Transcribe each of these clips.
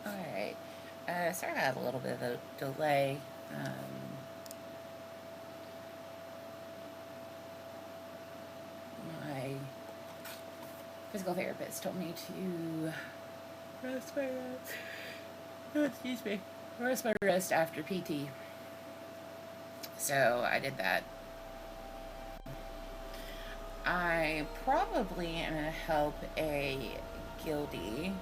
Alright. Sorry I had a little bit of a delay. My physical therapist told me to rest my wrist. Excuse me. Rest my wrist after PT. So I did that. I probably am gonna help a guildie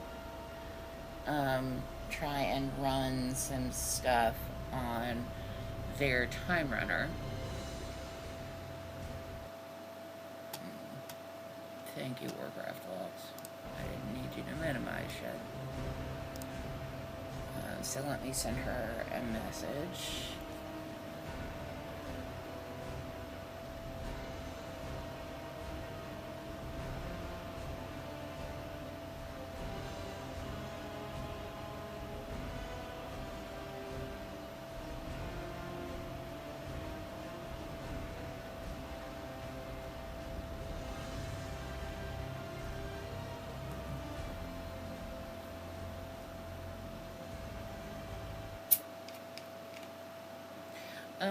try and run some stuff on their Timerunner. Thank you, Warcraft Logs. I didn't need you to minimize shit. So let me send her a message.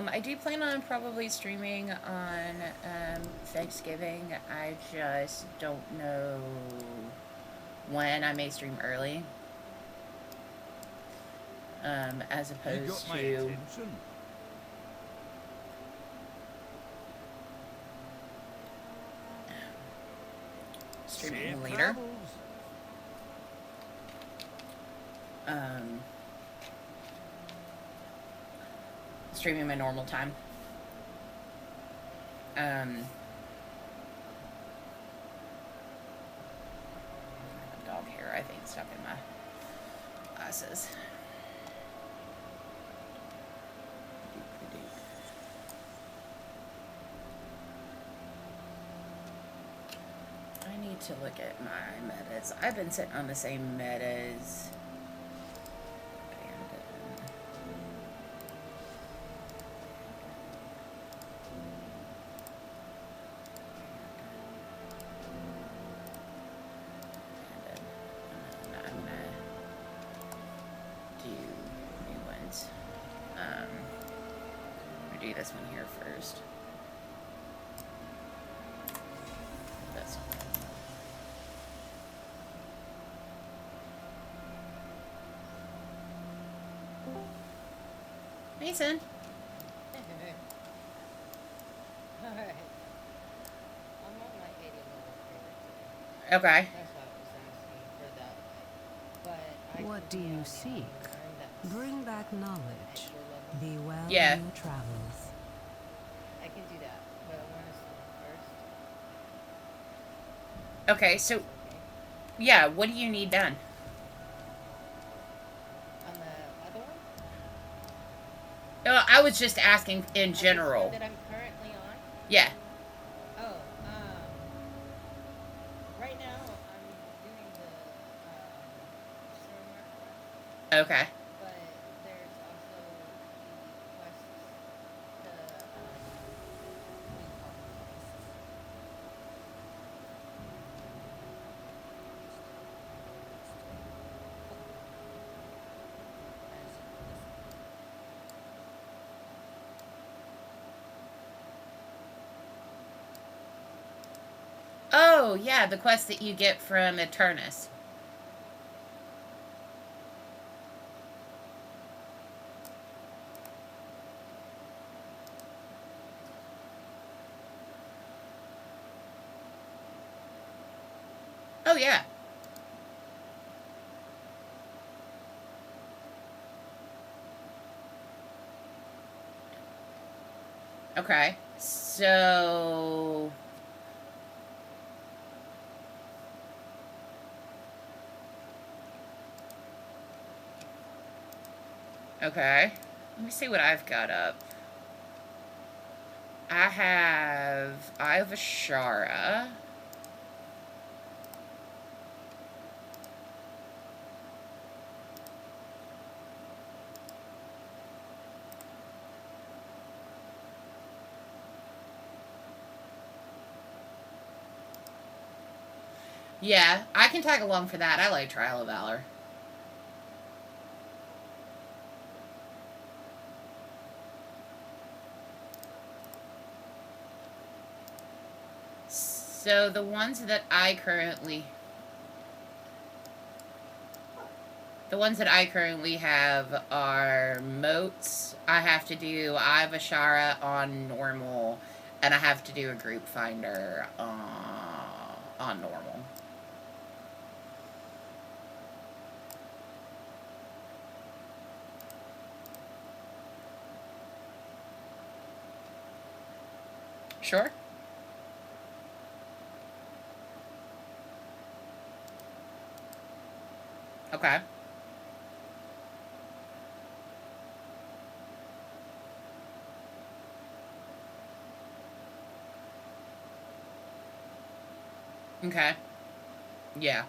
I do plan on probably streaming on Thanksgiving. I just don't know when. I may stream early. As opposed to streaming later. Streaming my normal time. Dog hair, I think, stuck in my glasses. I need to look at my metas. I've been sitting on the same metas. Do this one here first. This one. Mason. Alright. I'm on my 80 level favorite. Okay. That's what I was asking for that. But what do you seek? Bring back knowledge. Be well in your travels. I can do that, but I want to sleep first. Okay, so yeah, what do you need done? On the other one? I was just asking in general. That I'm currently on? Yeah. Oh, right now I'm doing the server. Okay. But there's also the quests to Oh, yeah, the quest that you get from Eternus. Oh, yeah. Okay. So... Okay. Let me see what I've got up. I have Ashara. Yeah, I can tag along for that. I like Trial of Valor. So the ones that I currently have are moats. I have to do Ivashara on normal, and I have to do a group finder on normal. Sure. Okay. Okay. Yeah.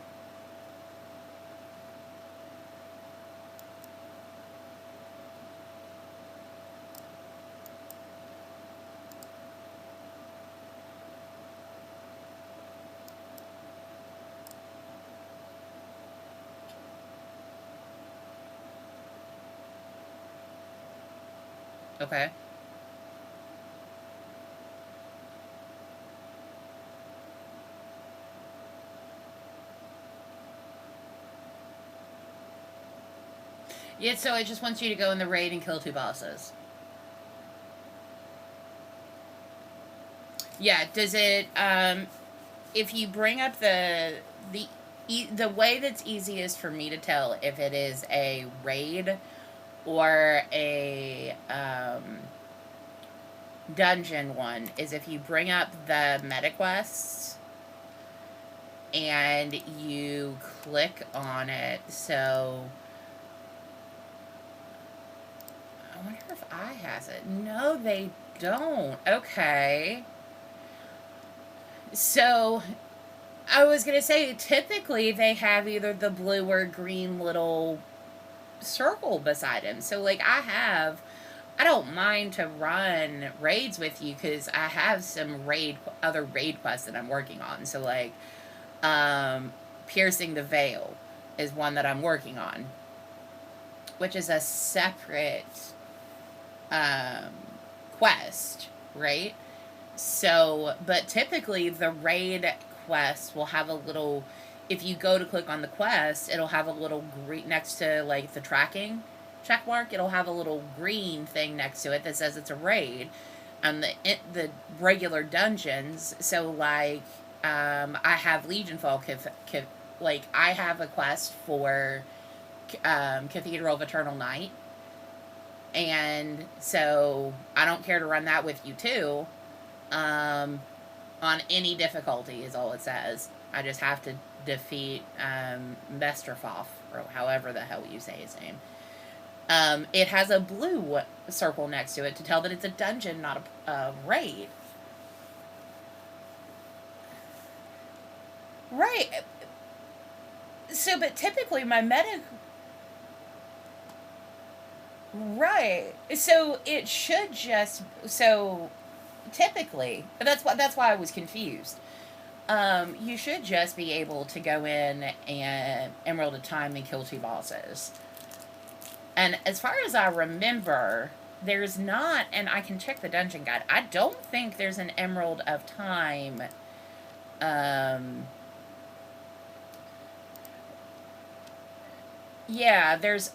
Okay. Yeah, so it just wants you to go in the raid and kill 2 bosses. Yeah, does it, if you bring up the way that's easiest for me to tell if it is a raid or a, dungeon one is if you bring up the meta quests and you click on it. So I wonder if I has it. No, they don't. Okay. So I was gonna say typically they have either the blue or green little circle beside him. So like I don't mind to run raids with you because I have some other raid quests that I'm working on. So like, piercing the veil is one that I'm working on, which is a separate quest, right? So, but typically the raid quest will have a little. If you go to click on the quest, it'll have a little green next to like the tracking check mark. It'll have a little green thing next to it that says it's a raid. The regular dungeons. So like, I have Legion Fall. Like I have a quest for Cathedral of Eternal Night, and so I don't care to run that with you too. On any difficulty is all it says. I just have to defeat Mesterfoff, or however the hell you say his name. It has a blue circle next to it to tell that it's a dungeon, not a raid. Right. So, but typically my meta. Right. So it should just. So typically, that's why I was confused. You should just be able to go in and Emerald of Time and kill 2 bosses. And as far as I remember, there's not, and I can check the dungeon guide. I don't think there's an Emerald of Time. Yeah, there's.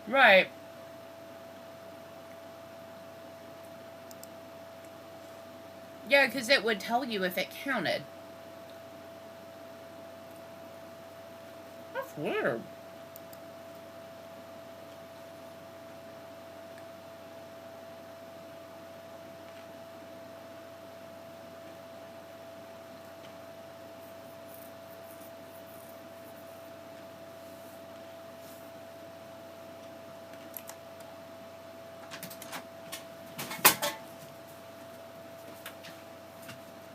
Right. Yeah, because it would tell you if it counted. That's weird.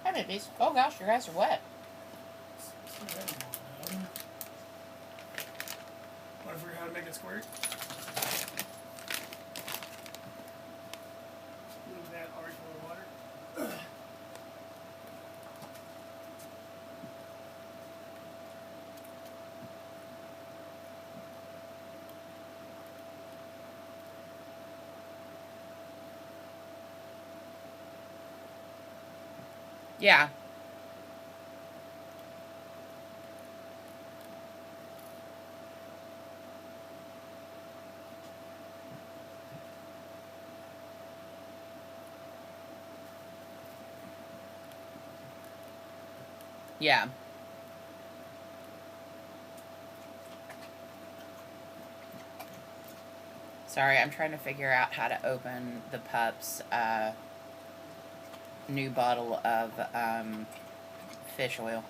Hi, babies. Oh gosh, your guys are wet. make it squirt. Move that arch full of water. Yeah. Yeah. Sorry, I'm trying to figure out how to open the pup's new bottle of fish oil.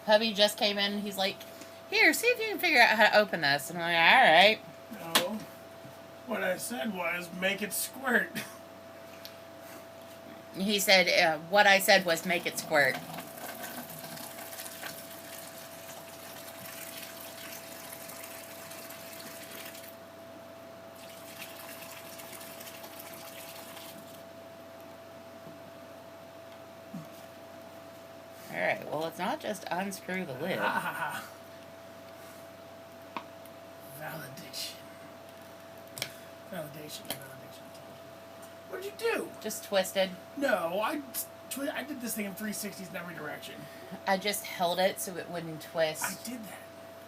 Hubby just came in. He's like, here, see if you can figure out how to open this. And I'm like, all right. No. What I said was, make it squirt. He said, what I said was make it squirt. Alright, well, let's not just unscrew the lid. Validation. What'd you do? Just twisted. No, I did this thing in 360s in every direction. I just held it so it wouldn't twist. I did that.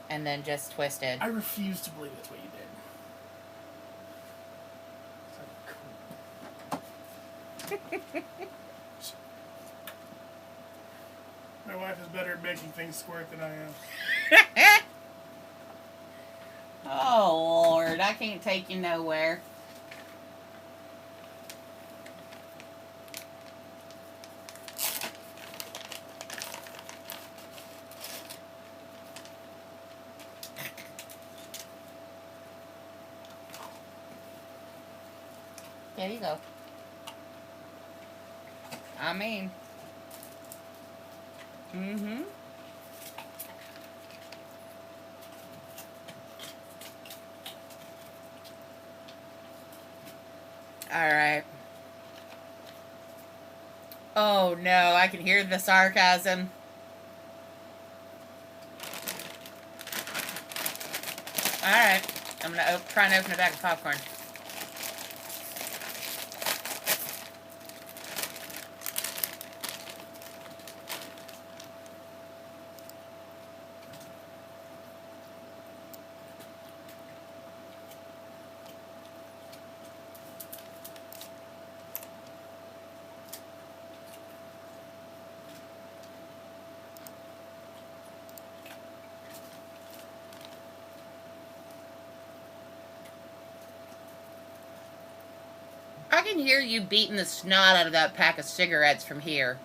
And then just twisted. I refuse to believe that's what you did. My wife is better at making things squirt than I am. Oh, Lord. I can't take you nowhere. There you go. I mean. Mm-hmm. Alright. Oh no, I can hear the sarcasm. Alright. I'm gonna try and open a bag of popcorn. I can hear you beating the snot out of that pack of cigarettes from here.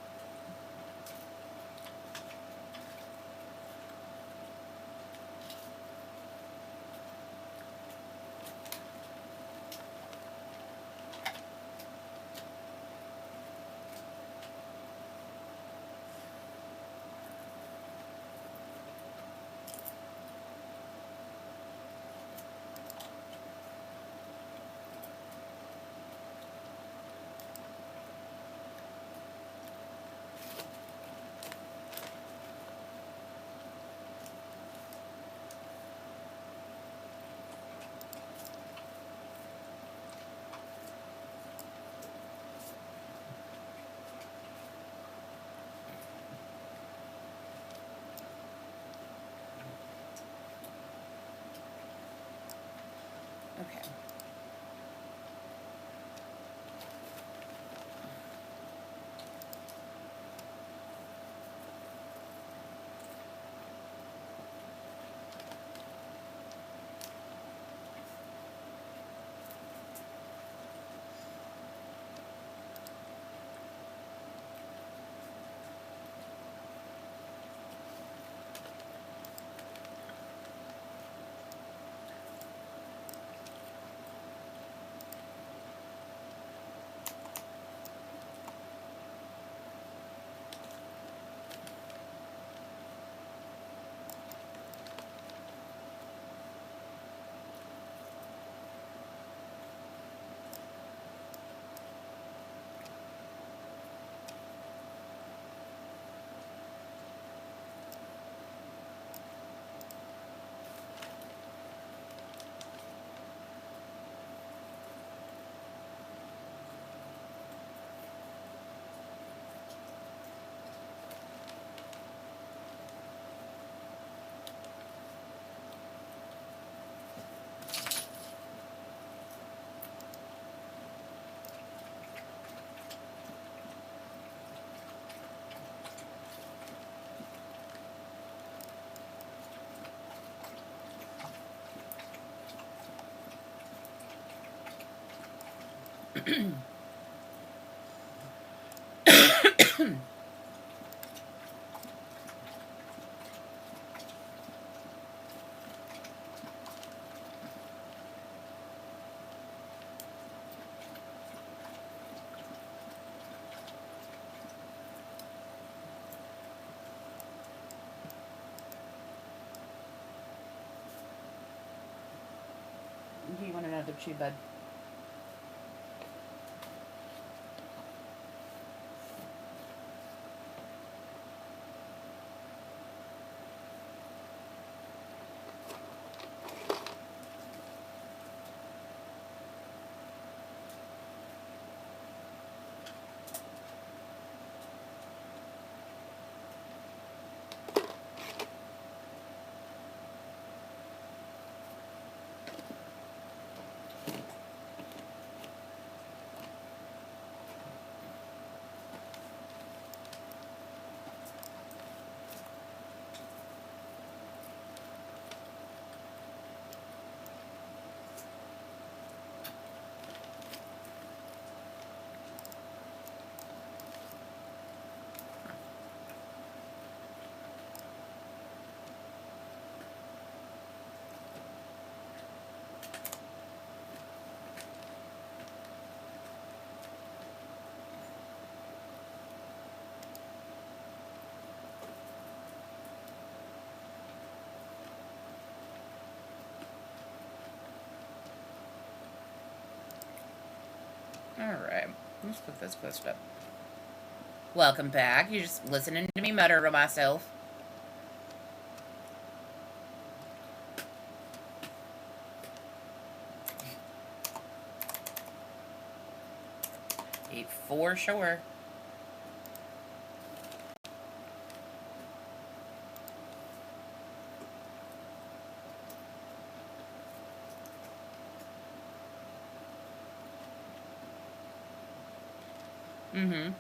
Do you want another chew, bud? Alright, let's put this quest up. Welcome back. You're just listening to me mutter to myself. Eat for sure. Mm-hmm.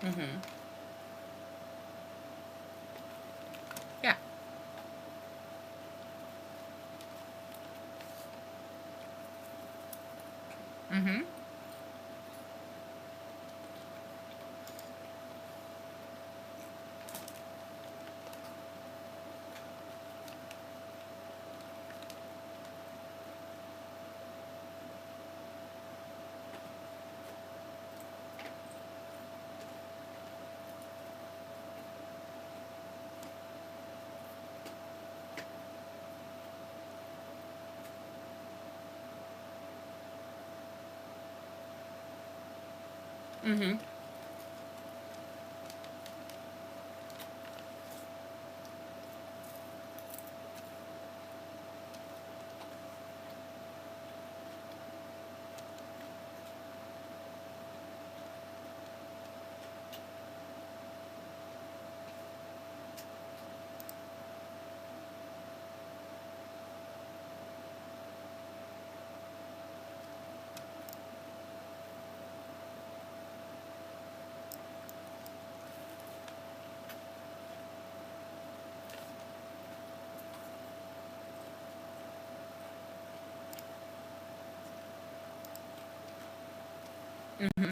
Mm-hmm. Yeah. Mm-hmm. Mm-hmm. Mm-hmm.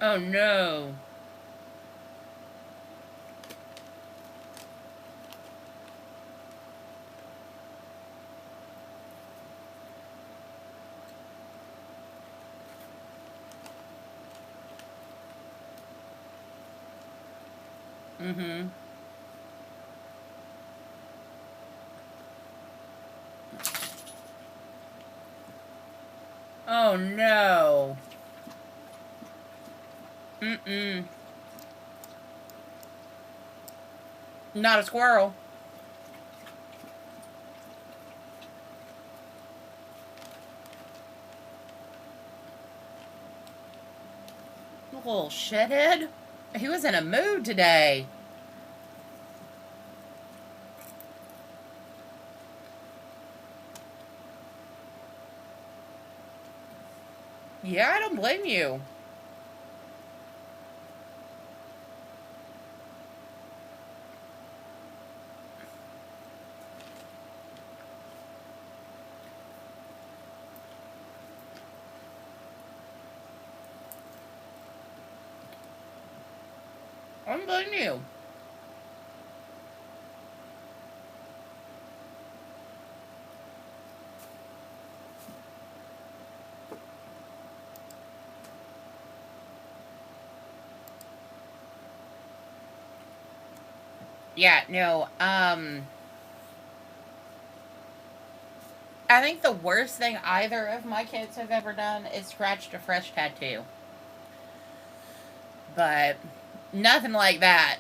Oh no. Mm-hmm. Oh no. Mm-mm. Not a squirrel. Little shithead. He was in a mood today. Yeah, I don't blame you. I don't blame you. Yeah, no, I think the worst thing either of my kids have ever done is scratched a fresh tattoo. But nothing like that.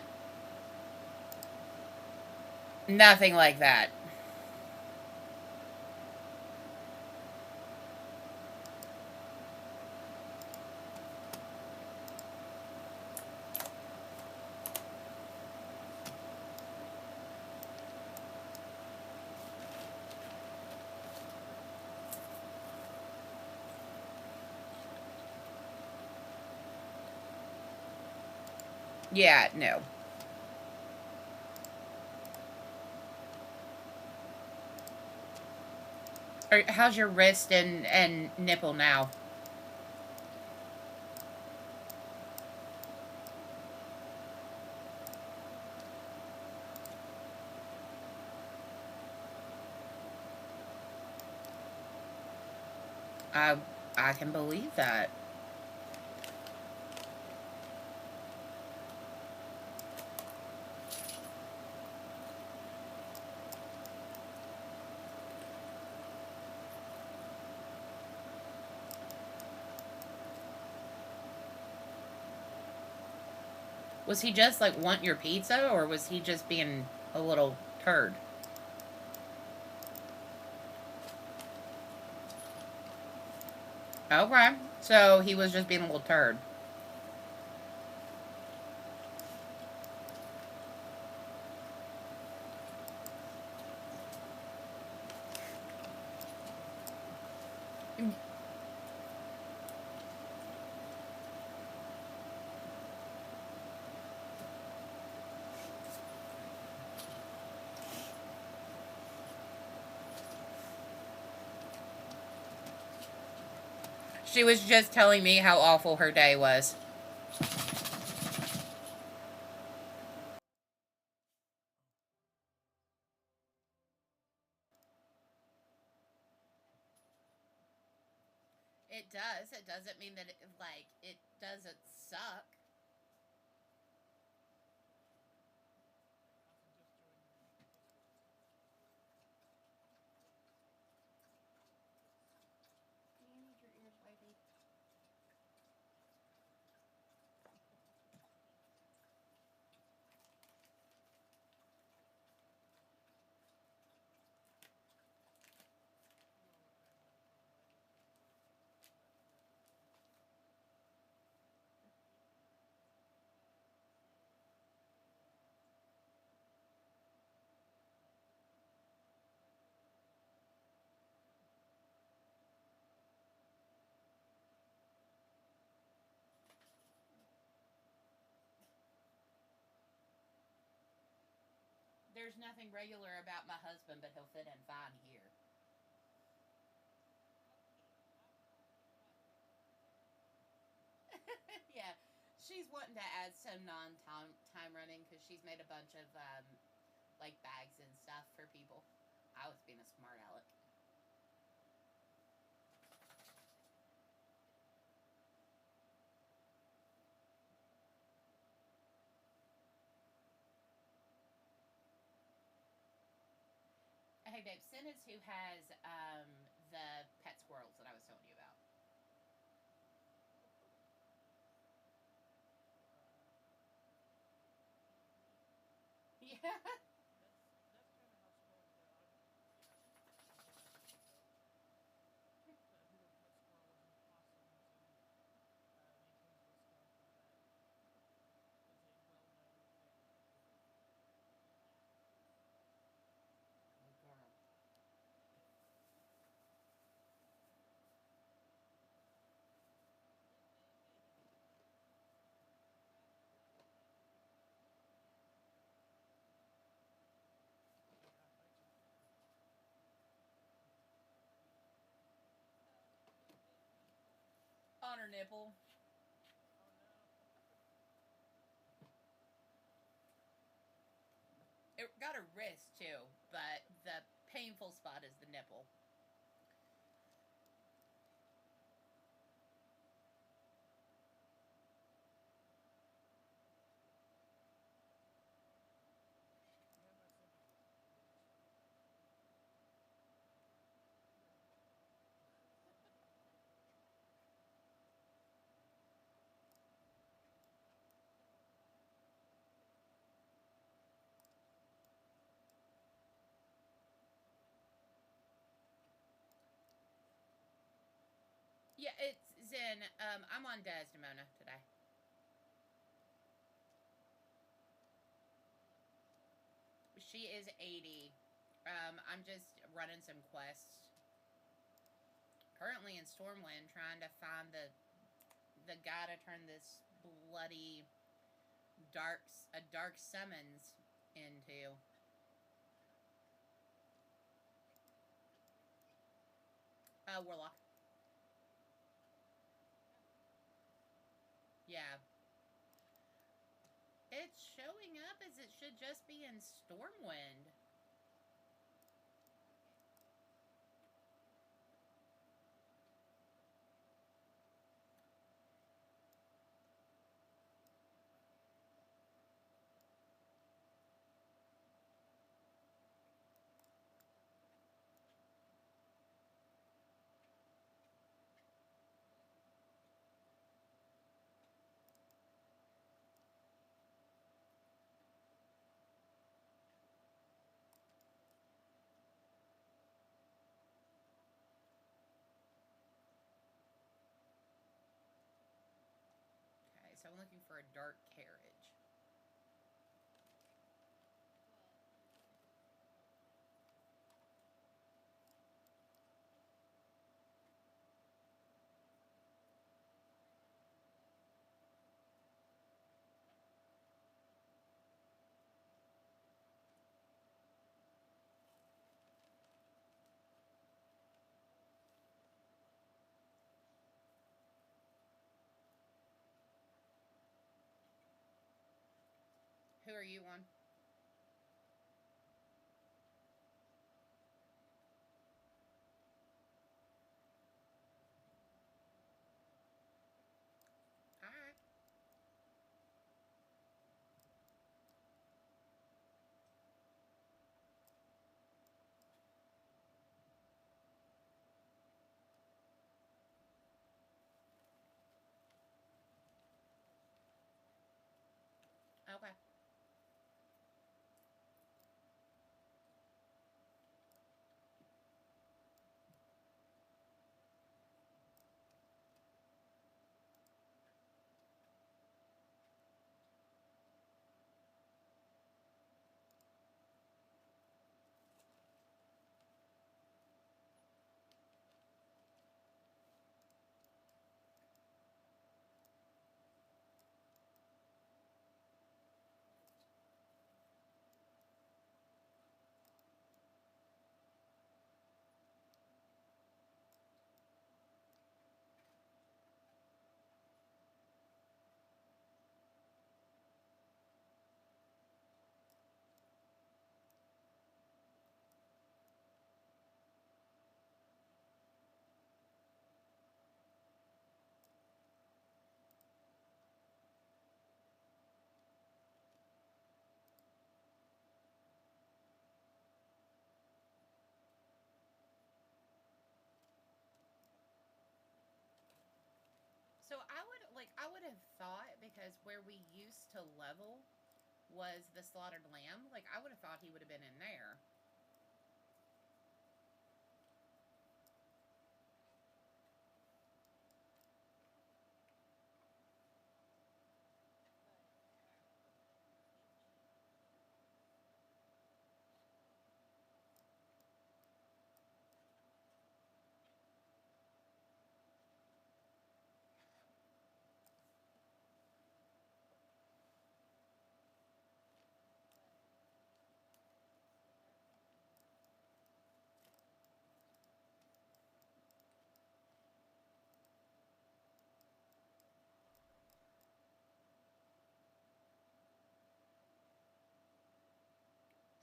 Nothing like that. Yeah, no. How's your wrist and nipple now? I I can believe that. Was he just like want your pizza, or was he just being a little turd? Okay, so he was just being a little turd. She was just telling me how awful her day was. It does. It doesn't mean that it doesn't suck. Do you need your ears, baby? There's nothing regular about my husband, but he'll fit in fine here. Yeah. She's wanting to add some non-time running because she's made a bunch of, like, bags and stuff for people. I was being a smart aleck. Hey, babe, send us who has, the pet squirrels that I was telling you about. Yeah. That's kind of how squirrels go. People put squirrels and possums and the occasional skunk, but that is a well-known thing. Good girl. On her nipple. Oh no. It got a wrist too, but the painful spot is the nipple. You have my sympathy. Yeah, it's Zen. I'm on Desdemona today. She is 80. I'm just running some quests. Currently in Stormwind, trying to find the guy to turn this bloody dark summons into. Warlock. Yeah. It's showing up as it should just be in Stormwind. Okay, so I'm looking for a dark carriage. Who are you on? Alright. Okay. I would have thought, because where we used to level was the slaughtered lamb, like, I would have thought he would have been in there.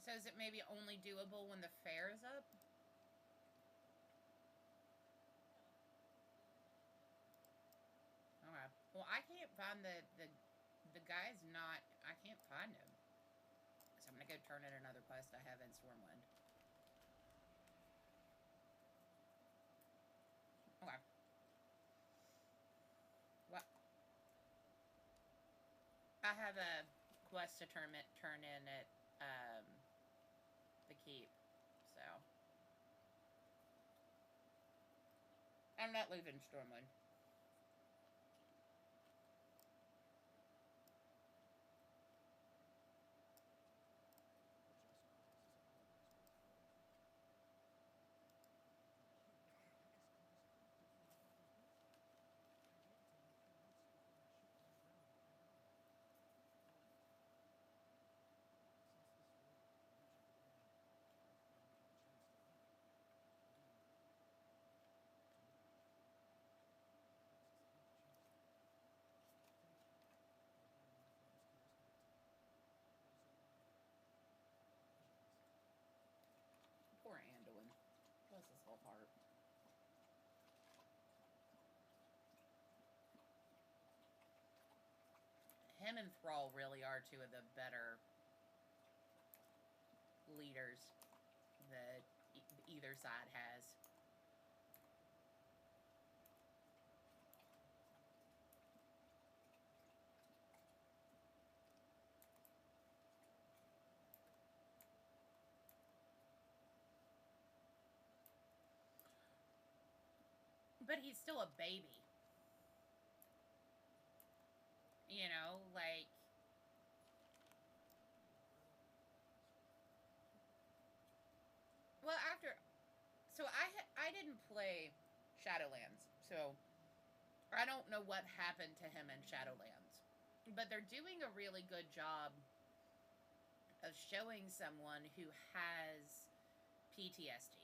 So is it maybe only doable when the fair is up? Okay. Well, I can't find the guy's not... I can't find him. So I'm gonna go turn in another quest I have in Stormwind. Okay. What? I have a quest to turn in at the keep, so I'm not leaving Stormwind. Poor Anduin. Bless his whole heart. Him and Thrall really are two of the better leaders that either side has. But he's still a baby. You know, like... Well, after... So I didn't play Shadowlands, so I don't know what happened to him in Shadowlands. But they're doing a really good job of showing someone who has PTSD.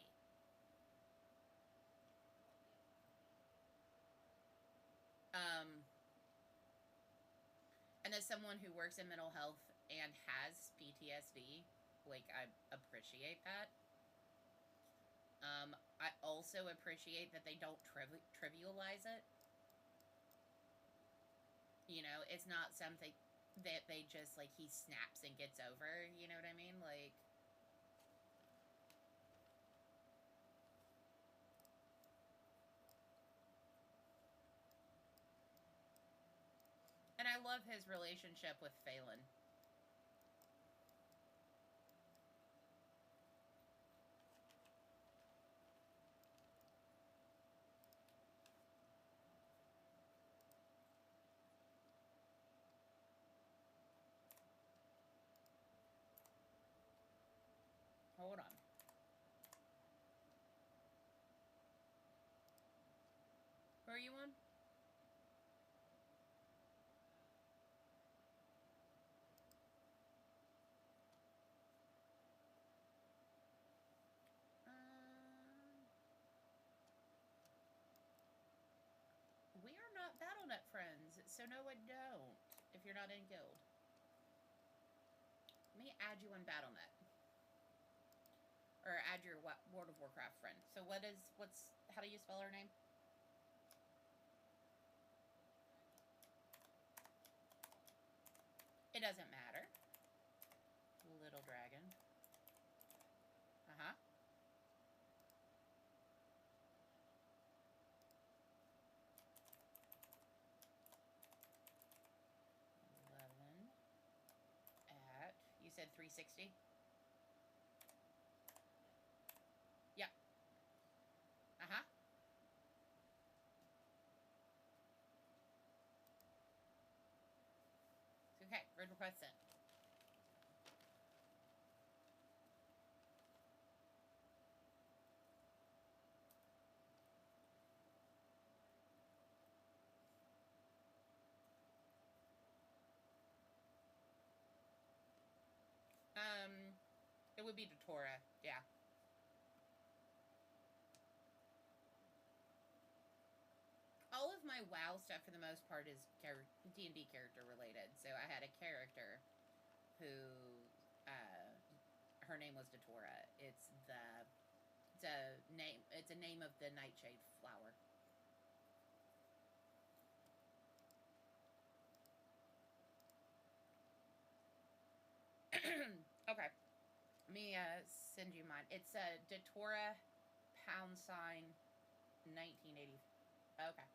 And as someone who works in mental health and has PTSD, like, I appreciate that. I also appreciate that they don't trivialize it. You know, it's not something that they just, like, he snaps and gets over, you know what I mean? Like... And I love his relationship with Phelan. Hold on. Who are you on? We are not BattleNet friends, so no, I don't. If you're not in guild. Let me add you on BattleNet. Or add your World of Warcraft friend. So how do you spell her name? It doesn't matter. Little dragon. Uh-huh. said 360? Yeah. Yep. Uh-huh. Okay, raid request sent. It would be Datora, yeah. All of my WoW stuff, for the most part, is D&D character related. So I had a character who, her name was Datora. It's a name of the nightshade flower. Okay. Let me send you mine. It's a Datora # 1980. Okay.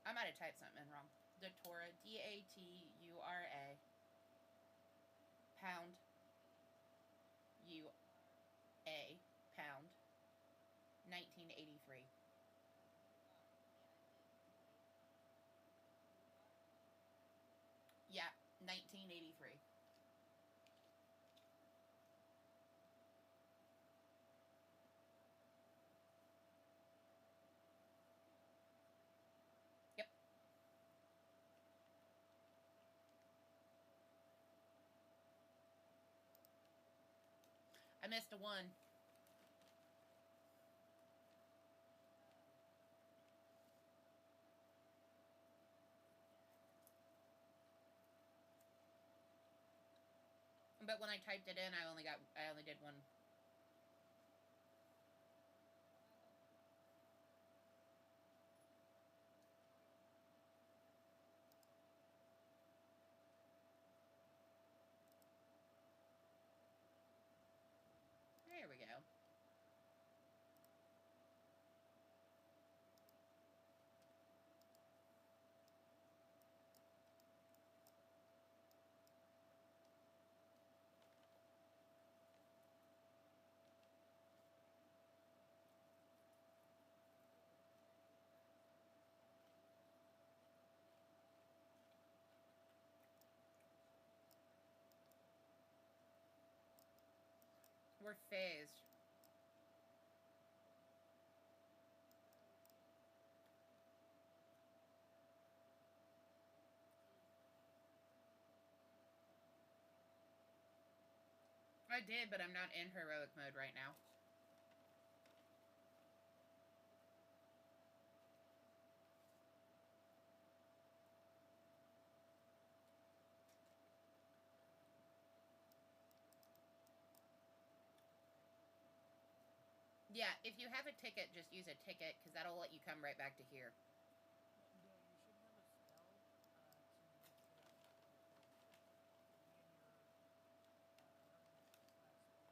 I might have typed something in wrong. Datura, Datura, pound, UA, pound, 1983. Yeah, 1983. Yep. I missed a 1. But when I typed it in, I only did 1. There we go. We're phased. I did, but I'm not in heroic mode right now. Yeah, if you have a ticket, just use a ticket, because that'll let you come right back to here. No, you should have a spell to get out of heroic mode.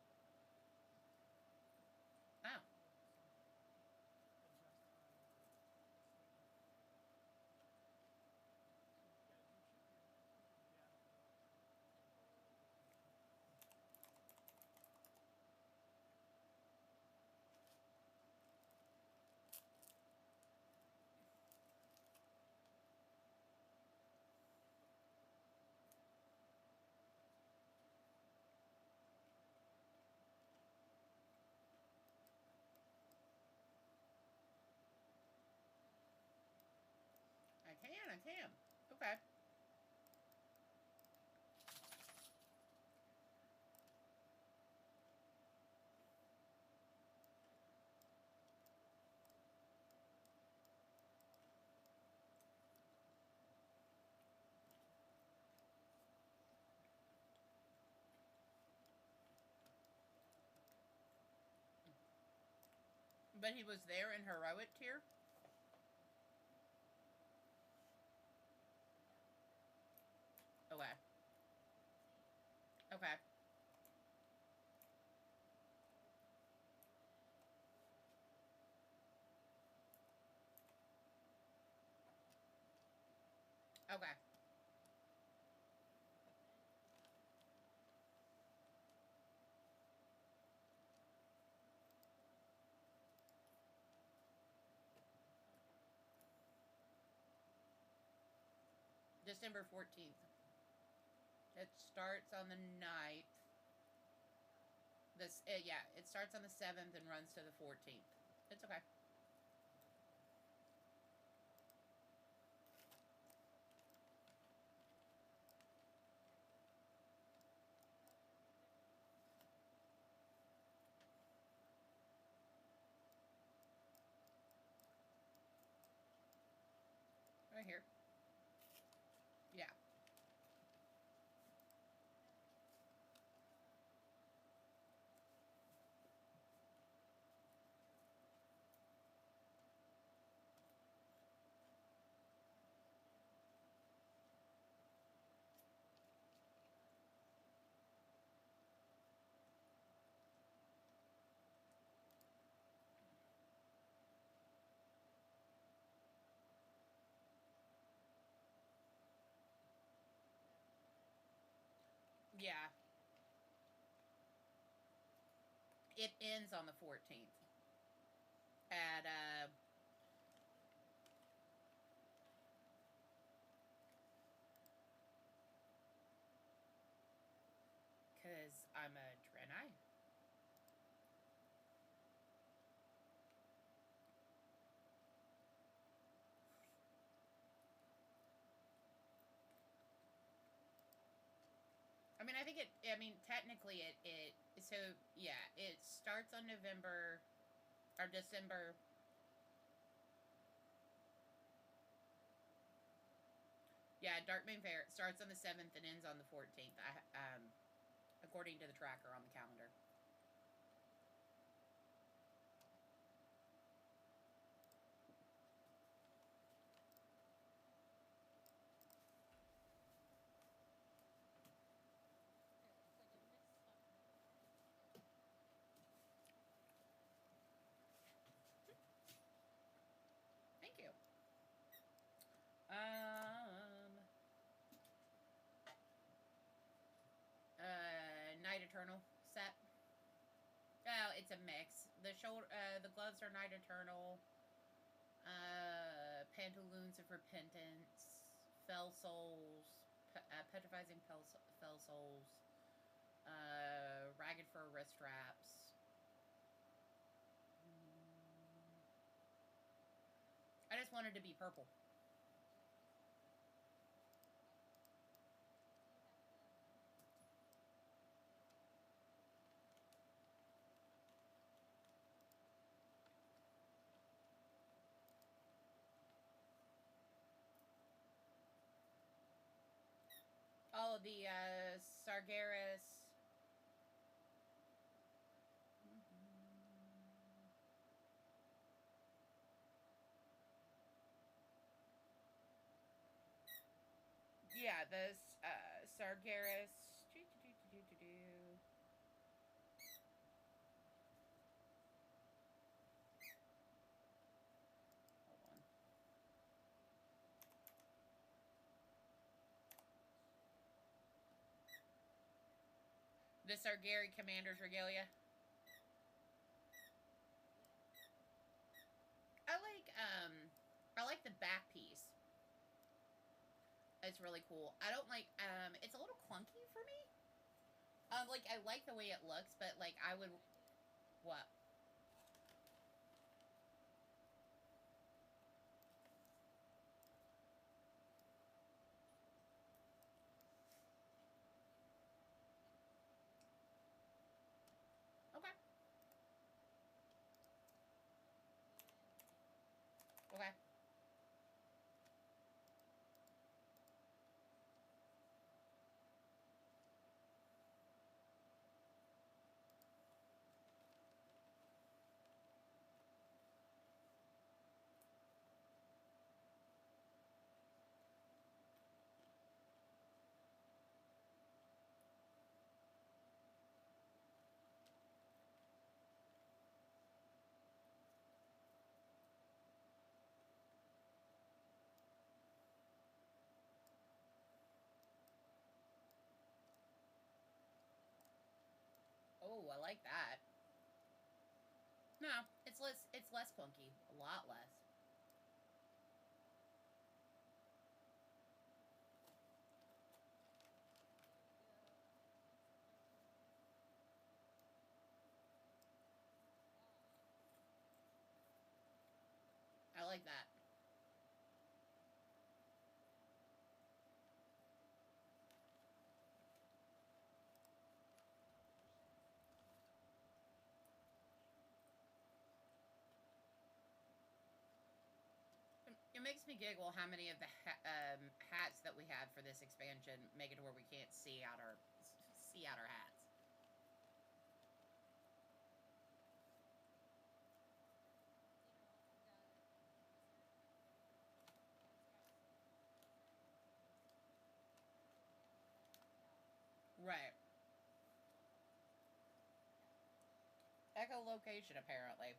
It'll be in your learning / spell book. Oh. With something like adjust time or state difficulty. So yeah, you should be able to get out of heroic mode and go to vacation. I can. Okay. But he was there in heroic tier? Okay. Okay. Okay. December 14th. It starts on the 9th. Yeah, it starts on the 7th and runs to the 14th. It's okay. Right here. Yeah. Yeah. It ends on the 14th. At, because I'm a Draenei. I mean, I think technically so, yeah, it starts on November, or December. Yeah, Darkmoon Fair starts on the 7th and ends on the 14th, according to the tracker on the calendar. Thank you. Night Eternal set. Oh, it's a mix. The gloves are Night Eternal. Pantaloons of Repentance, Fell Souls, Petrifying Fell Souls, Ragged Fur Wrist Straps. I just wanted to be purple. Oh, the Sargeras. Yeah, the Sargeras. Hold on. The Sargeri Commander's Regalia. I like the back piece. It's really cool. I don't like, it's a little clunky for me. Like, I like the way it looks, but, like, I would... What? Okay. Okay. Oh, I like that. No, it's less clunky. A lot less. like that. It makes me giggle how many of the hats that we had for this expansion make it to where we can't see out our hats. Right. Echolocation, apparently.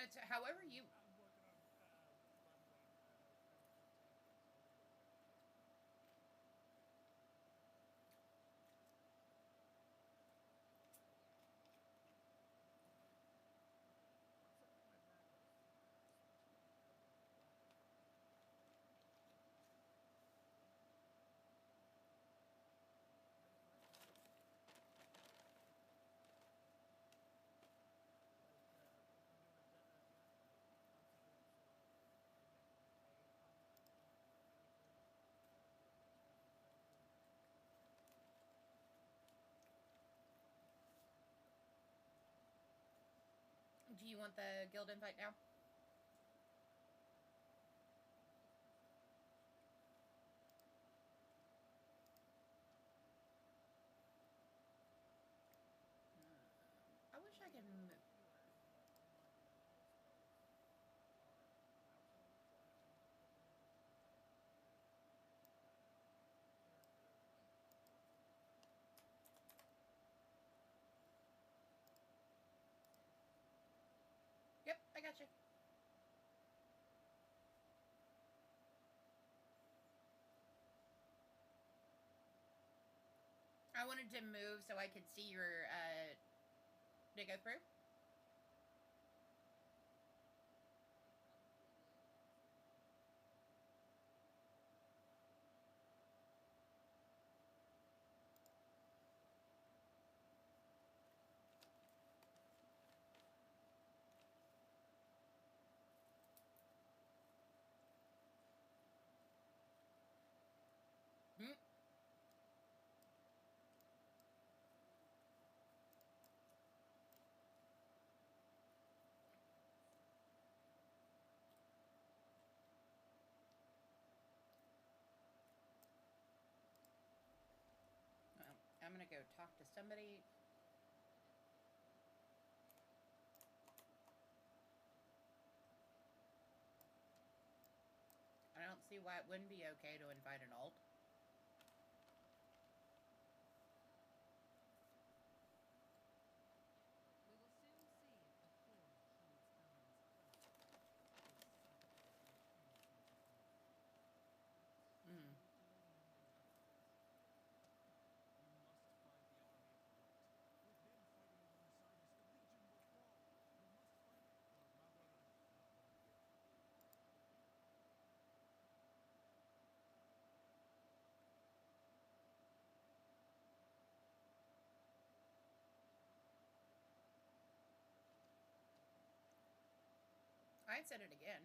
It's however you. I'm working on bundling my background. Do you want the guild invite now? I wish I could move. Yep, I got you. I wanted to move so I could see your to go through. Hmm. Well, I'm gonna go talk to somebody. I don't see why it wouldn't be okay to invite an alt. We will soon see if the Horde heeds Ellen's call. Mm. We must find the army of the light. With him fighting alongside us, the Legion will fall. We must find our mother and father again. I'd said it again.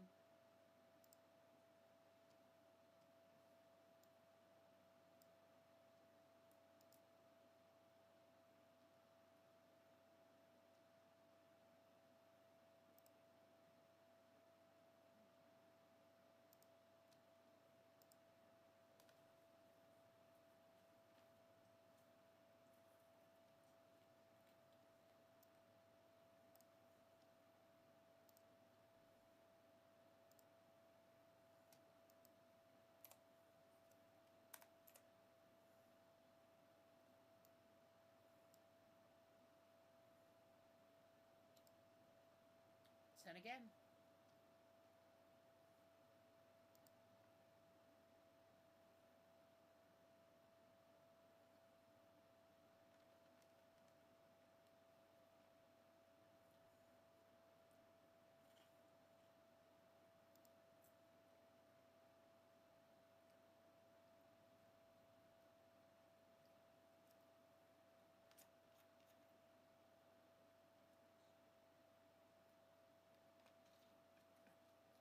Send again.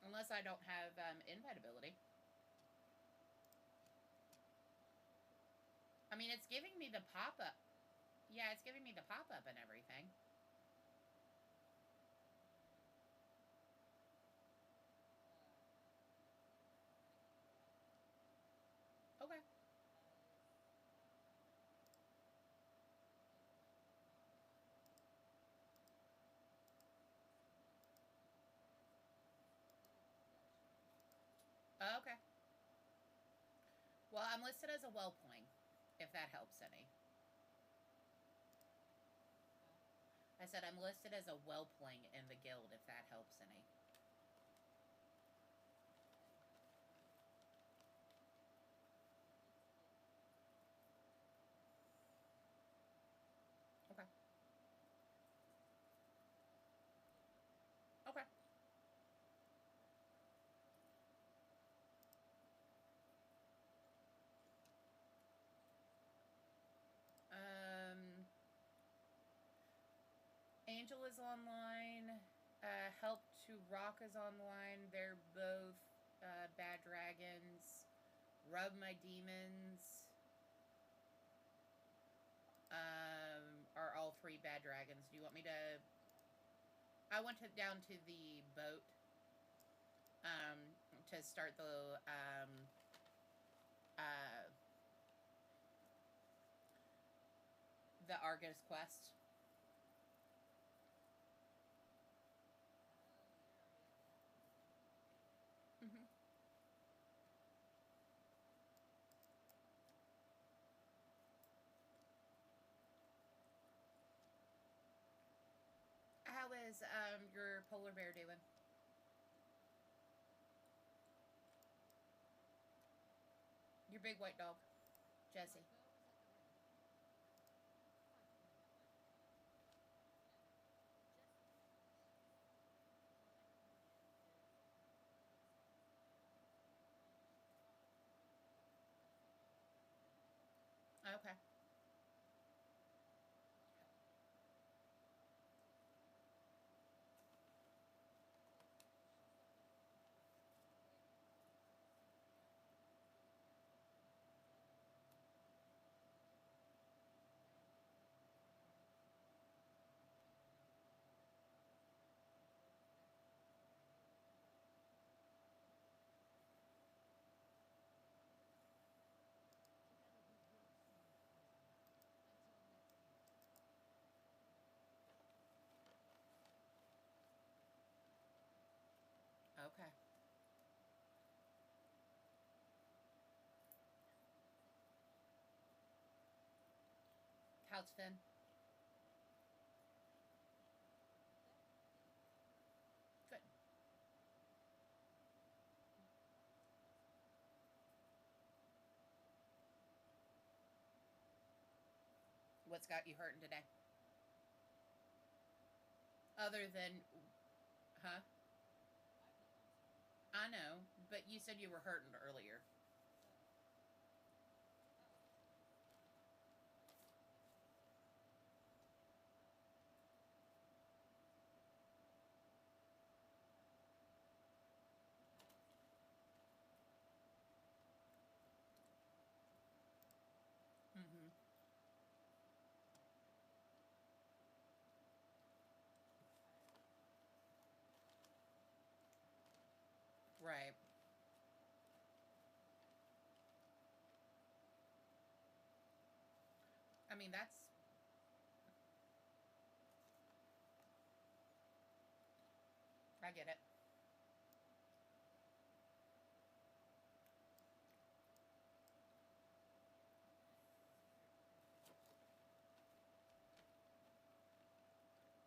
Unless I don't have invite ability. I mean, it's giving me the pop-up. Yeah, it's giving me the pop-up and everything. Okay. Okay. Well, I'm listed as a wellpling, if that helps any. I said I'm listed as a wellpling in the guild, if that helps any. Okay. Okay. Angel is online. Help to Rock is online. They're both bad dragons. Rub my demons are all 3 bad dragons. Do you want me to... I went down to the boat to start the Argus quest. Mm-hmm. How is your polar bear doing? Your big white dog, Jesse. Okay. How's Finn? Good. What's got you hurting today? Other than, huh? I know, but you said you were hurting earlier. Mm-hmm. Right. I mean, that's... I get it.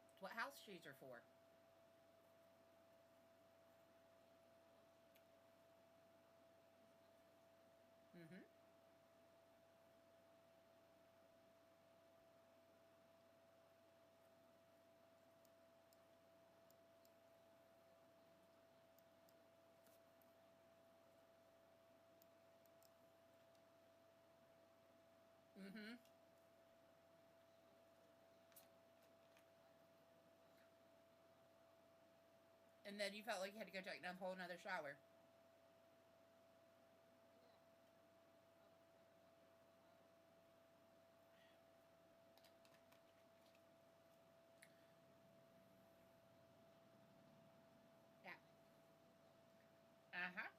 It's what house shoes are for. Mm-hmm. Mm-hmm. And then you felt like you had to go take a whole another shower. Yeah. Uh-huh.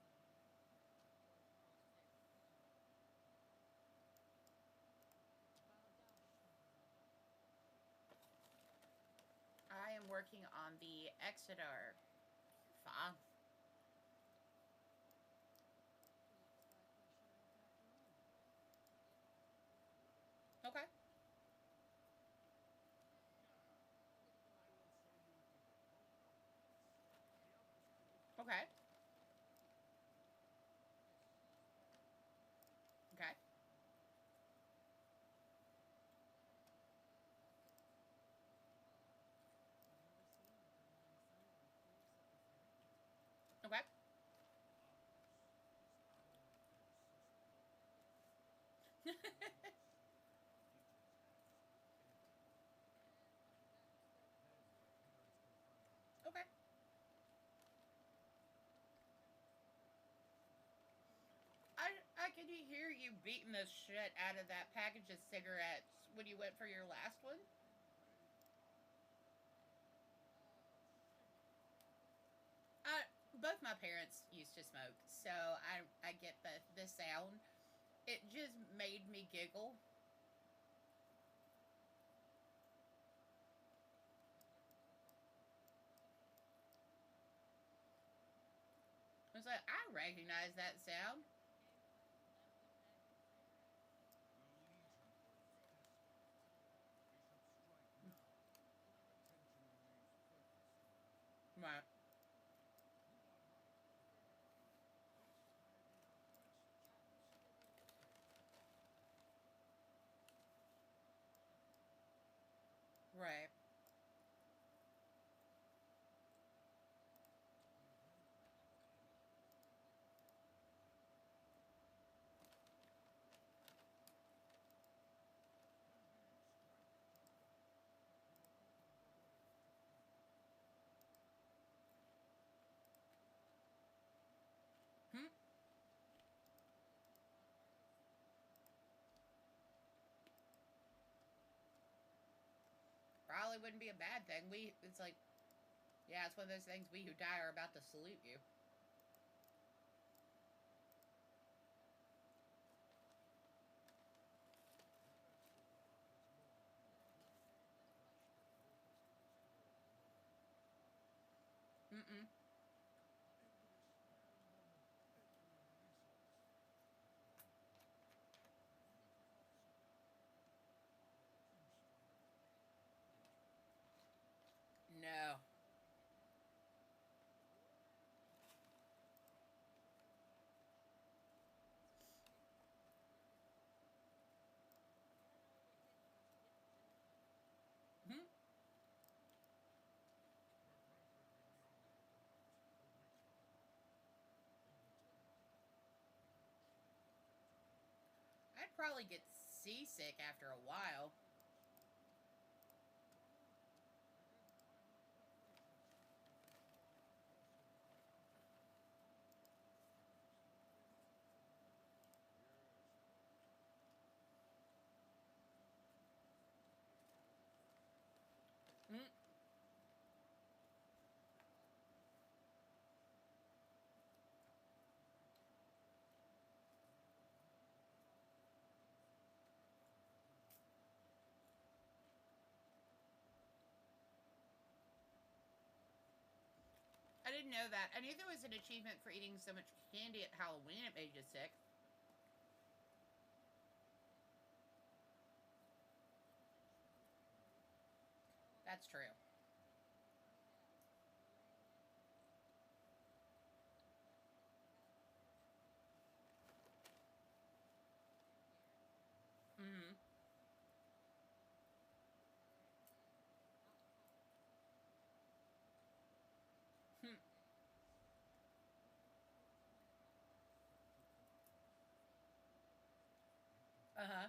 I am working on the Exeter 5. Okay. I will show you the remote coordinates. The others can be found. Okay. Okay. Okay. Ours is our defense system. Yours teaches as everyone. Then my parents can find you too. Okay. I could hear you beating the shit out of that package of cigarettes when you went for your last one. They are cigar. Both my parents used to smoke, so I get the sound. It just made me giggle. I was like, I recognize that sound. The Legion are desperate. We should strike now, while their attention remains focused on us. Right. You are right, Queen. This may be our best chance to take them out. Right. We won't run away. When we strike Jaffa, it will open the way to freedom. Hmm. Probably wouldn't be a bad thing. It's like, yeah, it's one of those things. We who die are about to salute you. The best of luck is more than the good, which the protesters call moral. Mm-mm. Every spare moment, every resource is going to be used for the good of society. probably get seasick after a while. Mm. I didn't know that. I knew there was an achievement for eating so much candy at Halloween it made you sick. That's true. Mm-hmm. Hmm. Uh-huh.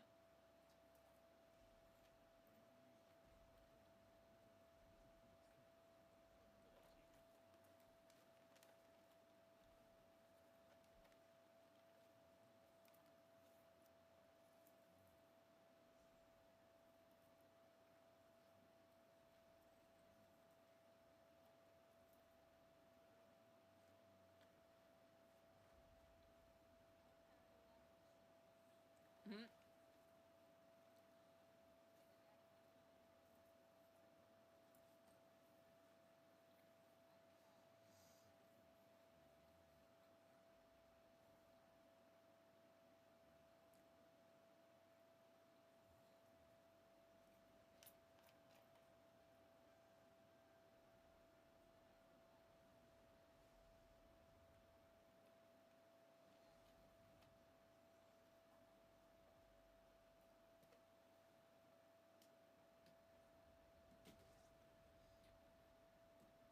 Mm-hmm.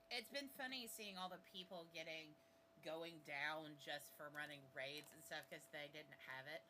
It's been funny seeing all the people going down just for running raids and stuff because they didn't have it.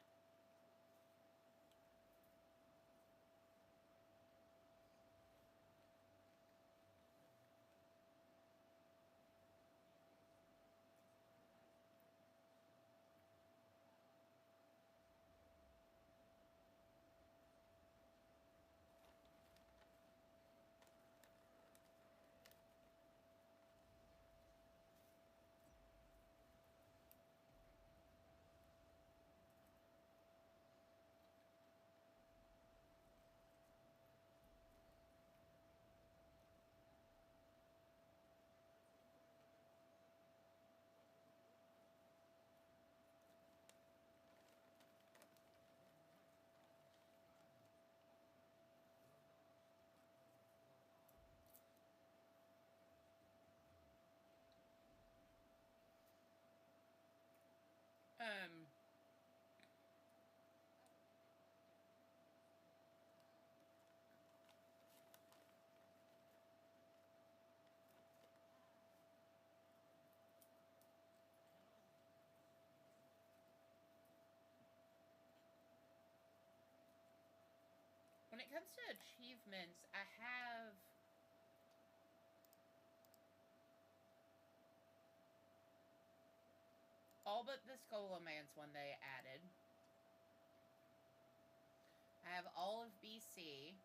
Um, when it comes to achievements, I have all but the Scholomance one they added. I have all of BC.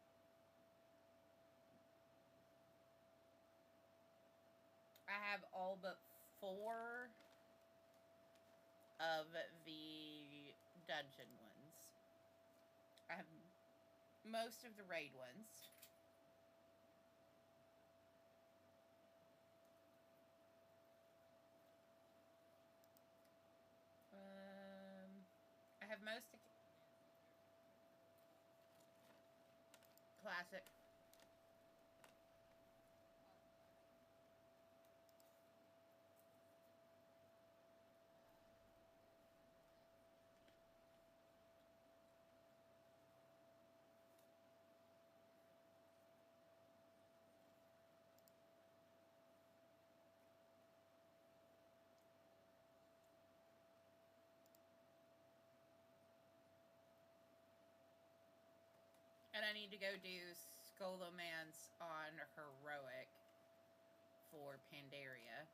I have all but 4 of the dungeon ones. I have most of the raid ones. I have most classic. I need to go do Scholomance on Heroic for Pandaria.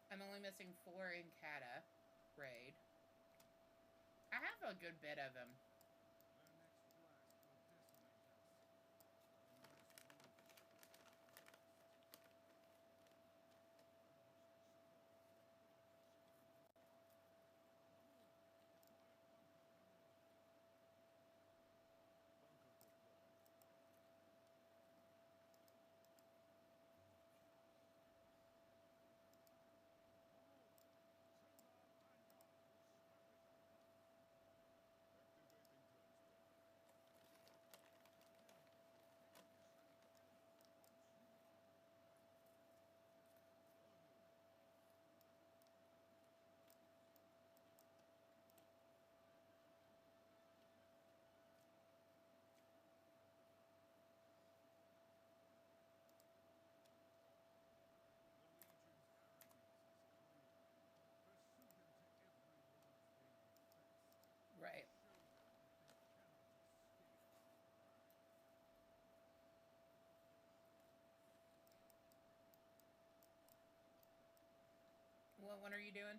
I'm only missing 4 in Kata raid. I have a good bit of them. Their next blast will decimate us. We must move Right. What one are you doing?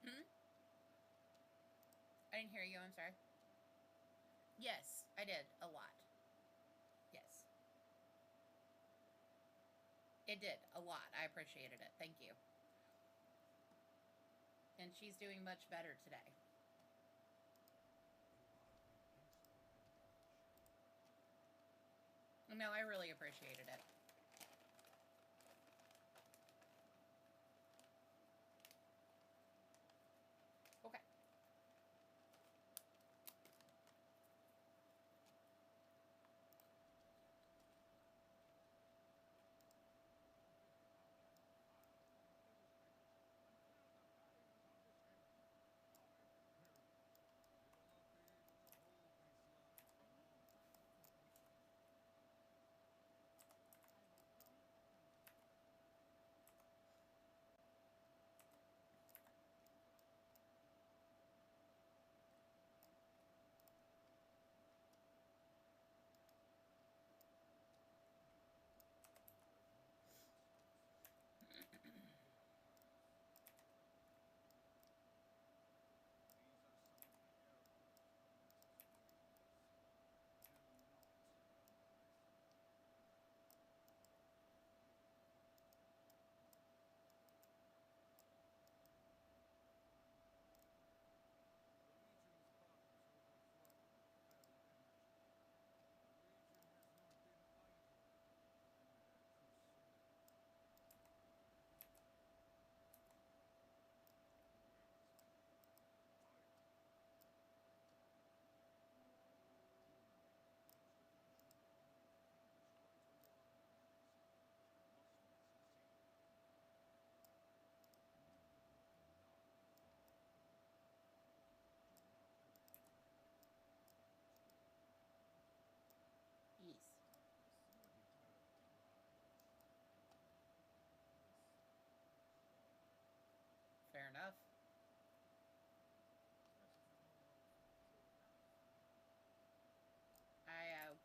Hmm? I didn't hear you, I'm sorry. Yes, I did. A lot. Yes. It did. A lot. I appreciated it. Thank you. And she's doing much better today. No, I really appreciated it. Okay.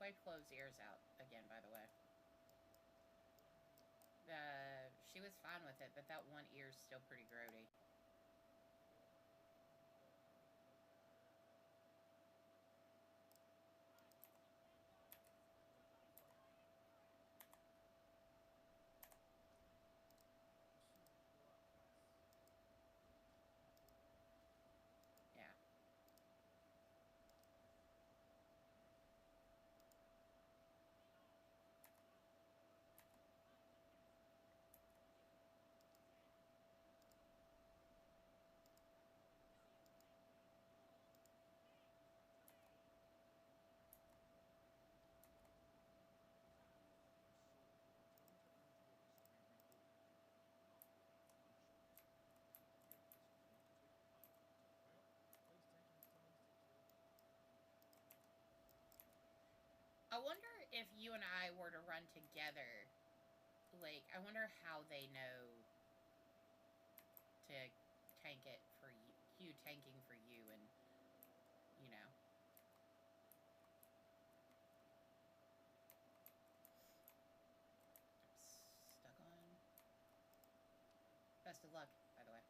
tried Chloe's ears out again, by the way. She was fine with it, but that one ear's still pretty grody. Yeah. I wonder if you and I were to run together, like, I wonder how they know to tank it for you tanking for you, and, you know. I'm stuck on. Best of luck, by the way.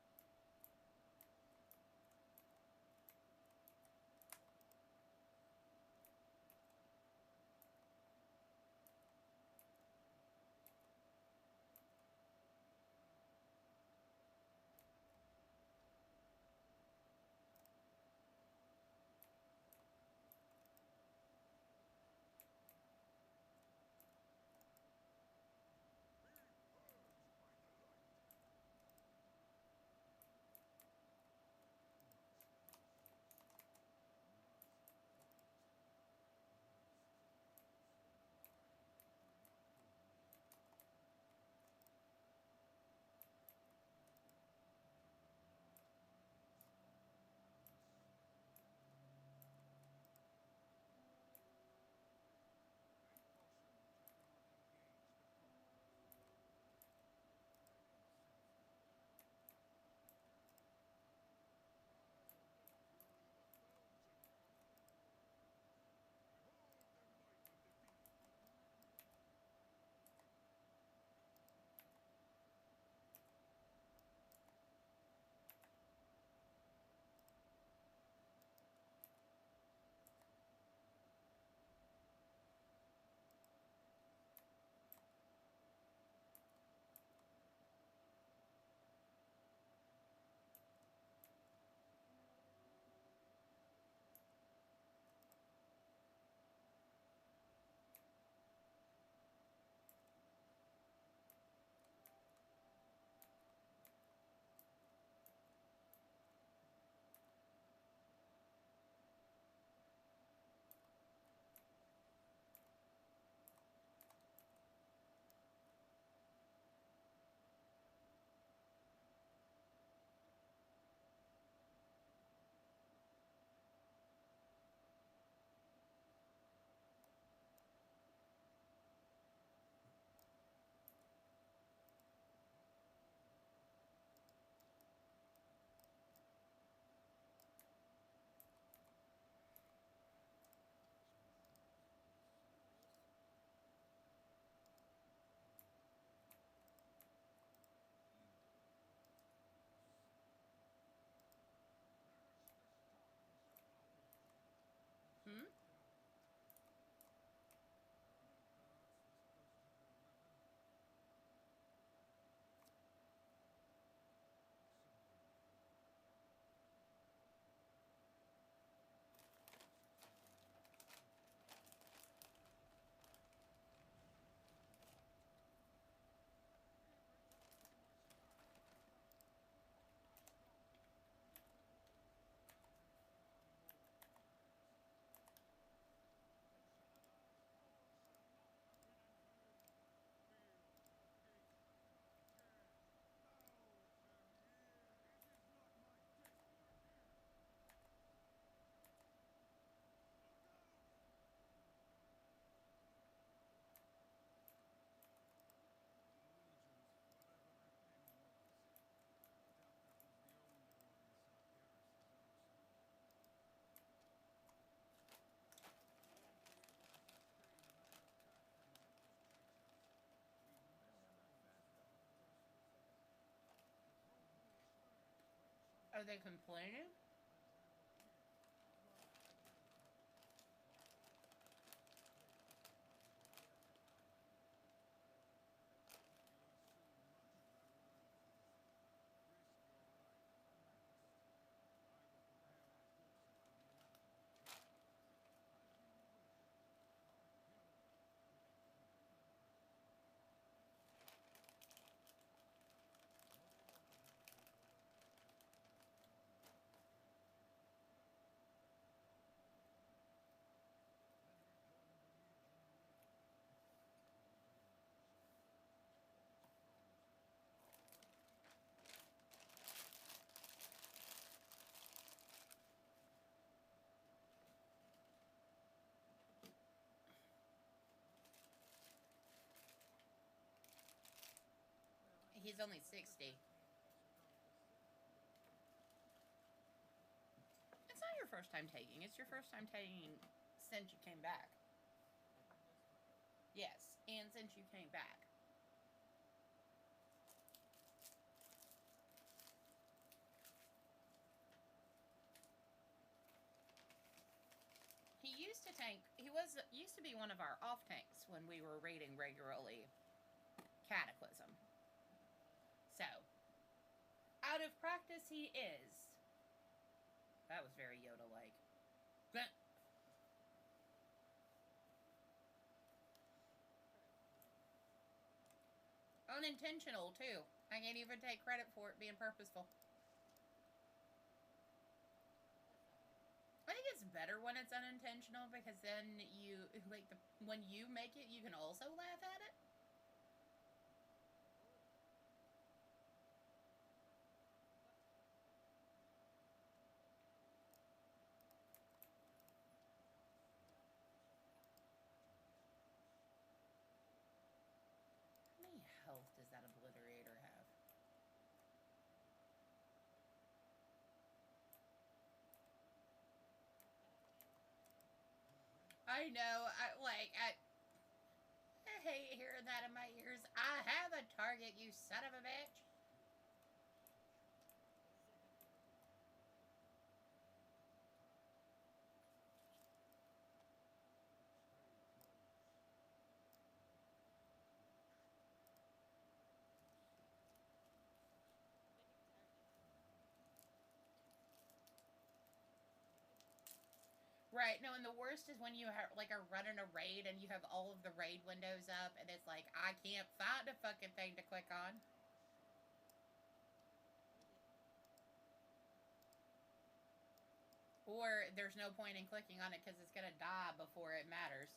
Are they complaining? He's only 60. It's not your first time taking. It's your first time taking since you came back. Yes, and since you came back. He used to tank. He used to be one of our off tanks when we were raiding regularly. Cataclysm. So, out of practice he is. That was very Yoda-like. Unintentional, too. I can't even take credit for it being purposeful. I think it's better when it's unintentional because then you, like, when you make it, you can also laugh at it. How many health does that obliterator have? I know, I hate hearing that in my ears. I have a target, you son of a bitch. Right, no, and the worst is when you are running a raid and you have all of the raid windows up and it's like, I can't find a fucking thing to click on. Or there's no point in clicking on it because it's going to die before it matters.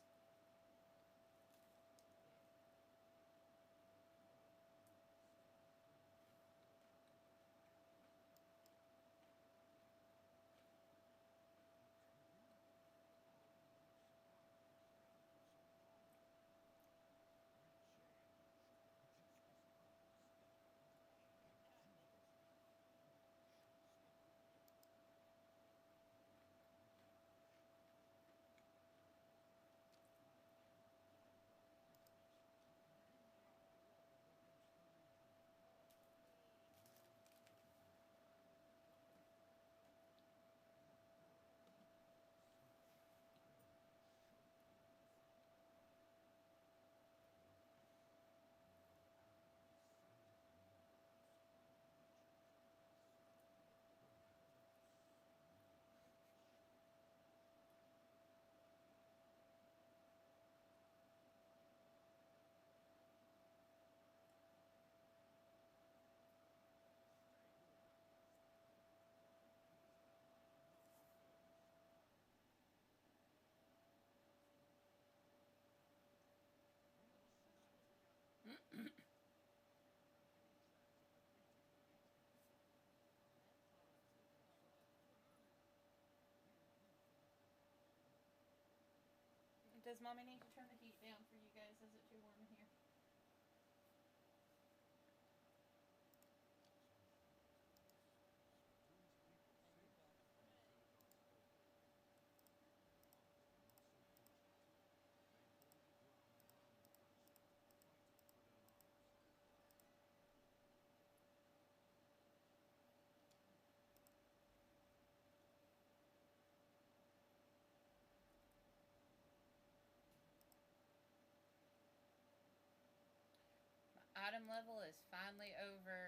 Does Mommy need to turn the heat down for you guys? Is it too warm in here? Autumn level is finally over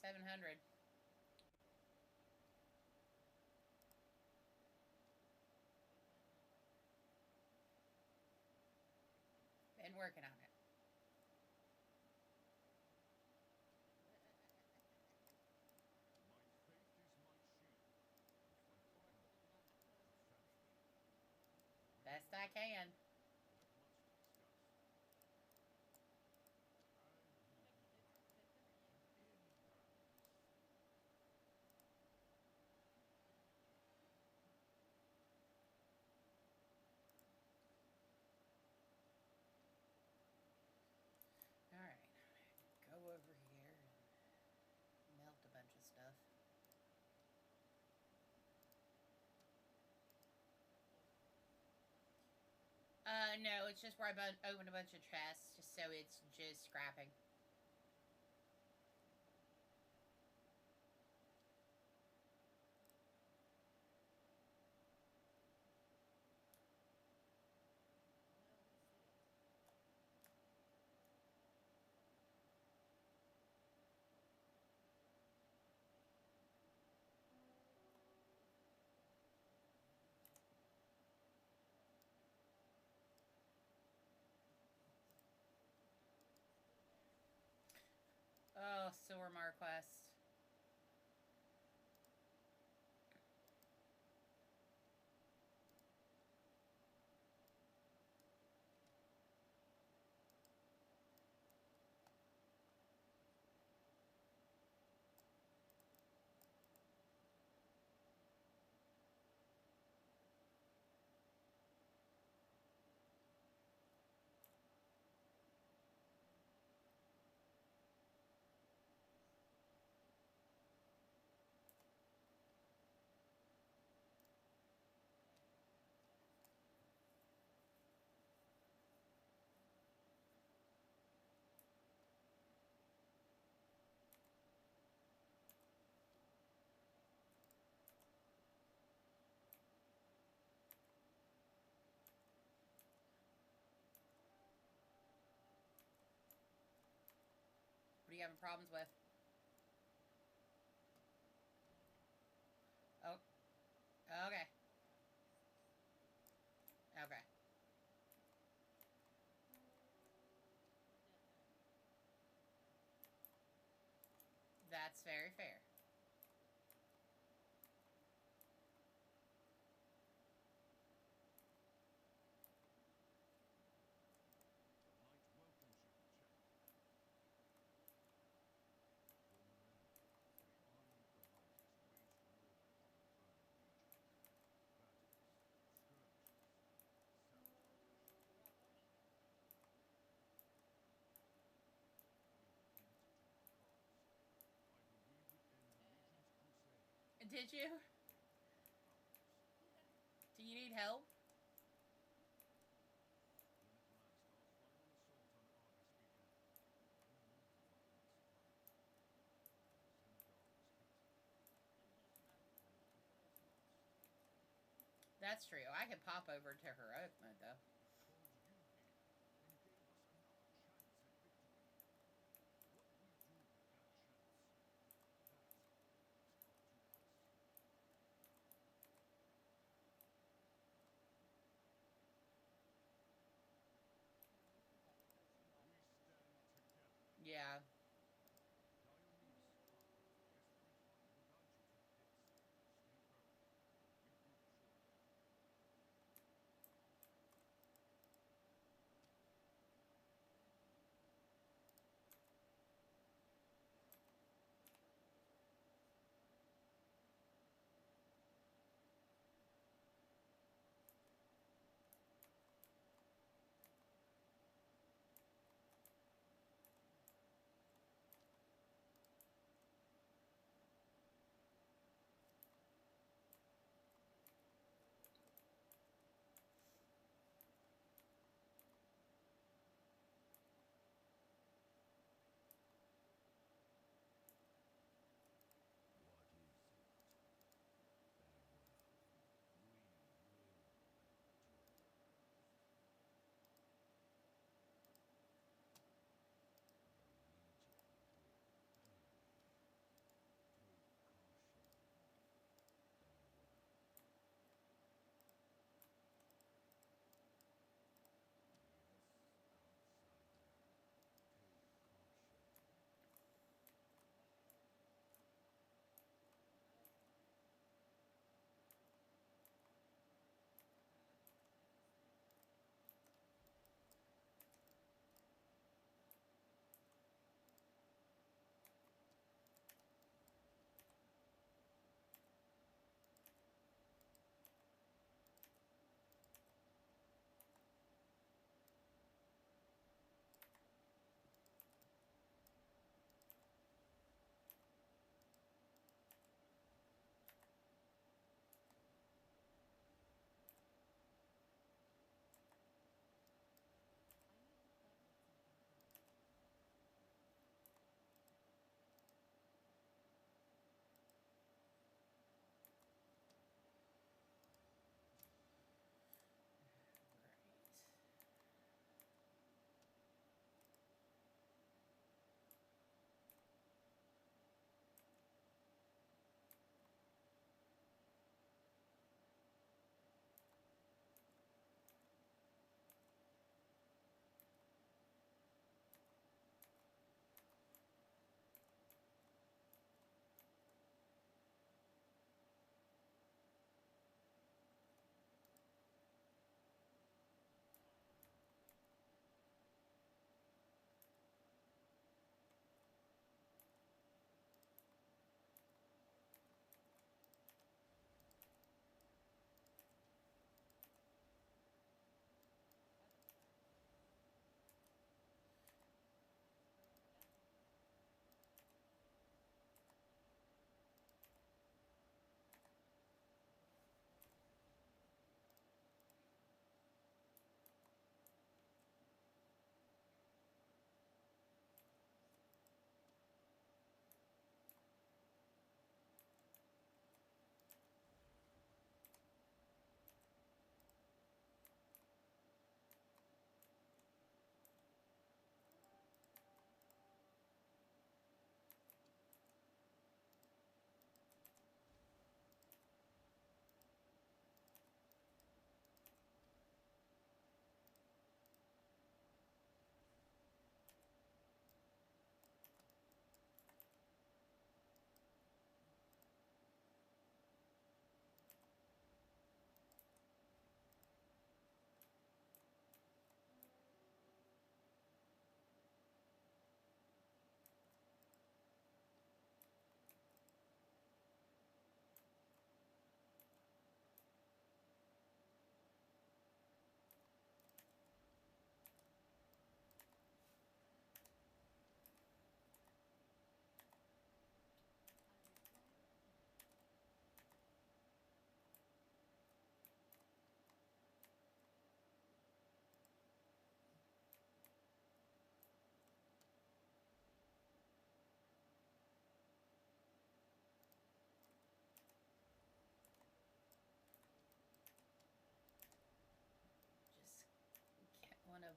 700. Been working on it. My faith is my shield. If I fight not, defend me. Best I can. We have much to discuss. I will be right in paradise. Alright. Go over here and melt a bunch of stuff. No, it's just where I opened a bunch of chests, just so it's just scrapping. Oh, Sormar quest. What are you having problems with? Oh. Okay. Okay. That's very fair. The light welcomes you, champion. Former enemy, the army of the light has waged war upon the burning legion. Battles, skirmishes, sabotage. We repent to our gods. I believe would end the legion's crusade. Did you? They would begin ours. Do you need help? When at last our final assault on Argus began, no mortal might not survive. Xenagar was hit. All hope was lost. That's true. I could pop over to heroic mode, though. It called you here and gave us another chance at victory. What we do with that chance, that is up to us. We stand together. Yeah. Dire needs come. The S3 fire will guide you to the pits. Stay firm. Regroup shortly.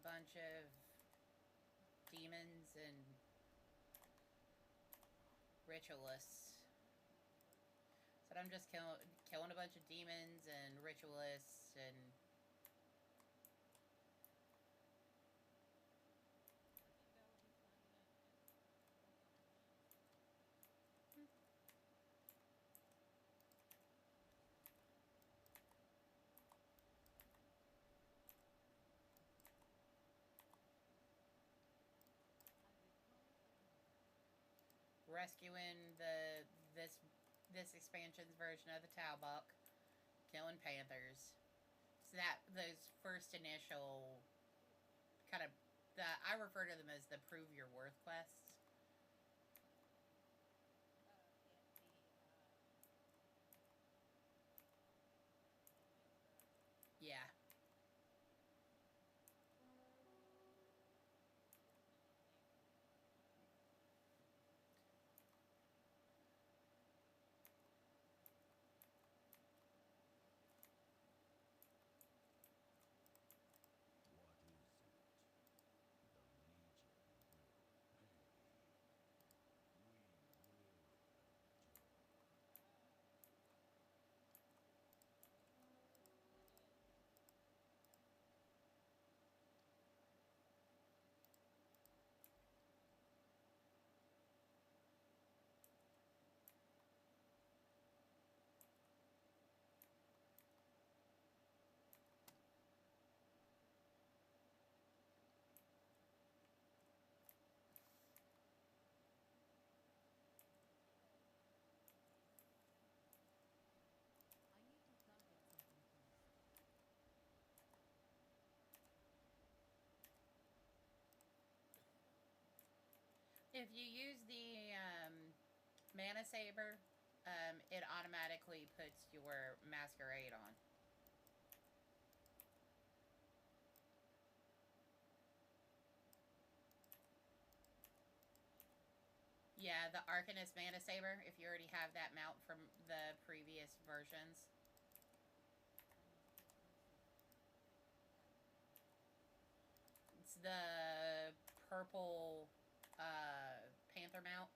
bunch of demons and ritualists. So I'm just killing a bunch of demons and ritualists and... rescuing this expansion's version of the Talbuck, killing panthers. So that those first initial kind of I refer to them as the prove your worth quests. Yeah. What is it? The Legion will pay. We will endure. I need to target something first. If you use the mana saber, it automatically puts your masquerade on. Yeah, the Arcanist Mana Saber, if you already have that mount from the previous versions. It's the purple panther mount.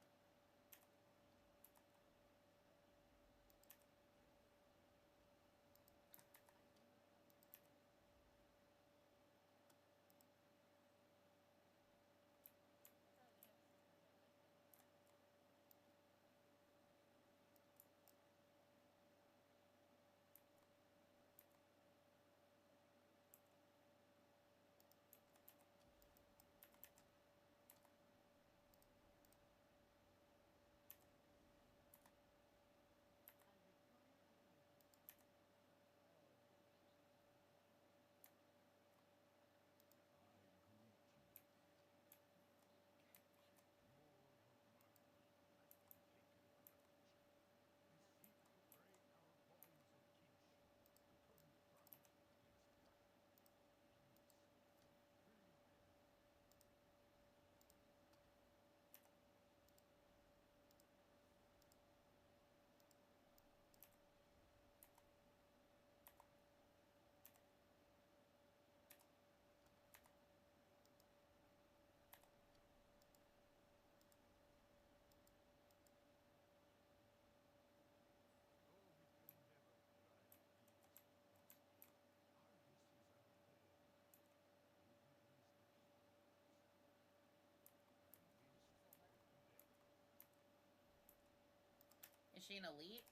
Is she an elite?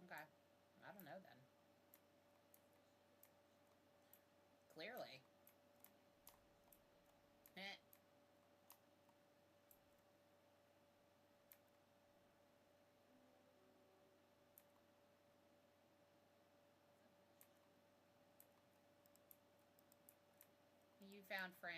Okay. I don't know then. Clearly. Heh. You found friends.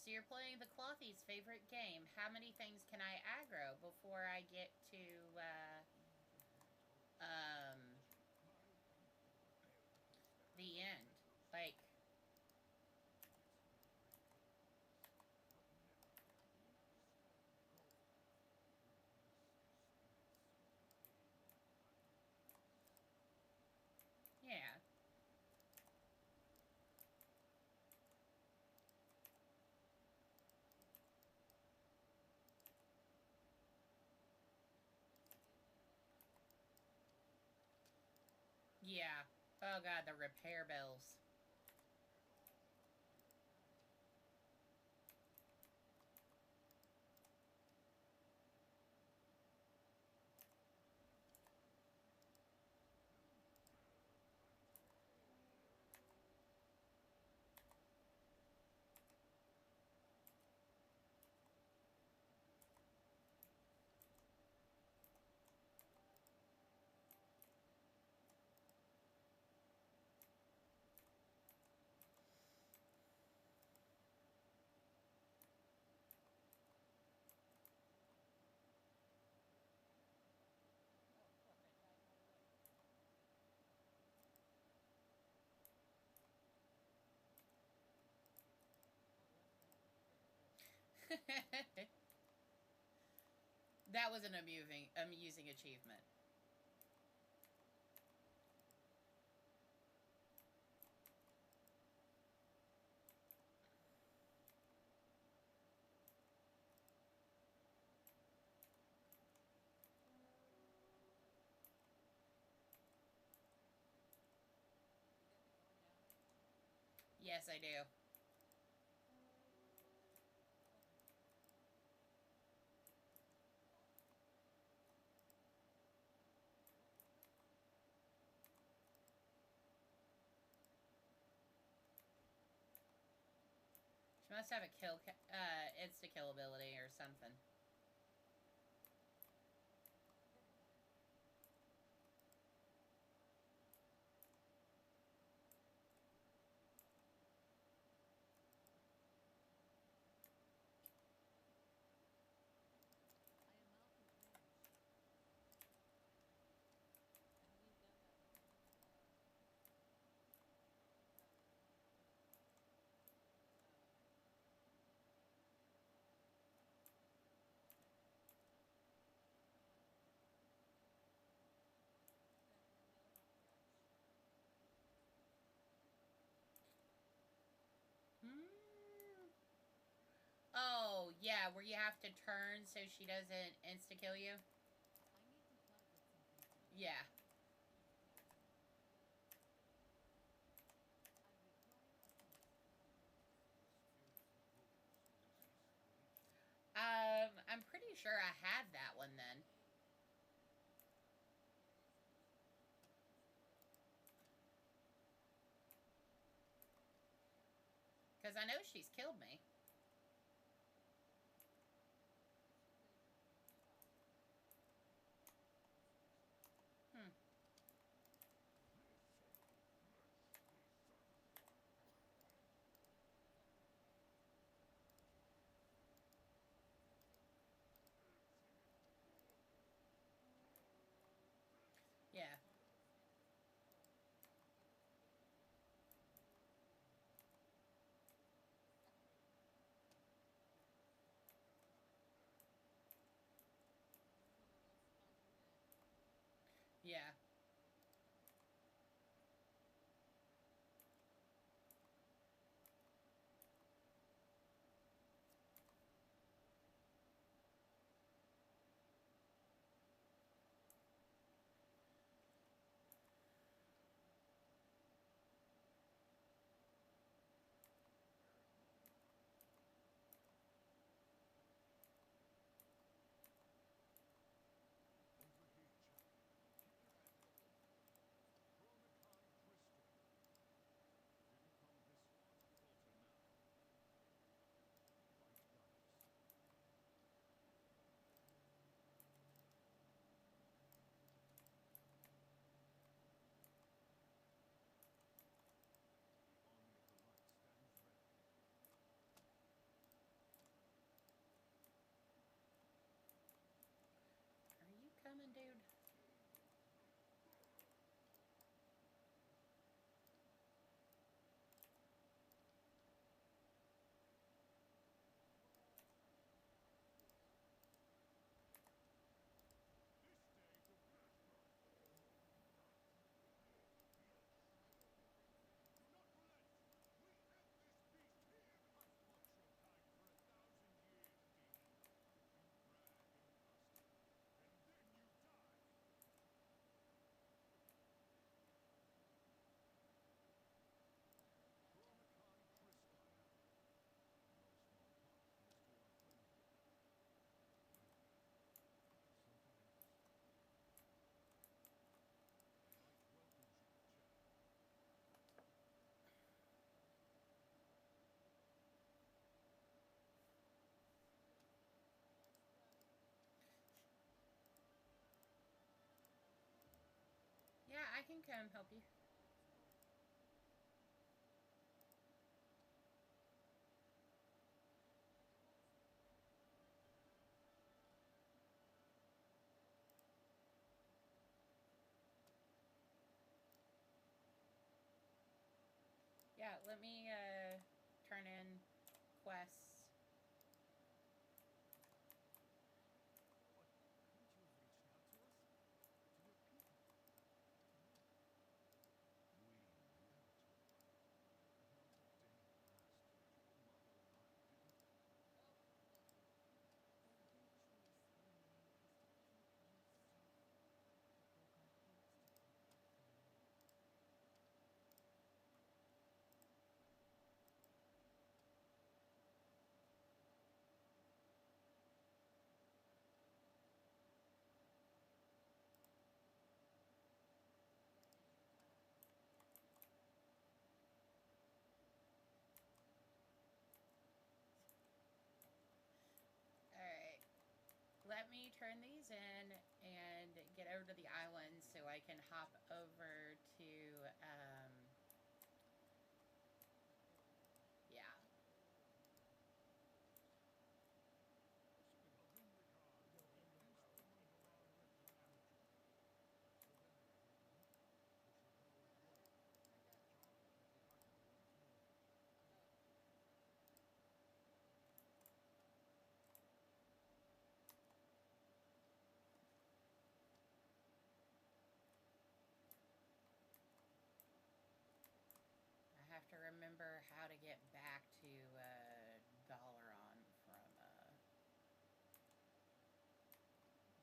So you're playing the Clothy's favorite game. How many things can I aggro before I get to, the end? Like... Yeah. Yeah. Oh god, the repair bills. Oh fuck! I died right away. That was an amusing achievement. Yes, I do. She must have a insta-kill ability or something. Hmm. Oh, yeah, where you have to turn so she doesn't insta-kill you? Yeah. I'm pretty sure I had that one then. Because I know she's killed me. Hmm. Yeah. Yeah. Over here, champion. Keep your head can come help you. Yeah, let me turn in quests. But couldn't you have reached out to us? To your people? To me? We knew each other. But not a day passed that your mother and I didn't. Our big choice, Renee, is to keep you safe. It broke our hearts to take you from you. Alright. Let me turn these in and get over to the island so I can hop over to, yeah. I have to remember how to get back to Dalaran from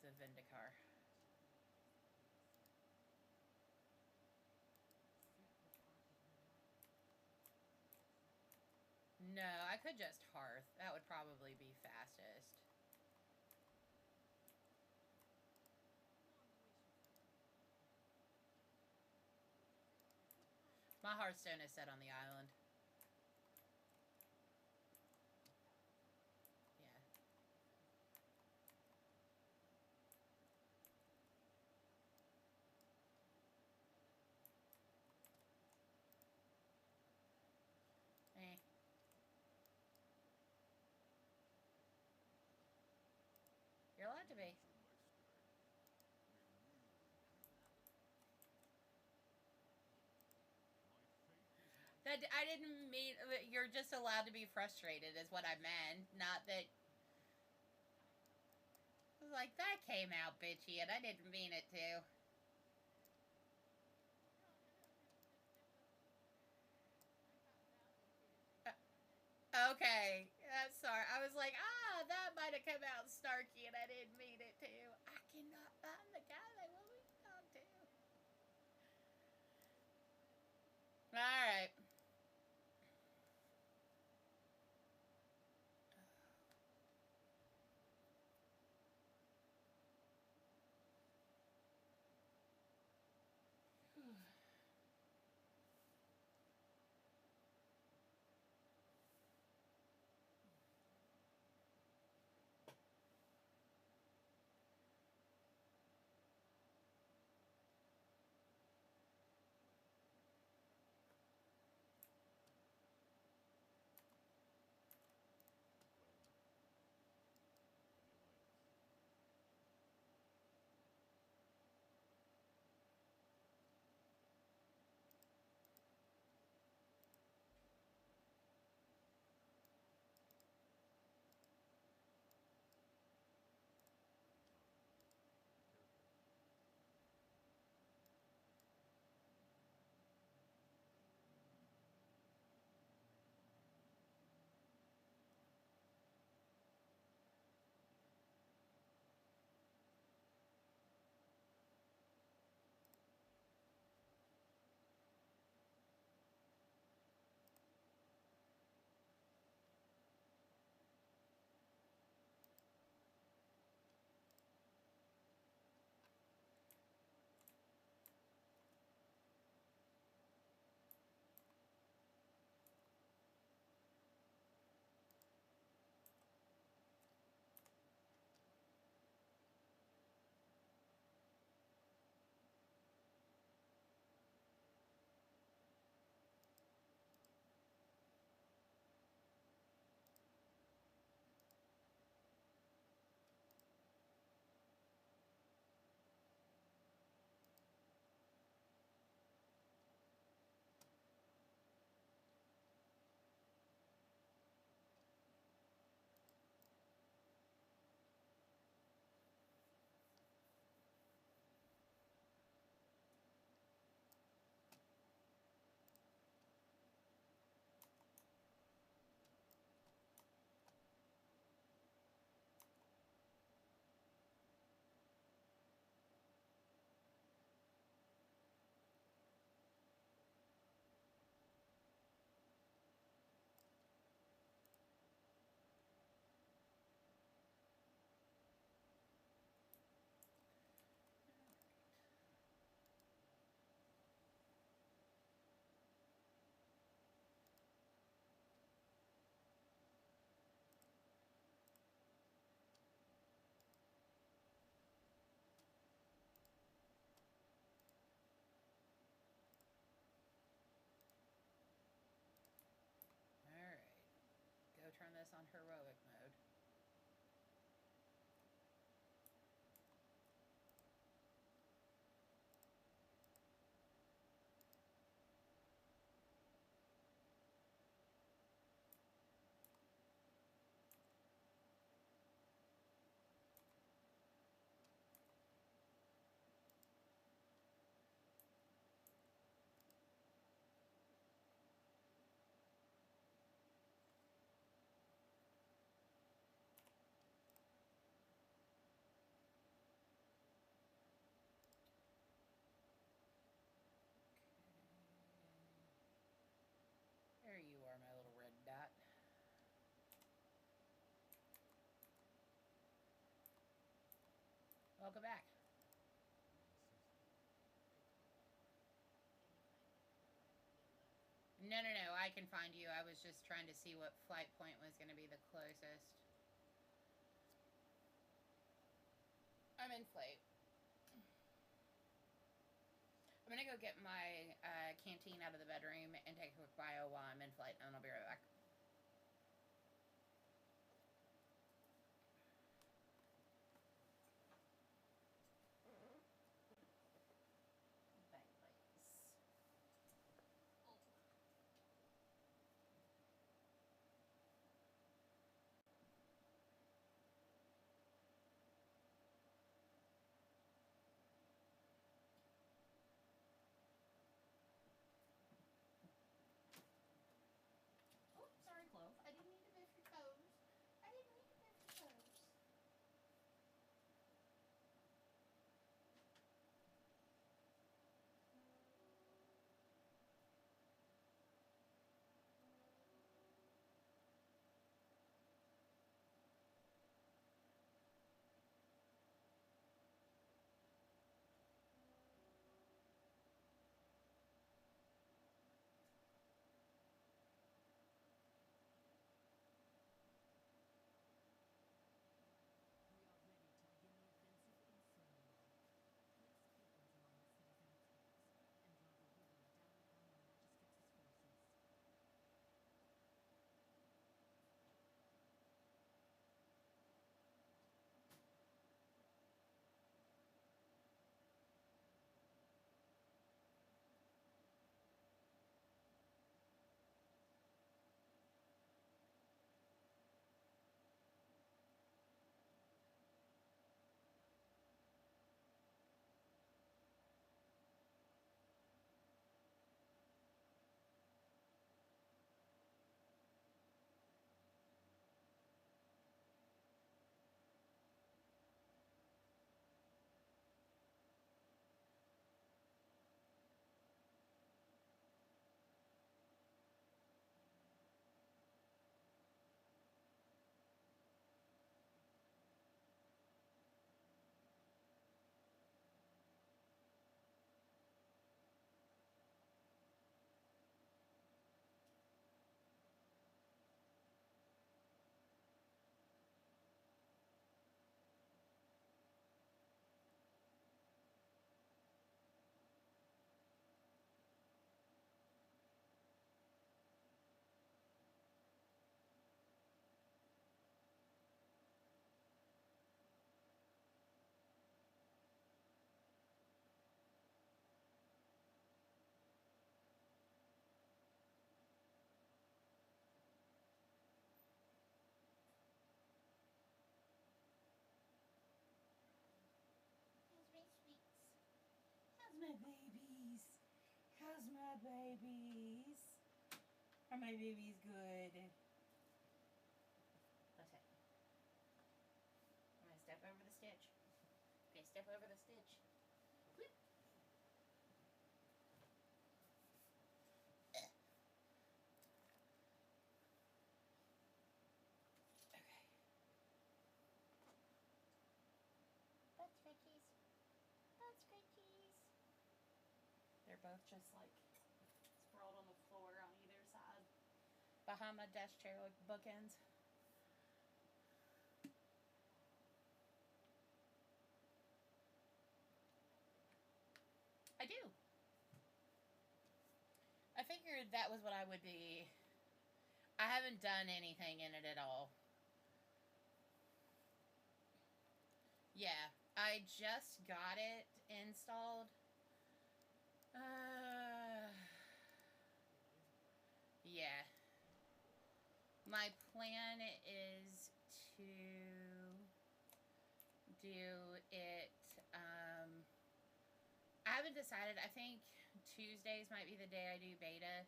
the Vindicar. Secret half of her life. No, I could just hearth. That would probably be fastest. My Hearthstone is set on the island. Yeah. Eh. You're allowed to be. That I didn't mean. You're just allowed to be frustrated, is what I meant. Not that. I was like, that came out bitchy, and I didn't mean it to. Okay, sorry. I was like, that might have come out snarky, and I didn't mean it to. I cannot find the guy they want me to talk to. All right. No, no, no. I can find you. I was just trying to see what flight point was going to be the closest. I'm in flight. I'm going to go get my canteen out of the bedroom and take a quick bio while I'm in flight, and I'll be right back. Babies. Oh. Oh, sorry, Clove. I didn't mean to biff your toes. I didn't mean to biff your toes. We are ready to begin the offensive in Ceremony. Place beacons along the city's outskirts and drive a river down upon the Magistrate's forces. How's my sweets? How's my babies? How's my babies? Are my babies good? Listen. I'm gonna step over the stitch. Okay, step over the stitch. Whoop. Okay. That's Ricky's. That's Ricky's. They're both just like sprawled on the floor on either side. Behind my desk chair like bookends. I do. I figured that was what I would be. I haven't done anything in it at all. Yeah, I just got it installed. Yeah. My plan is to do it, I haven't decided. I think Tuesdays might be the day I do beta.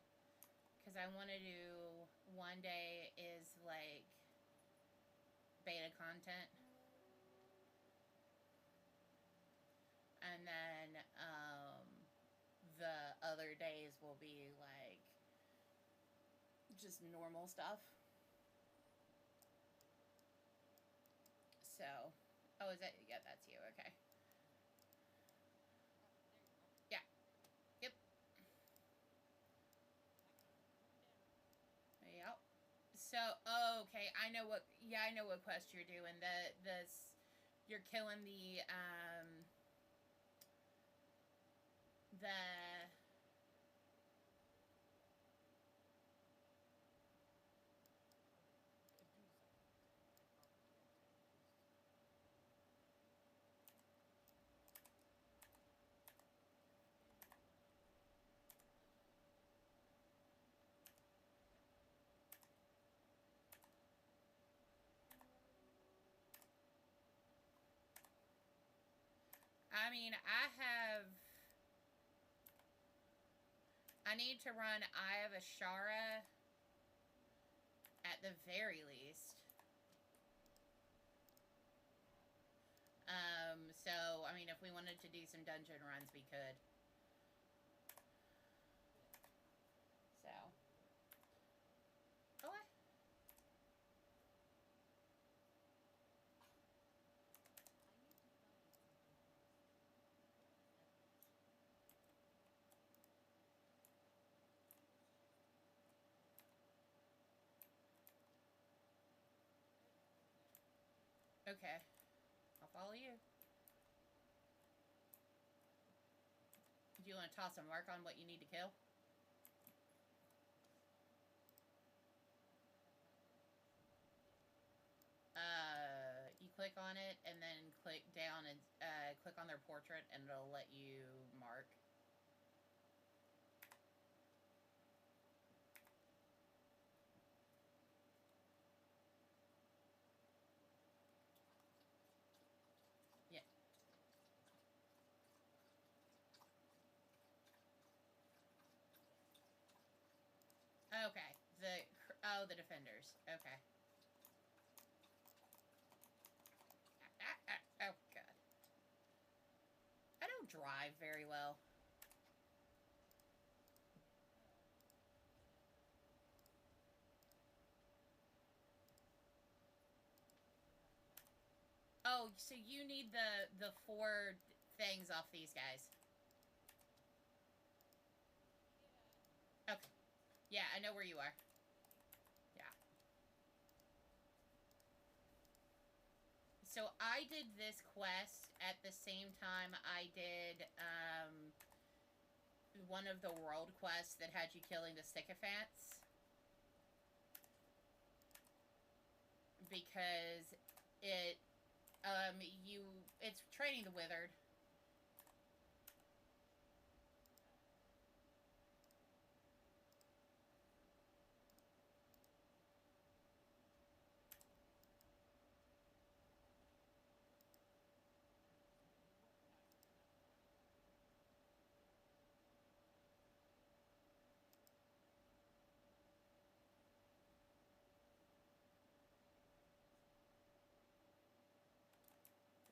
Because I want to do one day is like beta content. And then the other days will be like just normal stuff. So, oh, is that, yeah, that's you, okay. Yeah. Yep. So, okay, I know what. Yeah, I know what quest you're doing. You're killing the. I mean, I need to run Eye of Ashara at the very least. So, I mean, if we wanted to do some dungeon runs, we could. So. Oh, okay. I'll follow you. Do you want to toss some mark on what you need to kill? You click on it and then click down and click on their portrait and it'll let you mark. Yeah. Okay. The defenders. Okay. Oh, God. I don't drive very well. Oh, so you need the 4 things off these guys. Okay. Yeah, I know where you are. Yeah. So I did this quest at the same time I did one of the world quests that had you killing the sycophants. Because it's training the withered.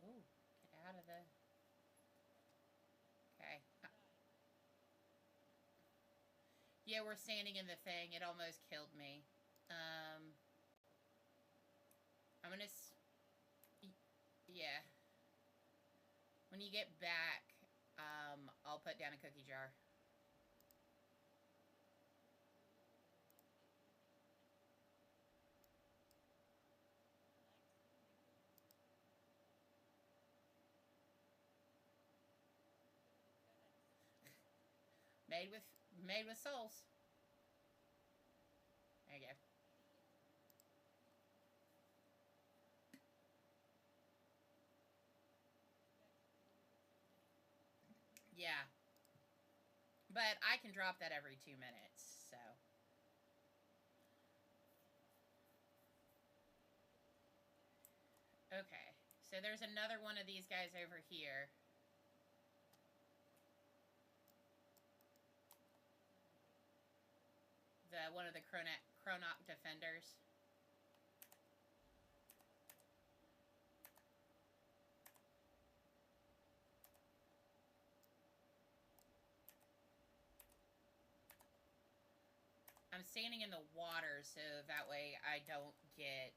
Ooh, get out of the... Okay. Yeah, we're standing in the thing. It almost killed me. I'm gonna... Yeah. When you get back, I'll put down a cookie jar. Made with souls. There you go. Yeah. But I can drop that every 2 minutes, so... Okay. So there's another one of these guys over here. One of the Chronok defenders. I'm standing in the water, so that way I don't get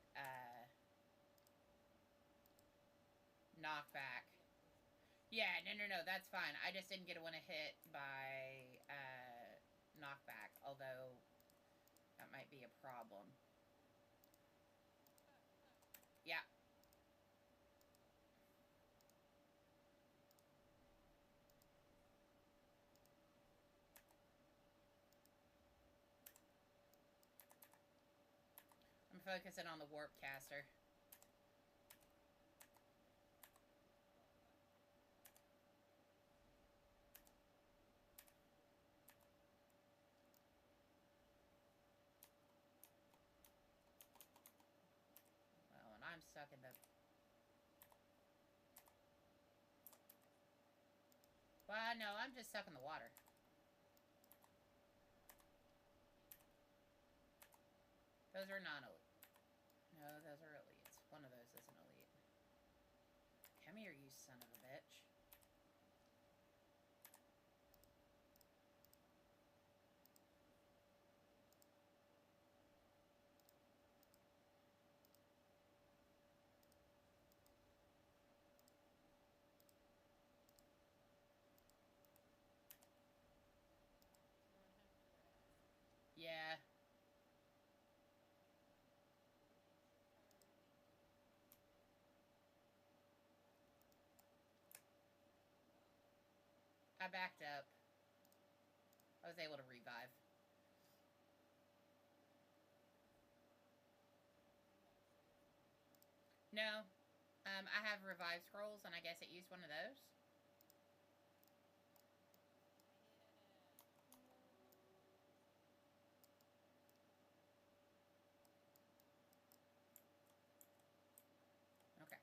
knockback. Yeah, no, that's fine. I just didn't get one hit by knockback, although that might be a problem. focusing on the warp caster. Well, and I'm stuck in the... Well, no, I'm just stuck in the water. Those are non-elite. No, those are elites. One of those is an elite. Come here, you son of a bitch. Yeah. I backed up. I was able to revive. No. I have revive scrolls, and I guess it used one of those. Okay.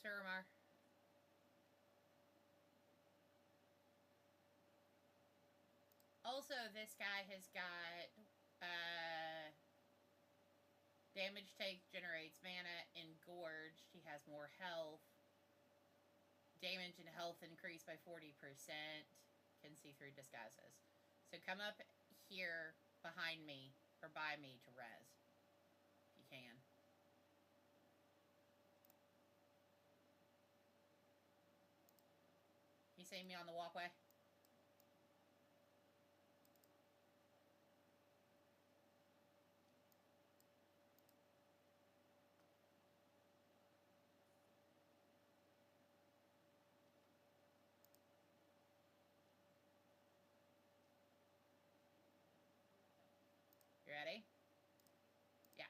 Suramar. Also, this guy has got damage take generates mana. Engorged. He has more health. Damage and health increased by 40%. Can see through disguises. So come up here behind me or by me to res. If you can. You see me on the walkway? You ready? Yeah.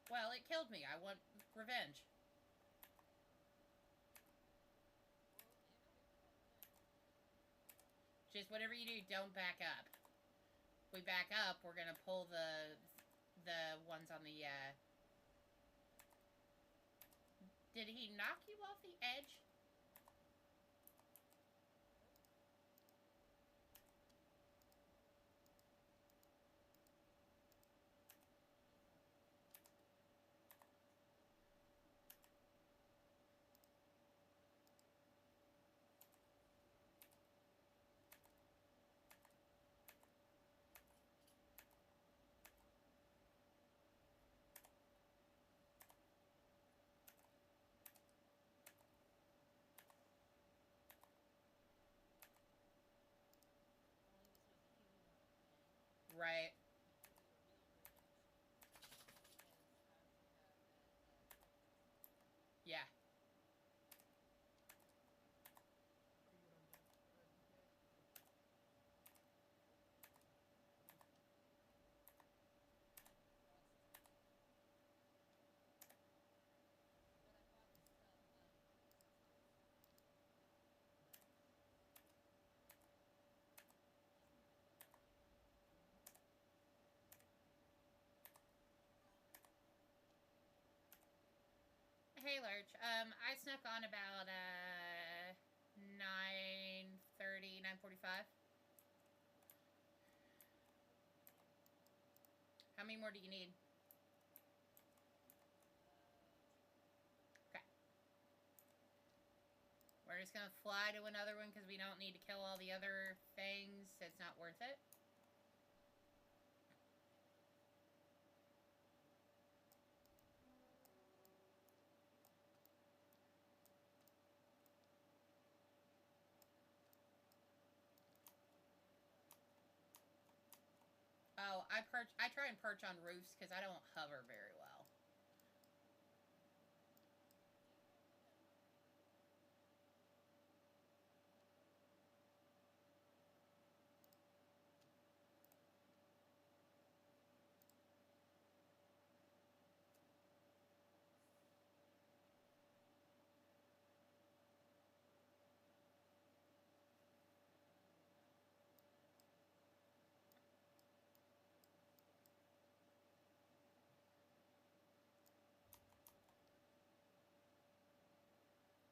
Well, it killed me. I want revenge. Just whatever you do, don't back up. If we back up, we're gonna pull the ones on the Did he knock you off the edge? Right. Yeah. Hey, Lurch. I snuck on about 9:30, 9:45. How many more do you need? Okay. We're just gonna fly to another one because we don't need to kill all the other things. It's not worth it. I try and perch on roofs because I don't hover very well.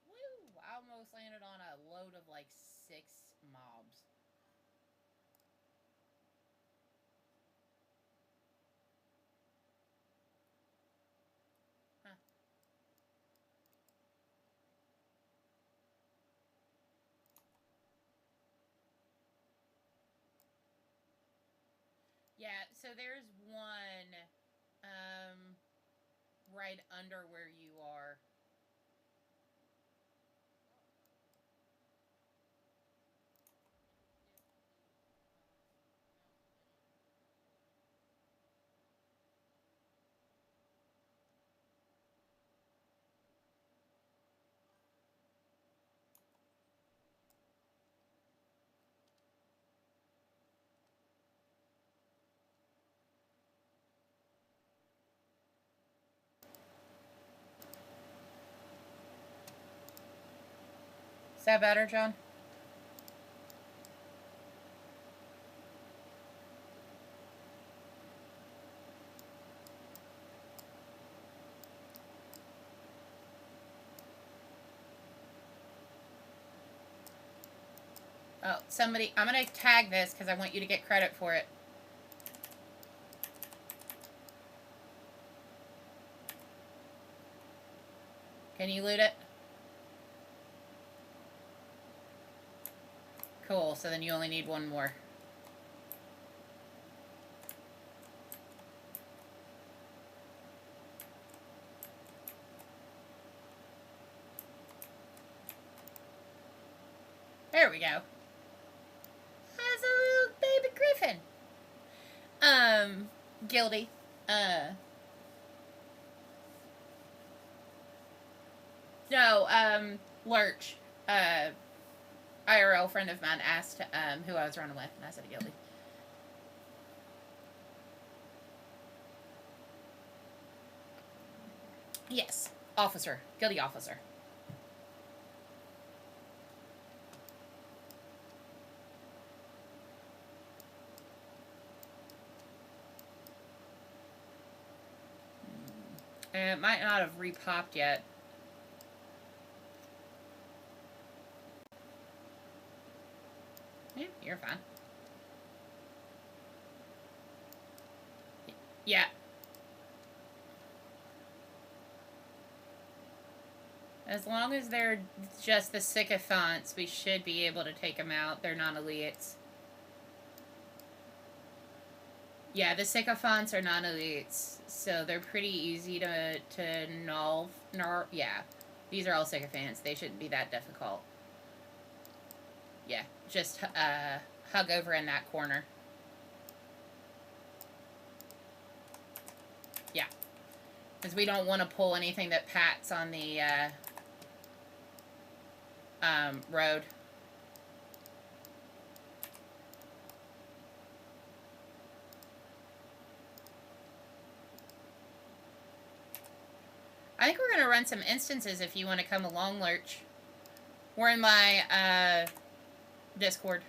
Woo! I almost landed on a load of like 6 mobs. Huh. Yeah, so there's one right under where you are. Is that better, John? Oh, somebody, I'm going to tag this because I want you to get credit for it. Can you loot it? Cool, so then you only need one more. There we go. That's a little baby griffin. Guilty. No, Lurch. IRL friend of mine asked who I was running with, and I said Guilty. Yes, officer. Guilty officer. It might not have repopped yet. Yeah, you're fine. Yeah. As long as they're just the sycophants, we should be able to take them out. They're non-elites. Yeah, the sycophants are non-elites, so they're pretty easy to null. Yeah, these are all sycophants. They shouldn't be that difficult. Yeah, just hug over in that corner. Yeah, because we don't want to pull anything that pats on the road. I think we're going to run some instances if you want to come along, Lurch. We're in my Discord.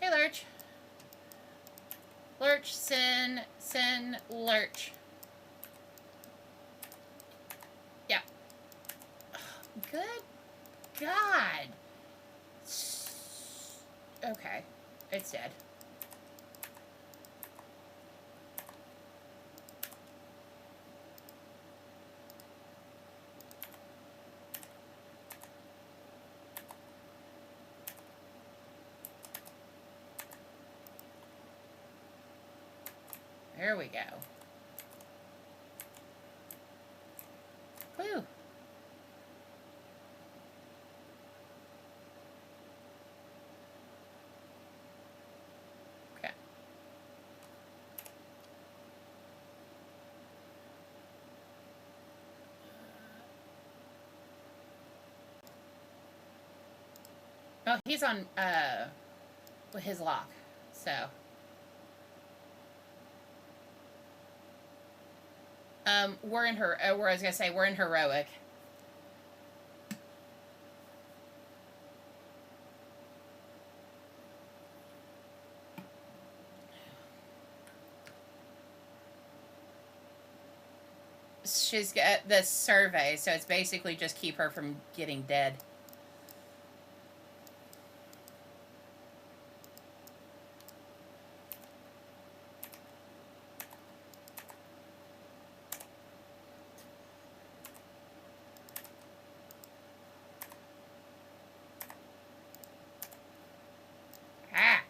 Hey, Lurch. Lurch, sin, Lurch. Yeah. Good God. Okay. It's dead. Here we go. Woo. Okay. Oh, he's on, with his lock, so. We're in her, I was gonna say, we're in heroic. She's got this survey, so it's basically just keep her from getting dead. Ah!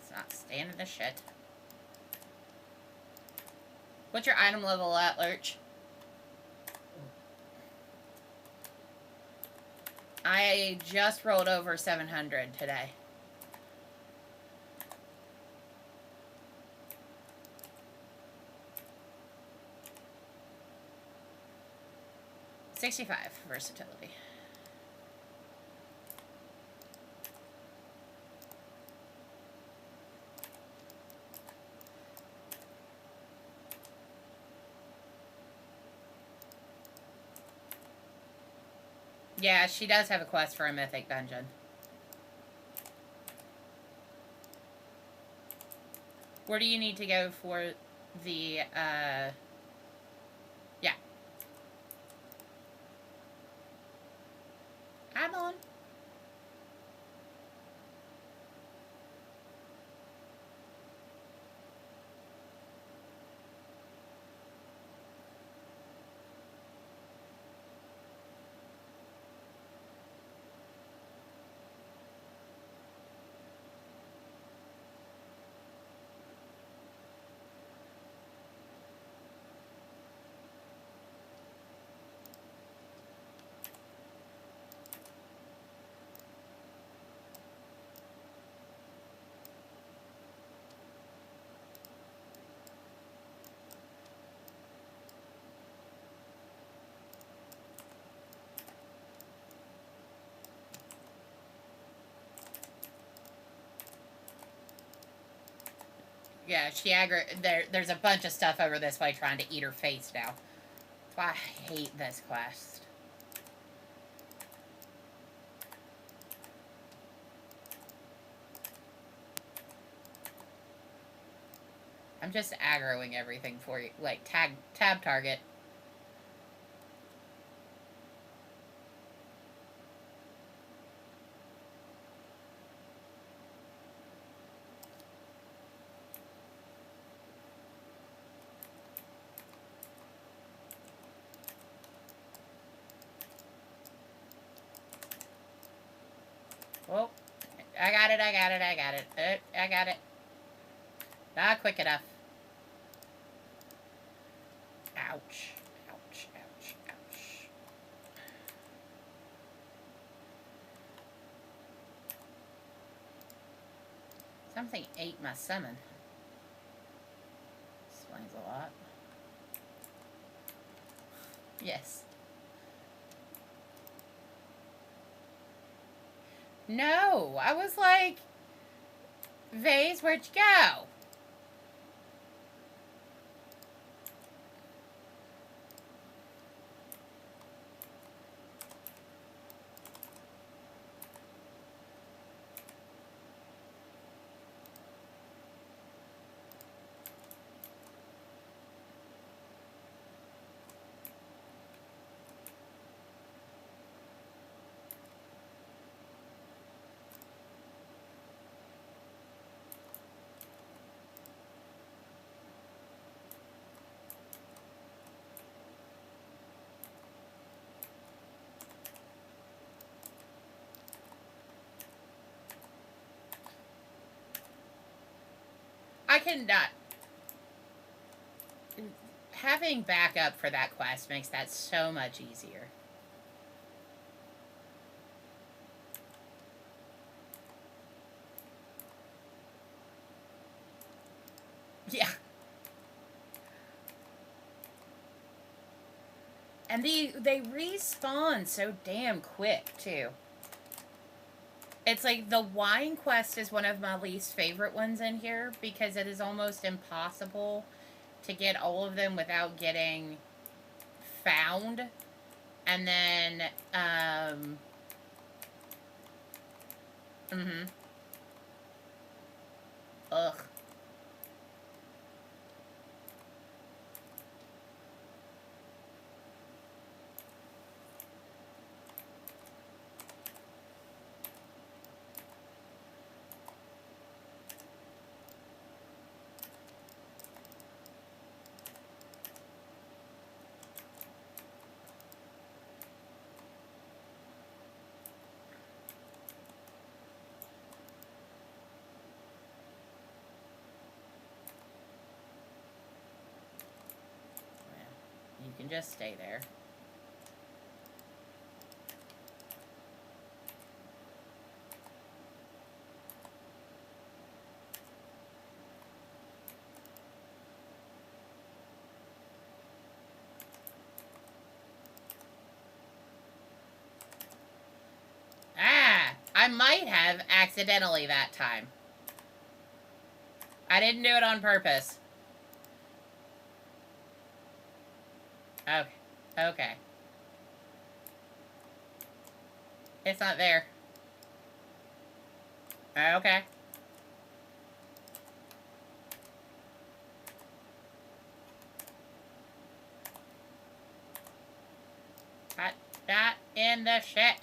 It's not standing the shit. What's your item level at, Lurch? I just rolled over 700 today. $65 versatility. Yeah, she does have a quest for a mythic dungeon. Where do you need to go for the, yeah. I'm on. Yeah, there's a bunch of stuff over this way trying to eat her face now. That's why I hate this quest. I'm just aggroing everything for you. Like, tab target. Oh, I got it. I got it. Not quick enough. Ouch. Ouch, ouch, ouch. Something ate my summon. Explains a lot. Yes. No, I was like, Vase, where'd you go? I cannot. having backup for that quest makes that so much easier. Yeah. And they respawn so damn quick, too. It's like the wine quest is one of my least favorite ones in here because it is almost impossible to get all of them without getting found. And then, ugh. You can just stay there. Ah! I might have accidentally that time. I didn't do it on purpose. Okay. Okay. It's not there. Okay. Not in the shit.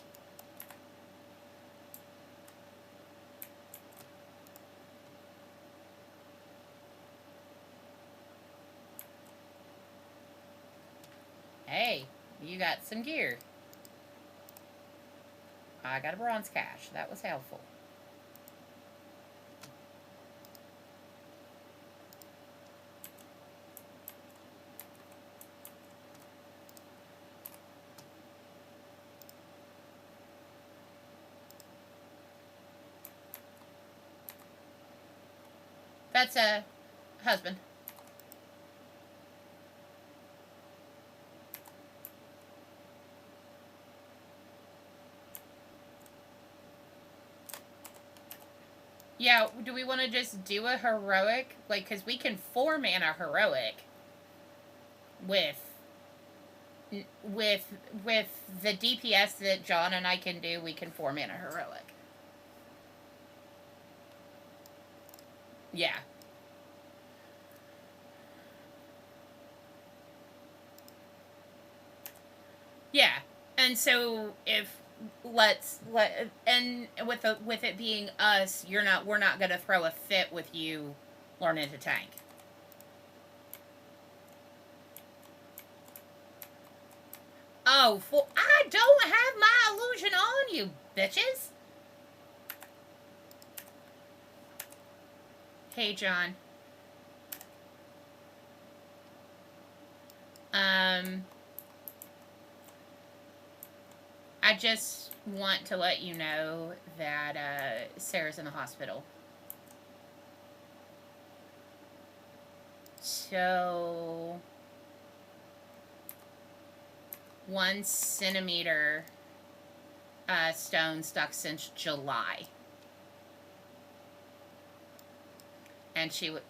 Hey, you got some gear. I got a bronze cache. That was helpful. That's a husband. Yeah, do we want to just do a heroic? Like, because we can 4-mana heroic with the DPS that John and I can do, we can 4-mana heroic. Yeah. Yeah. And so if and with it being us, we're not gonna throw a fit with you learning to tank. Oh, I don't have my illusion on you, bitches. Hey, John. I just want to let you know that Sarah's in the hospital. So 1 centimeter stone stuck since July. And she was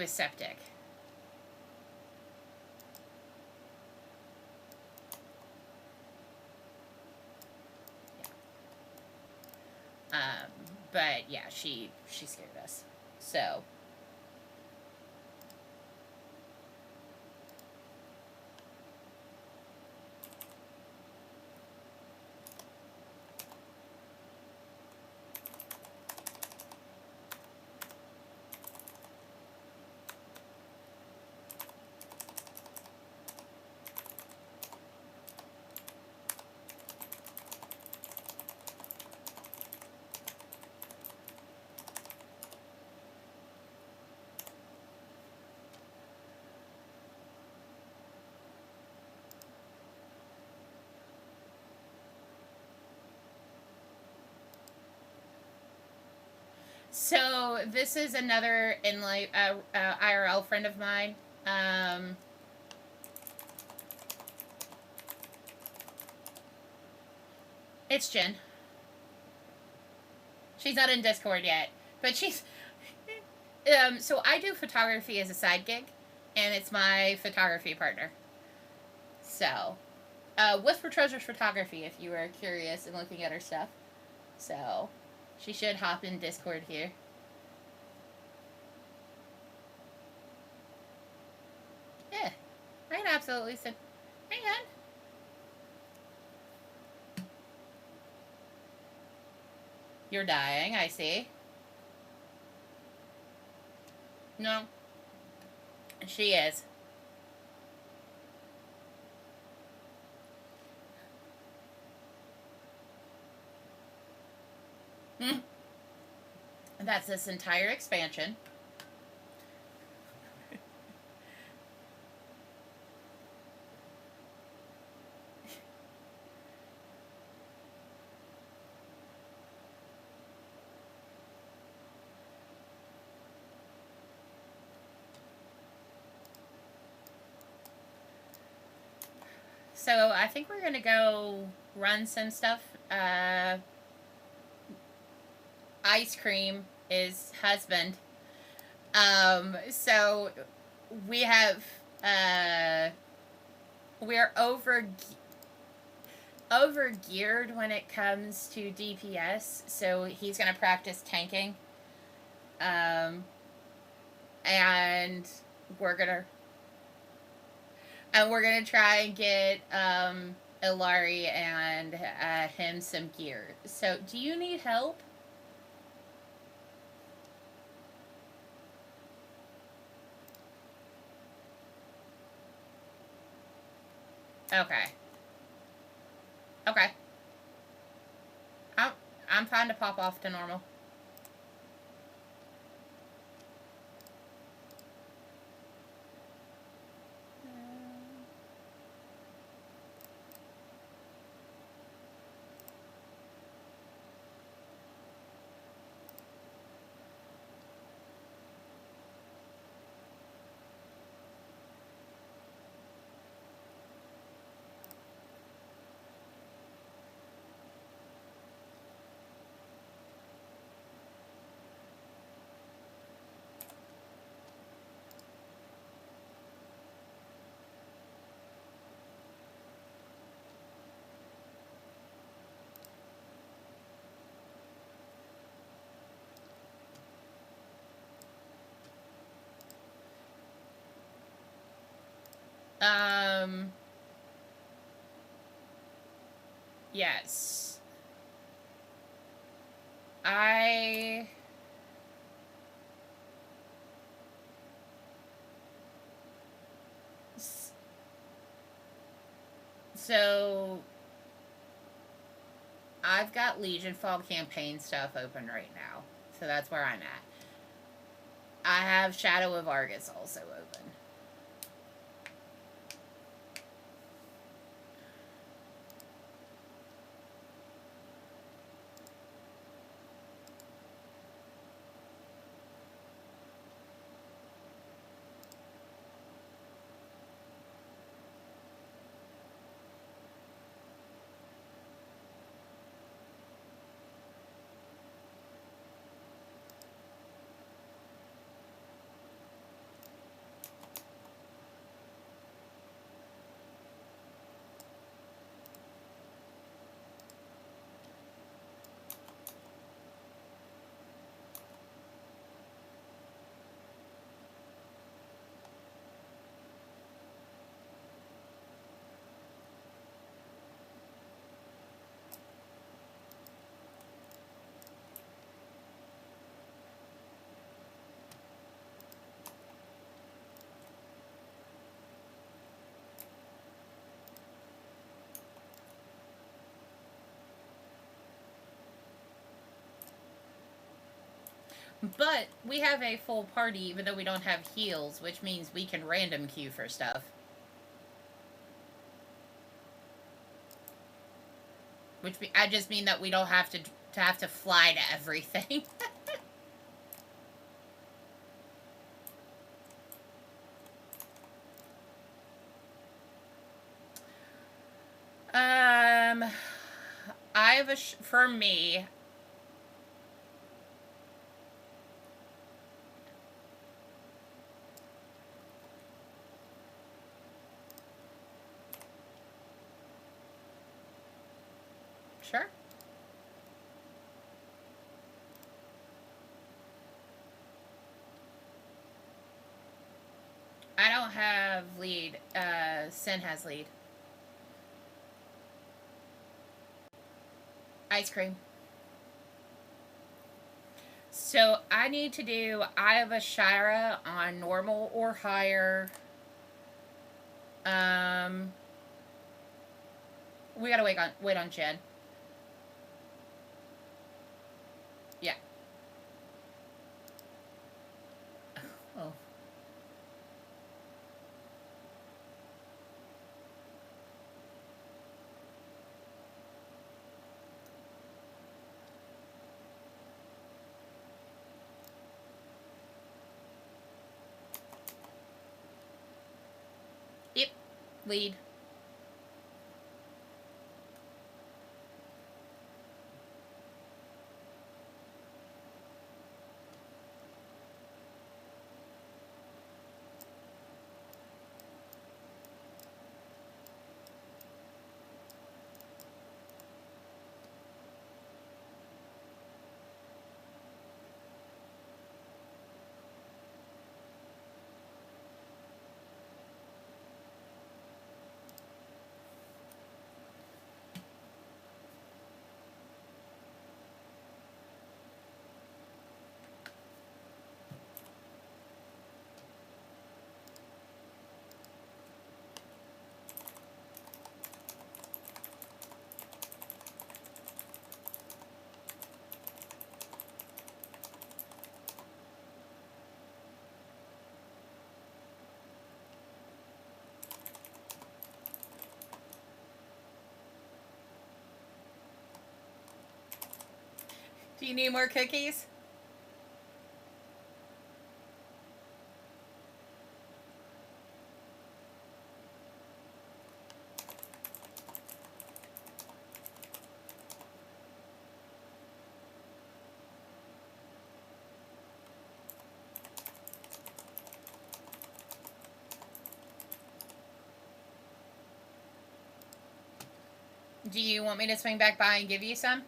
septic. But yeah, she scared us. So So this is another IRL friend of mine. It's Jen. She's not in Discord yet, but she's. So I do photography as a side gig, and it's my photography partner. So, Whisper Treasures Photography, if you are curious and looking at her stuff. So, she should hop in Discord here. Yeah, I can absolutely sit. Hang on. You're dying, I see. No. She is. Hmm. That's this entire expansion. So I think we're gonna go run some stuff. Ice Cream is husband. So we have we're over geared when it comes to DPS. So he's gonna practice tanking. And we're gonna try and get Ilari and him some gear. So, do you need help? Okay. Okay. I'm fine to pop off to normal. Yes. I So I've got Legion Fall campaign stuff open right now. So that's where I'm at. I have Shadow of Argus also open. But we have a full party even though we don't have heals, which means we can random queue for stuff. I just mean that we don't have to fly to everything. I have for me. Sure. I don't have lead. Sin has lead. Ice cream. So I need to do Eye of Ashira on normal or higher. We gotta wait on Jen. Yeah. Oh. Yep. Lead. Do you need more cookies? Do you want me to swing back by and give you some?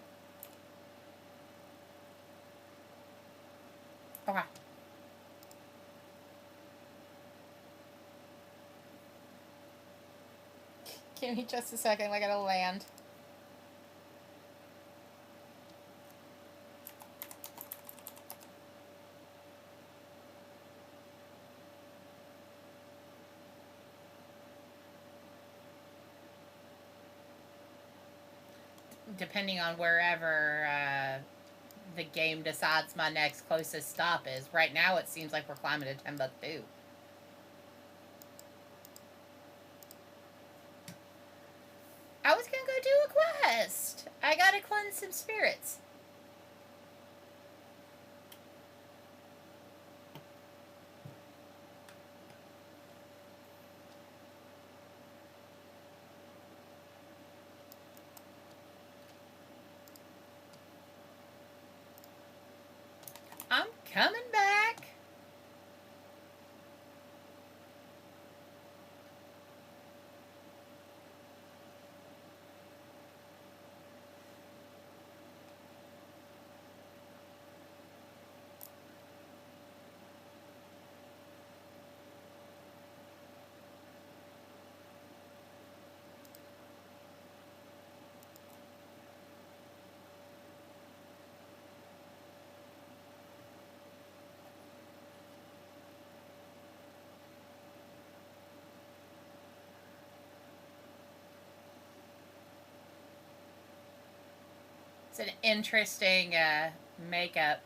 Okay. Give me just a second. I gotta land. Depending on wherever the game decides my next closest stop is. Right now, it seems like we're climbing to Timbuktu. I was gonna go do a quest. I gotta cleanse some spirits. I'm coming back. It's an interesting makeup.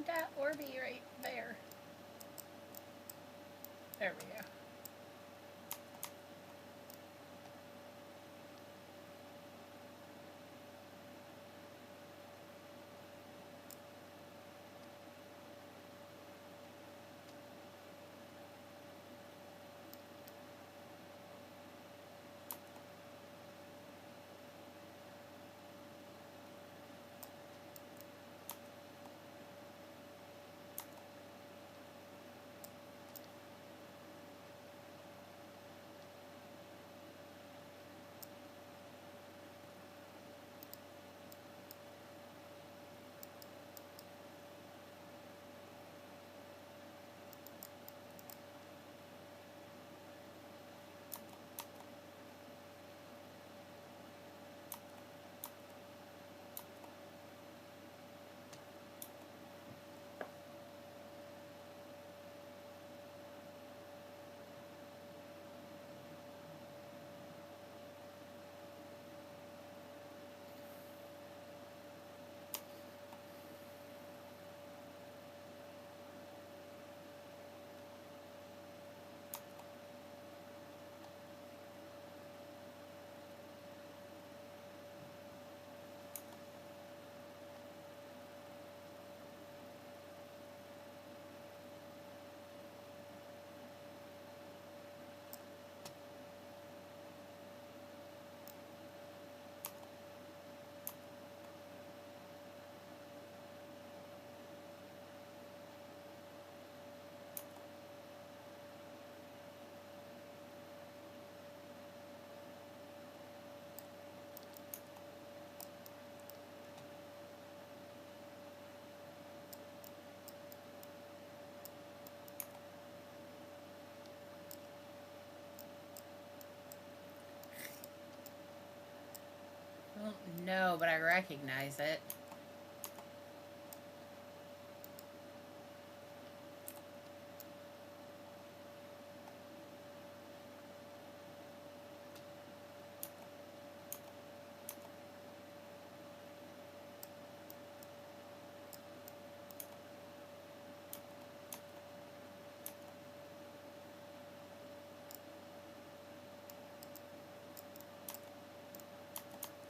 want that Orby right there. There we go. Well, no, but I recognize it.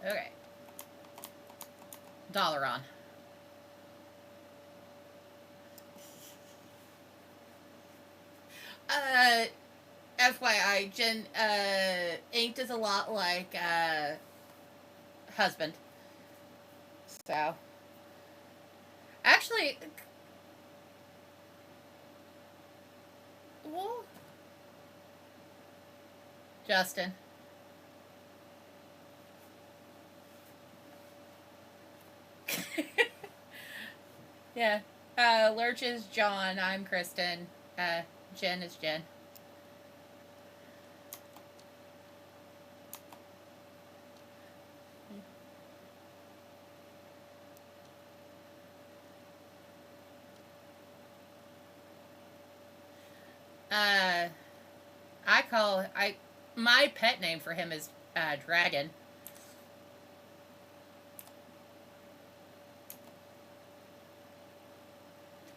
Okay. Dalaran. Uh, FYI, Jen, Inked is a lot like, husband. So. Actually, well, Justin. Yeah. Lurch is John. I'm Kristen. Jen is Jen. Uh, my pet name for him is, Dragon.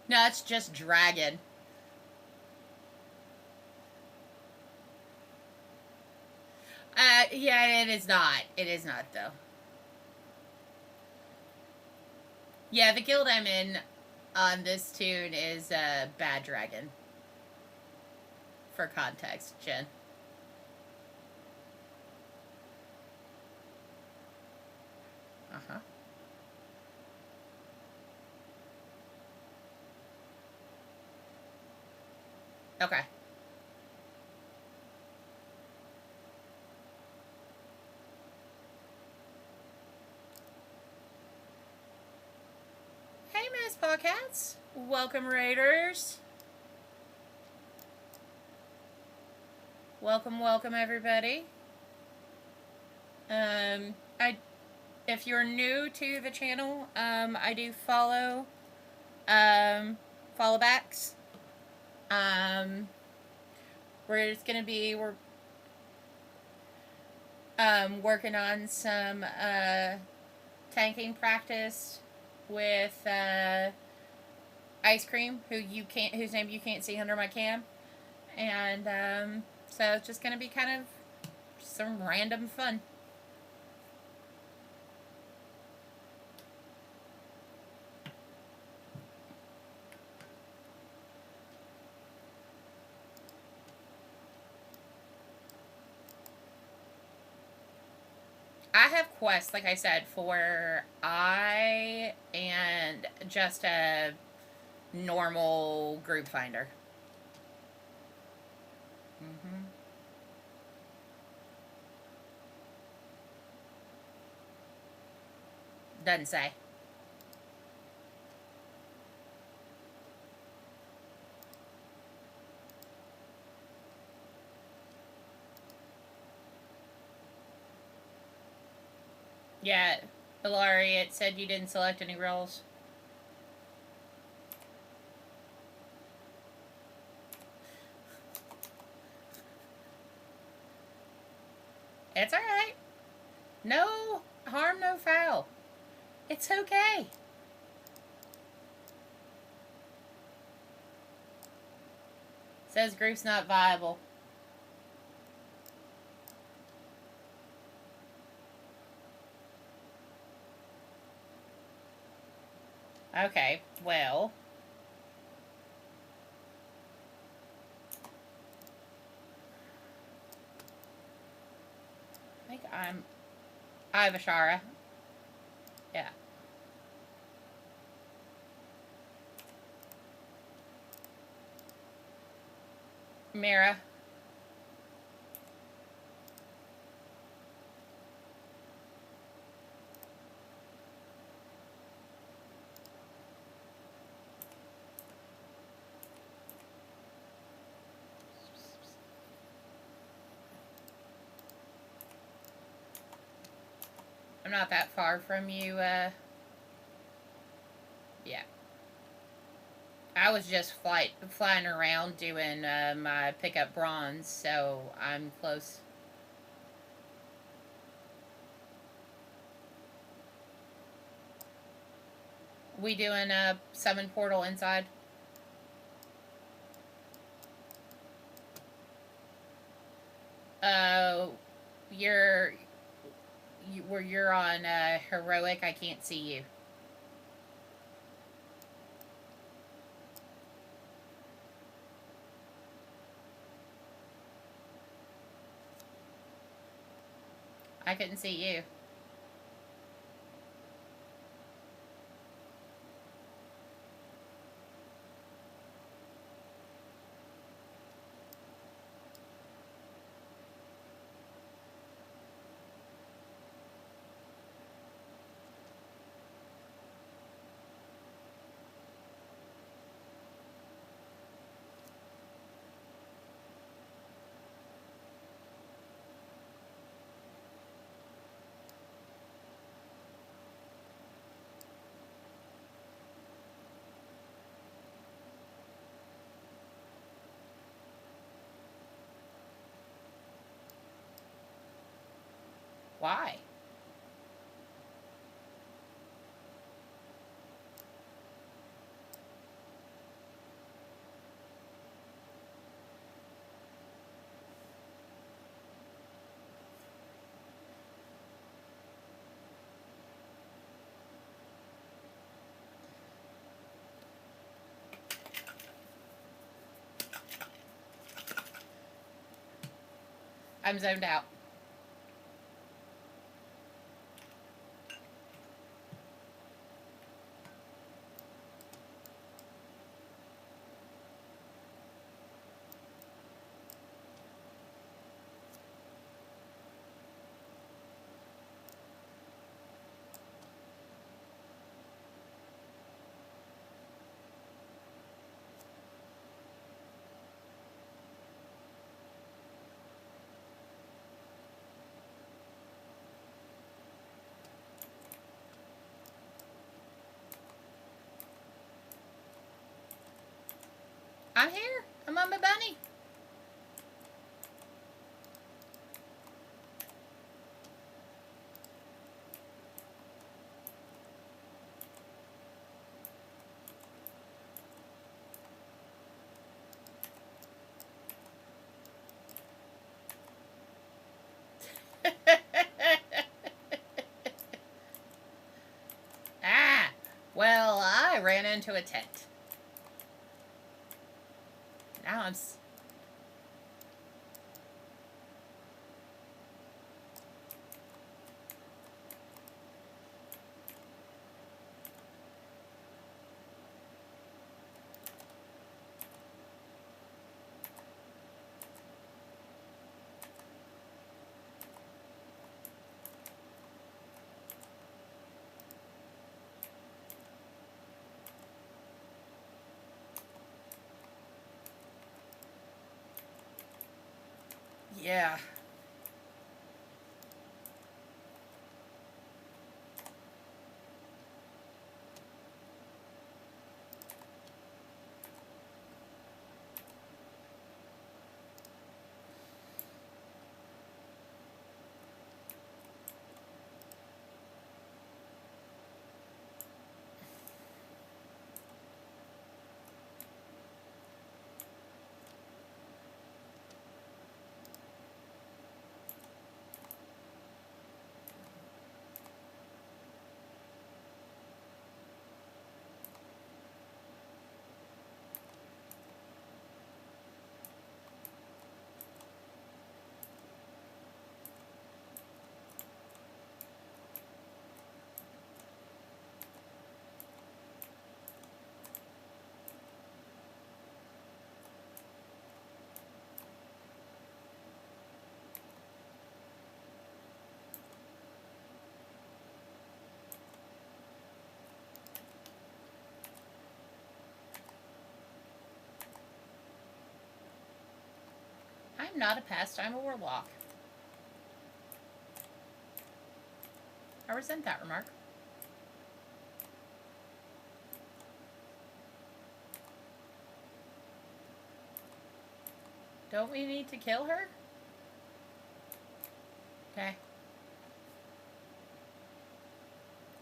No, it's just Dragon. Yeah, it is not. It is not, though. Yeah, the guild I'm in on this tune is, Bad Dragon. For context, Jen. Uh-huh. Okay. Hey, Miss Pawcats. Welcome, Raiders. Welcome, welcome, everybody. I, if you're new to the channel, I do follow, follow backs. We're just gonna be, we're, working on some, tanking practice with, Ice Cream, whose name you can't see under my cam, and so it's just gonna be kind of some random fun. I have quests, like I said, for I and just a normal group finder. Mm-hmm. Doesn't say. Yeah, Hilary, it said you didn't select any roles. It's alright. No harm, no foul. It's okay. Says group's not viable. Okay, well. I think I have Ashara. Yeah. Mira. I'm not that far from you, yeah. I was just flying around doing my pickup bronze, so I'm close. We doing a summon portal inside? You're where you're on heroic. I can't see you. I couldn't see you. Why? I'm zoned out. I'm here. I'm on my bunny. into a tent. Now I'm... Yeah. I'm not a pest, I'm a warlock. I resent that remark. Don't we need to kill her? Okay.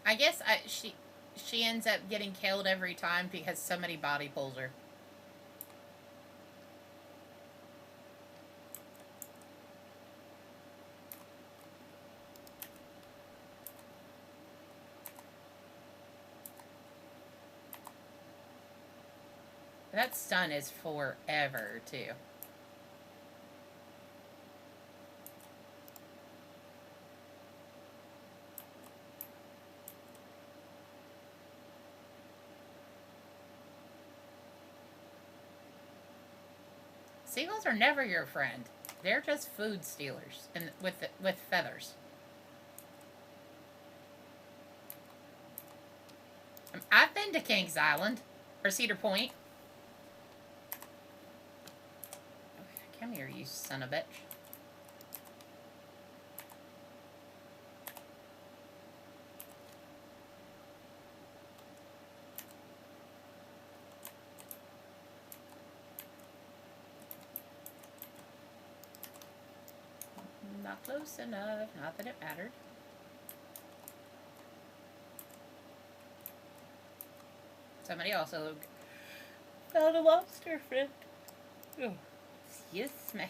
I guess she ends up getting killed every time because somebody body pulls her. That stun is forever, too. Seagulls are never your friend. They're just food stealers and with feathers. I've been to Kings Island or Cedar Point. Come here, you son of a bitch. Not close enough. Not that it mattered. Somebody also found a lobster friend. Oh, excuse me.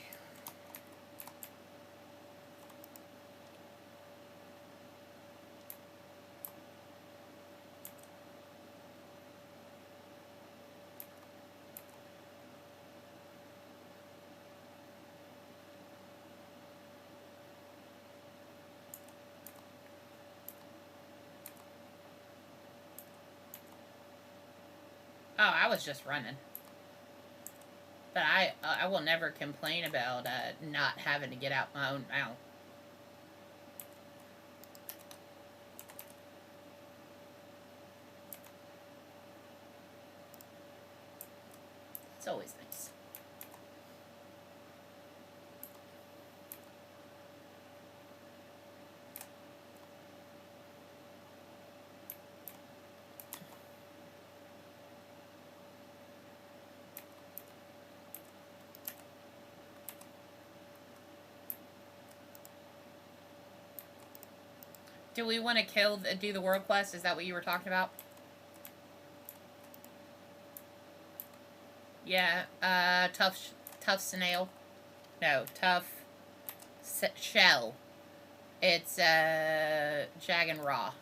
Oh, I was just running. But I will never complain about not having to get out my own mouth. It's always nice. Do we want to do the world quest? Is that what you were talking about? Yeah, tough snail. No, tough shell. It's, Jag and Raw.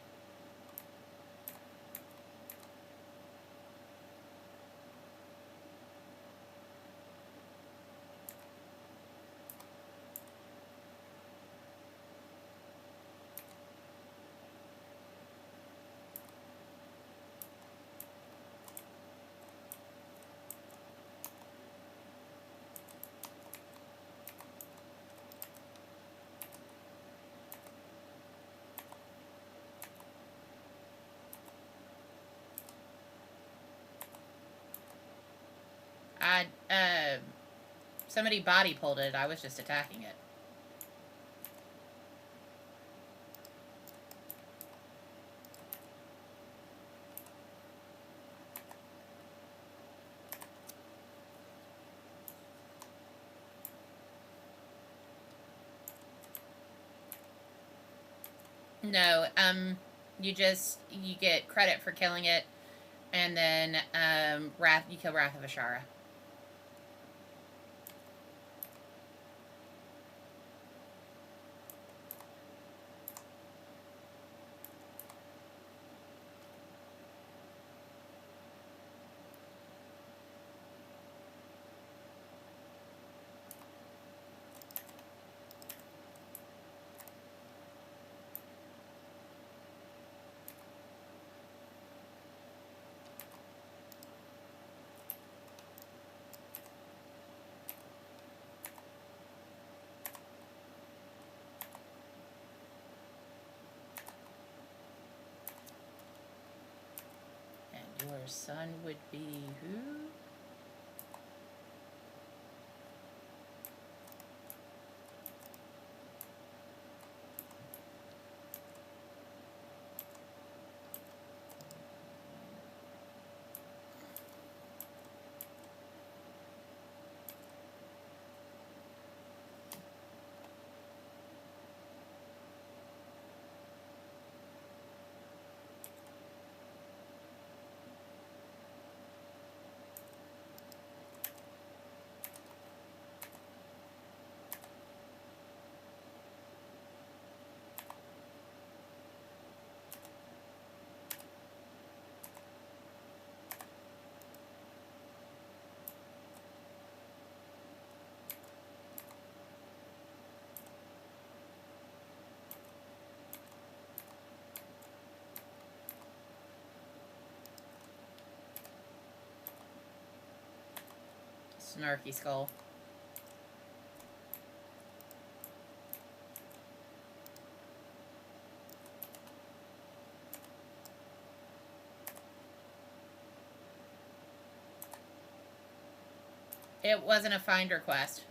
Somebody body pulled it. I was just attacking it. No, you get credit for killing it, and then, you kill Wrath of Ashara. Your son would be who? Snarky skull. It wasn't a finder quest.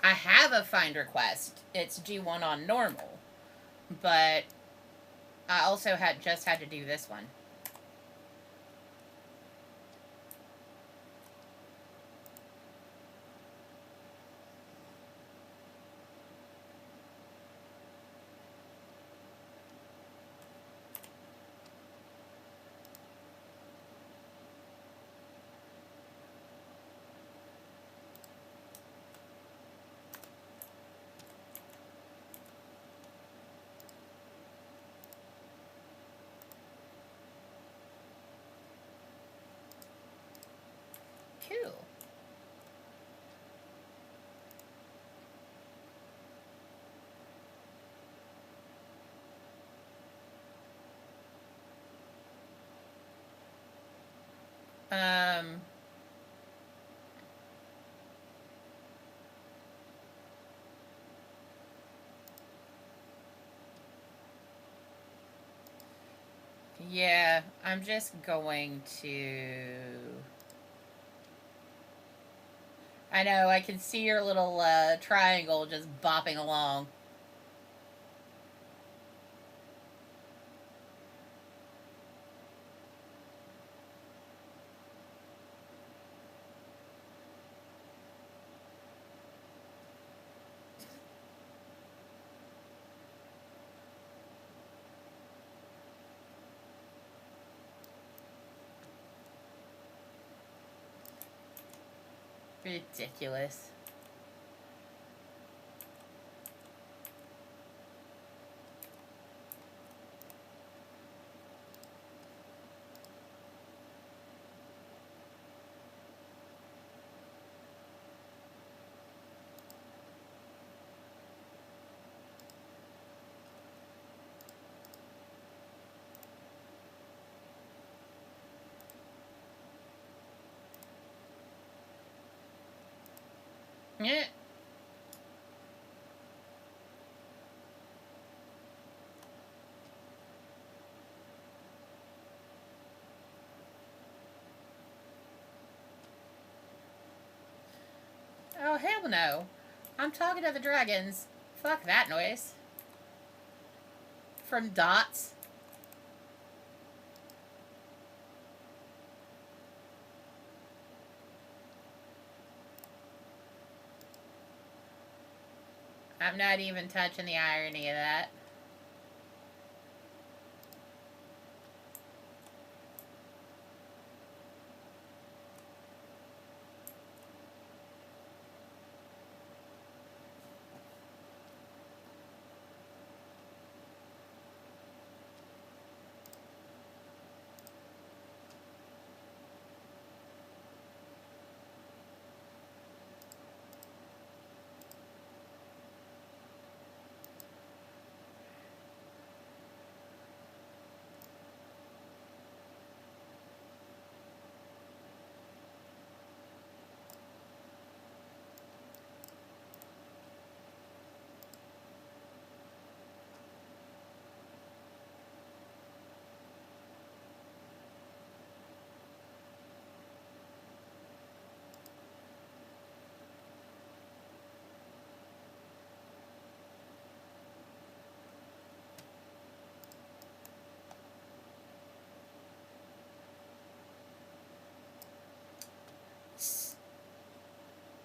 I have a finder quest. It's G1 on normal. But I also had to do this one. Cool. Yeah, I'm just going to... I know, I can see your little triangle just bopping along. Ridiculous. Yeah. Oh, hell no. I'm talking to the dragons. Fuck that noise. From Dots. I'm not even touching the irony of that.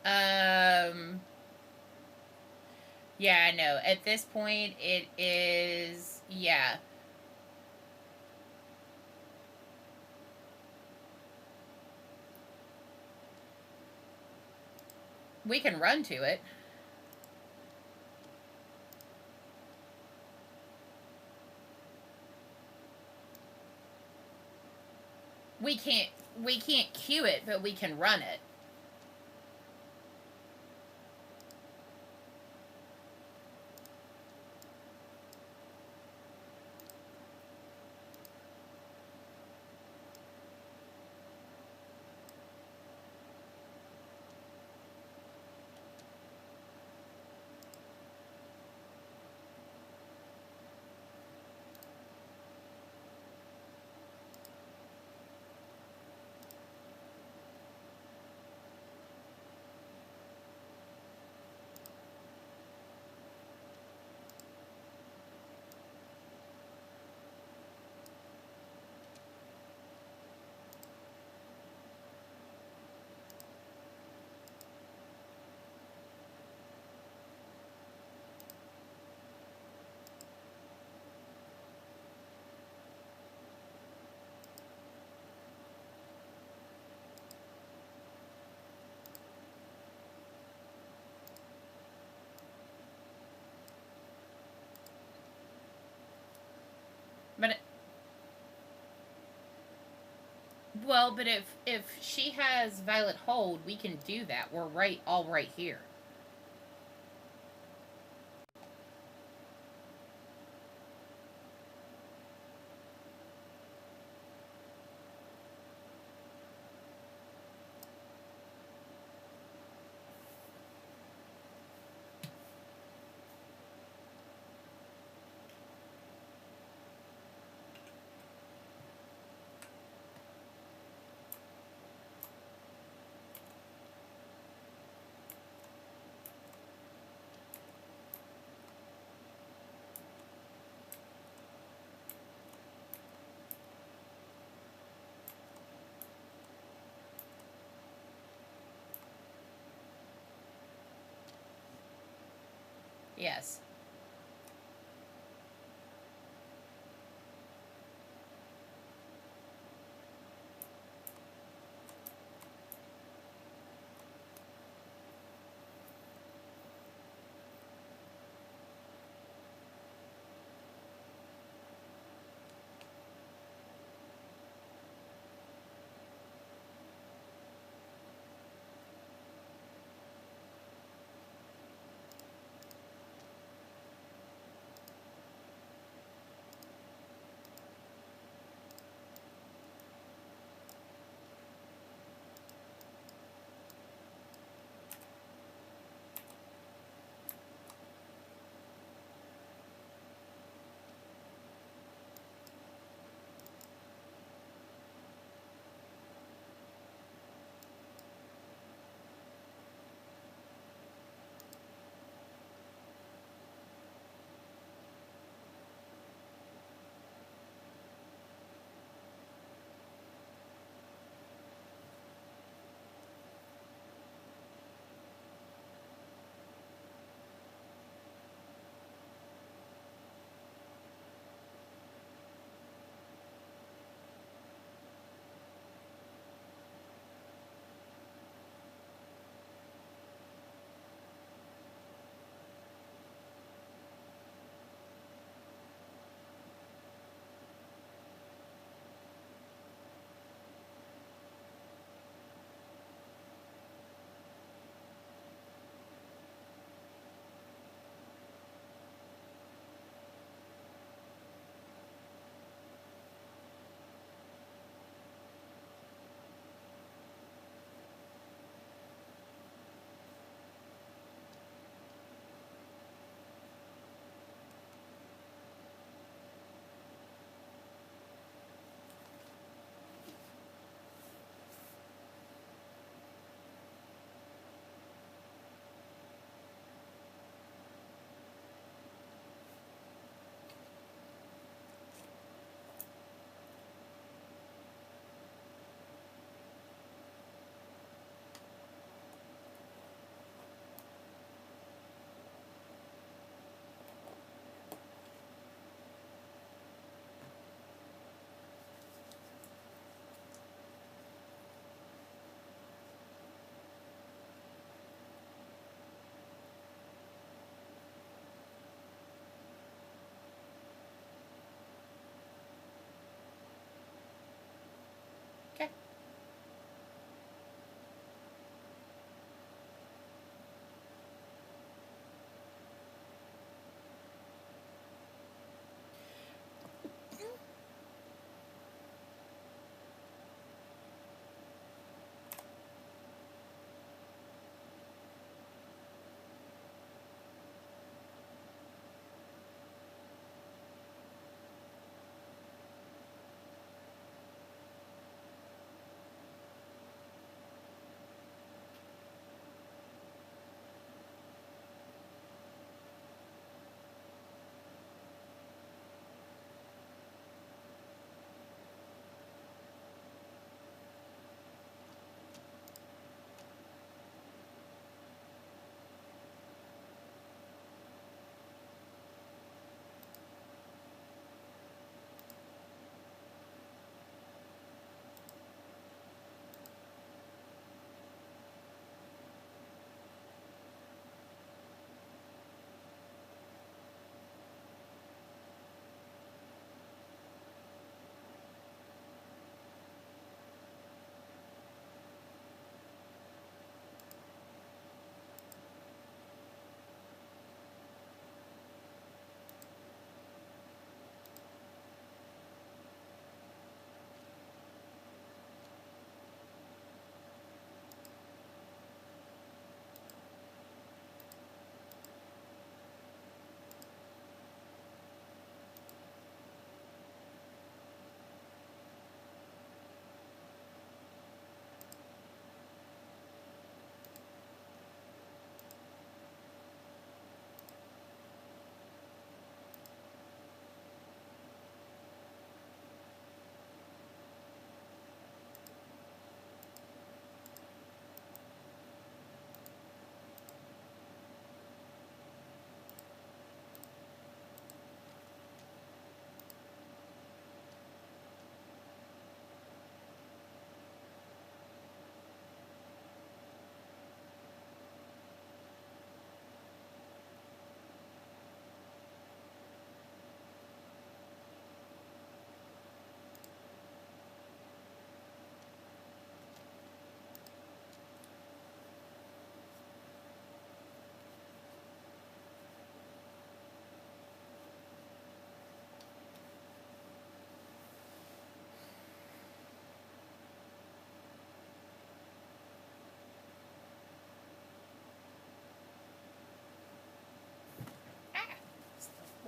Um, yeah, I know. At this point, it is, yeah. We can run to it. We can't queue it, but we can run it. But well, but if she has Violet Hold, we can do that. We're all right here. Yes.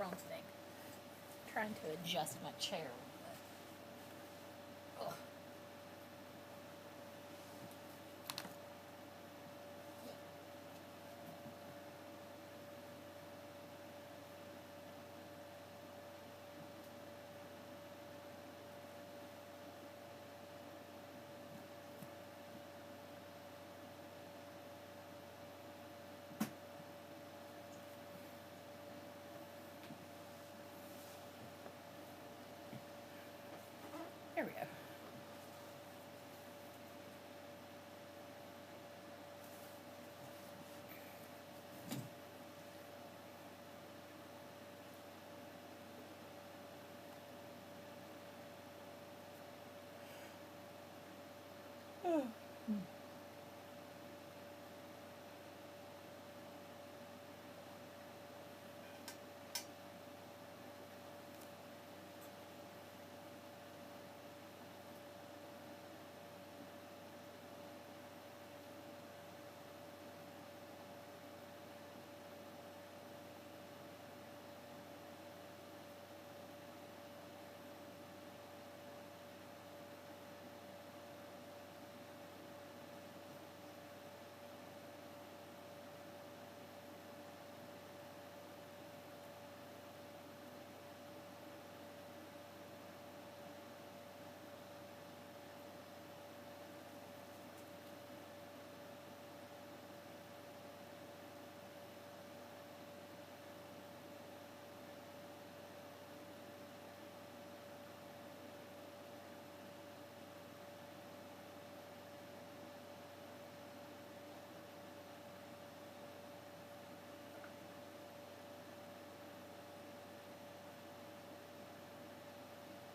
wrong thing. I'm trying to adjust my chair. But... Ugh. There we go.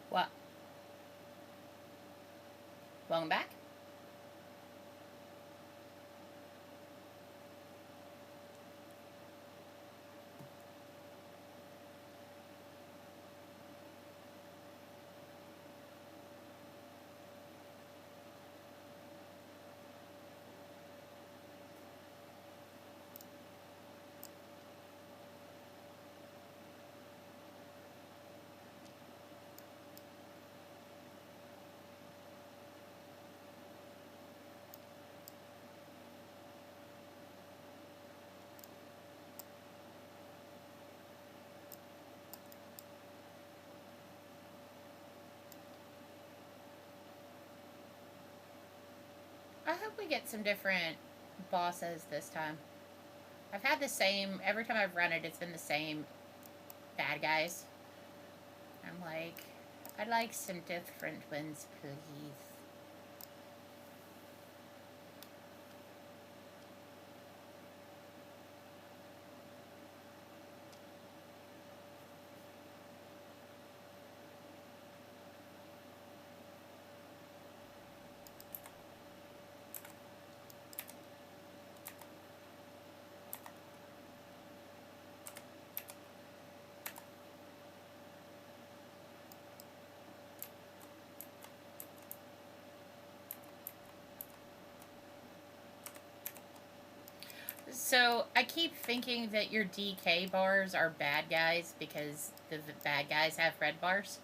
What? Welcome back. I hope we get some different bosses this time. I've had the same, every time I've run it, it's been the same bad guys. I'm like, I'd like some different ones, please. So, I keep thinking that your DK bars are bad guys because the bad guys have red bars.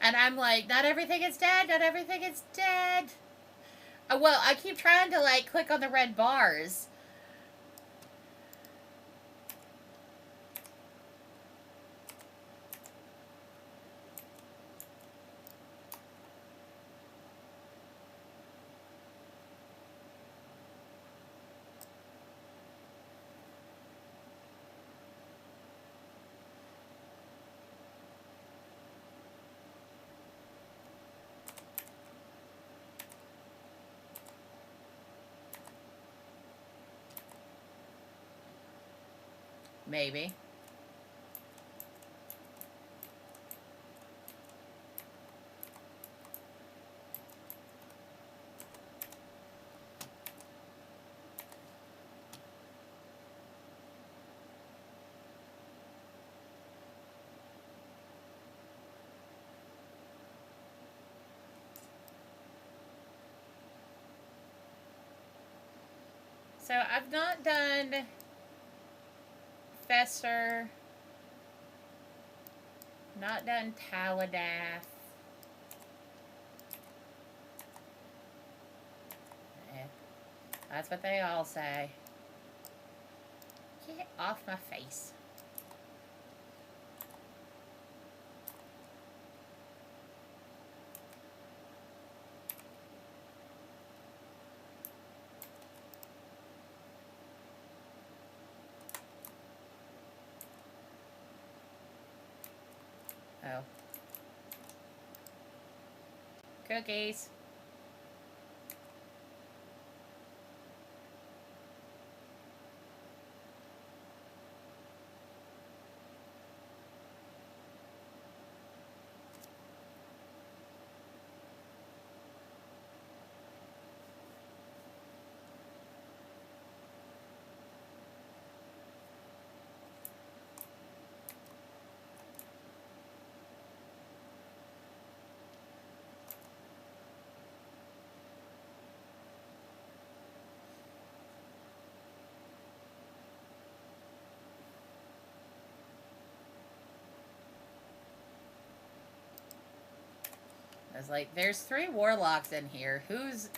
And I'm like, not everything is dead, not everything is dead. Well, I keep trying to, like, click on the red bars. Maybe. So I've not done Fester. Not done Taladath. That's what they all say. Get off my face. Oh. Cookies. I was like, there's 3 warlocks in here. Whose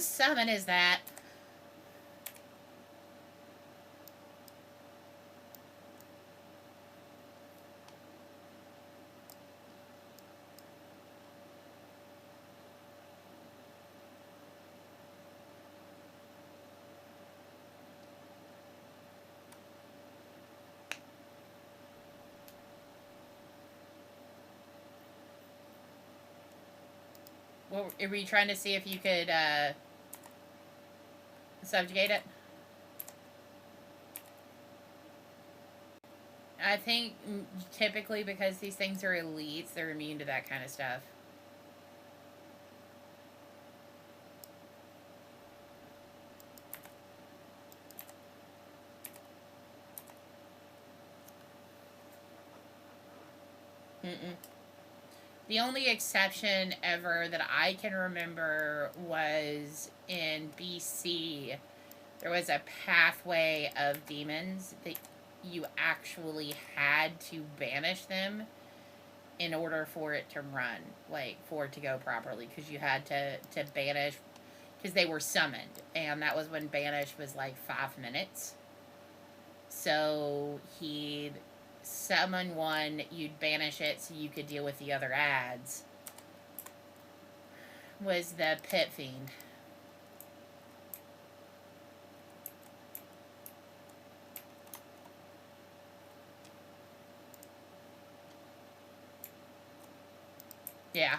summon is that? Well, were you trying to see if you could subjugate it? I think typically because these things are elites, they're immune to that kind of stuff. Mm-mm. The only exception ever that I can remember was in BC. There was a pathway of demons that you actually had to banish them in order for it to run, like for it to go properly, because you had to banish, because they were summoned, and that was when banish was like 5 minutes. So he'd summon one, you'd banish it so you could deal with the other ads. Was the Pit Fiend. Yeah.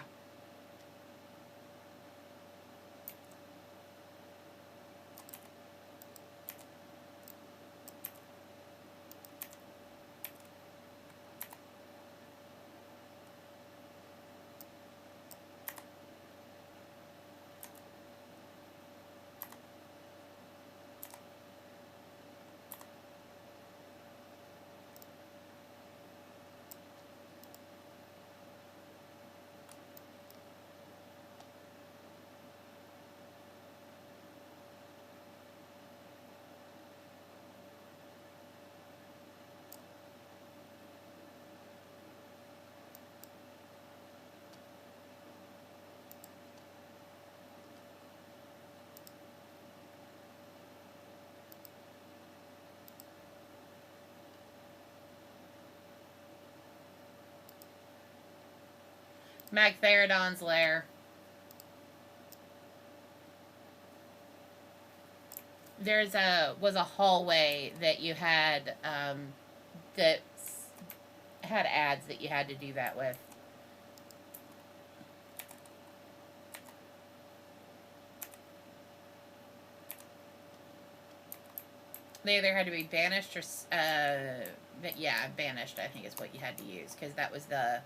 Magtheridon's lair. Was a hallway that you had that had ads that you had to do that with. They either had to be banished or but yeah, banished I think is what you had to use, because that was the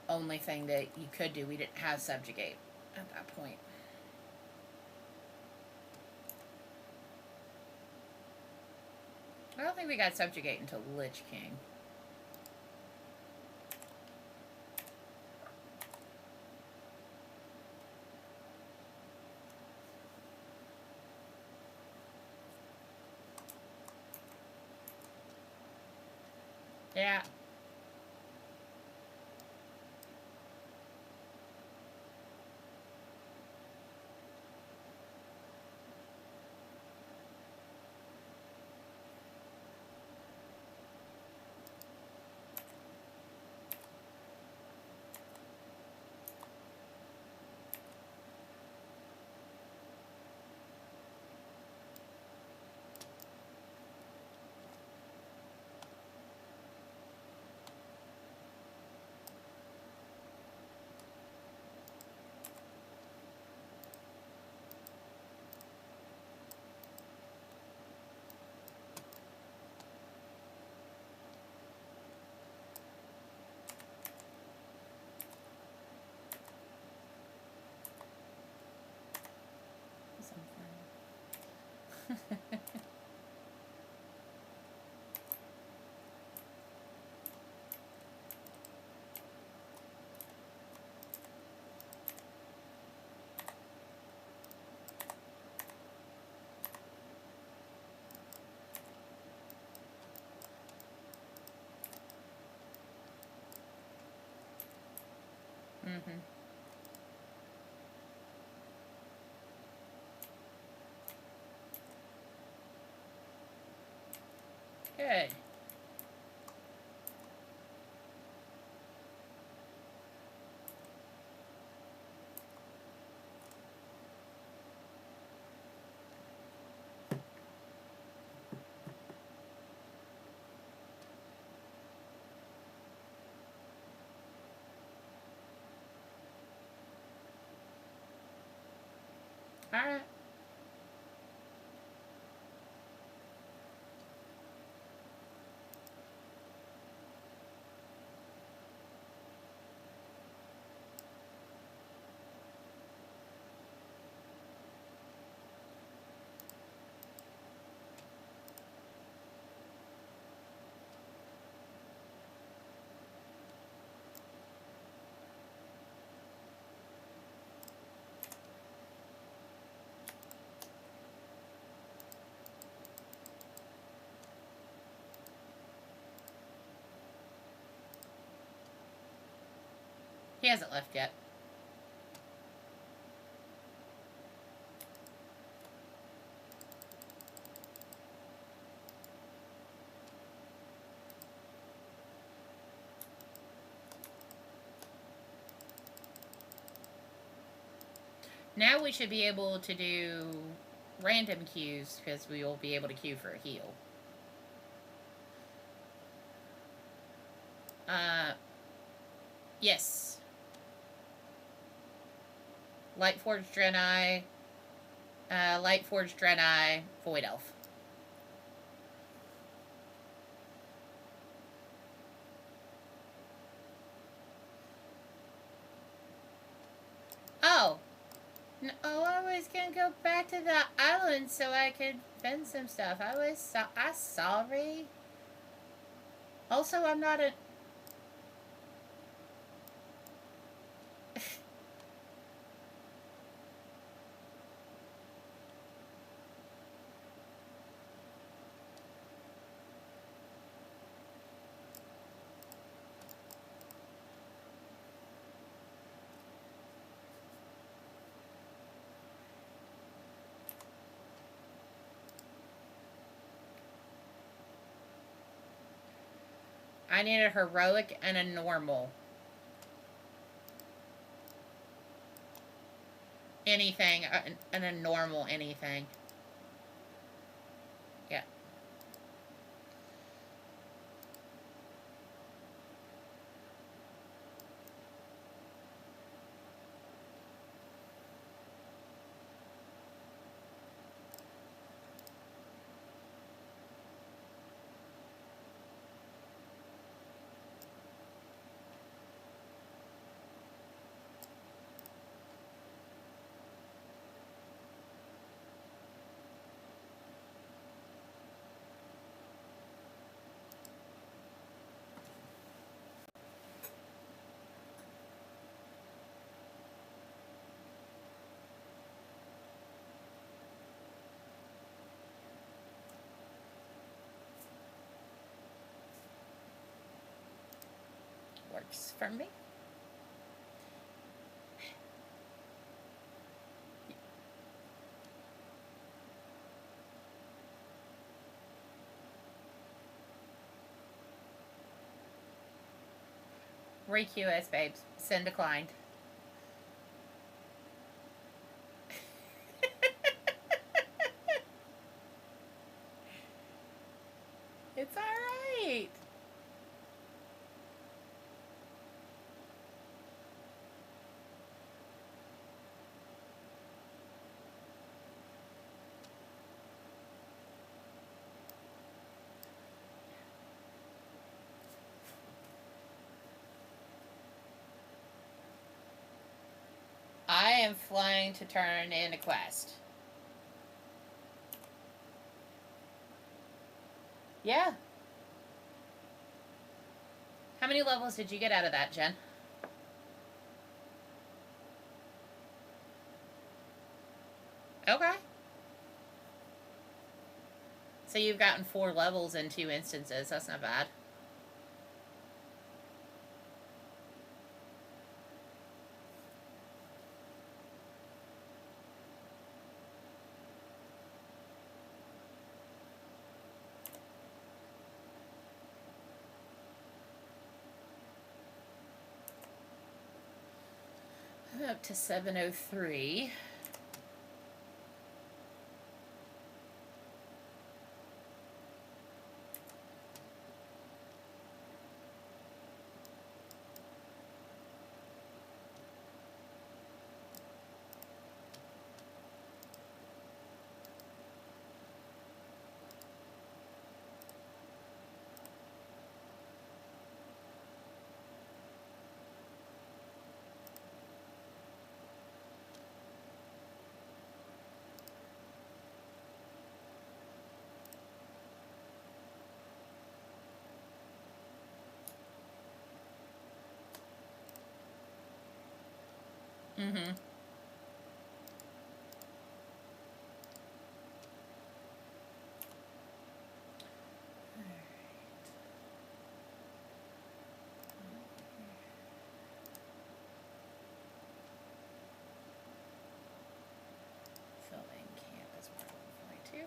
only thing that you could do. We didn't have subjugate at that point. I don't think we got subjugate until Lich King. Yeah. Mm-hmm. Good. All right. He hasn't left yet. Now we should be able to do random queues because we will be able to queue for a heal. Yes. Lightforged Draenei, Lightforged Draenei, Void Elf. Oh. No, I was gonna go back to the island so I could vend some stuff. I'm sorry. Also, I'm not a... I need a heroic and a normal. Anything, and a normal anything. Yeah. works for me. Re-QS, babes. Send declined. It's alright. I am flying to turn in a quest. Yeah. How many levels did you get out of that, Jen? Okay. So you've gotten 4 levels in 2 instances. That's not bad. I'm up to 703. Mm-hmm. Filming camp as part of my 2.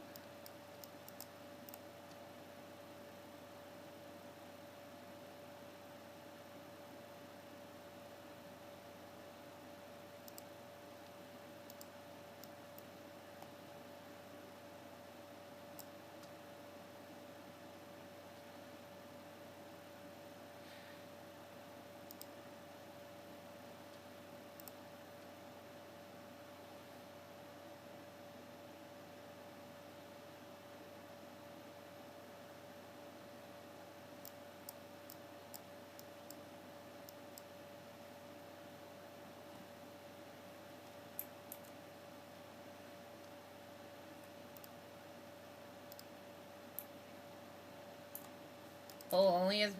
Oh, only as...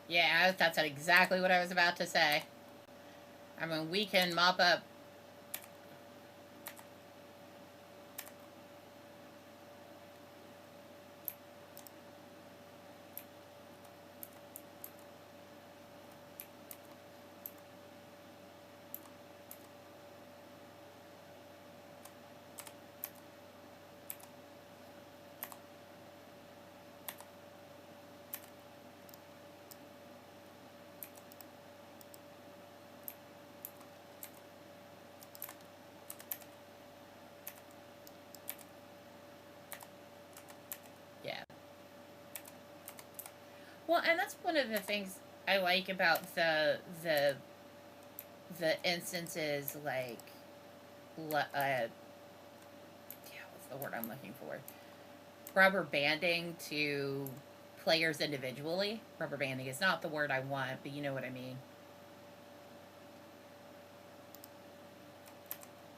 Yeah, that's exactly what I was about to say. I mean, we can mop up... Yeah. Well, and that's one of the things I like about the instances, like, yeah, what's the word I'm looking for? Rubber banding to players individually. Rubber banding is not the word I want, but you know what I mean.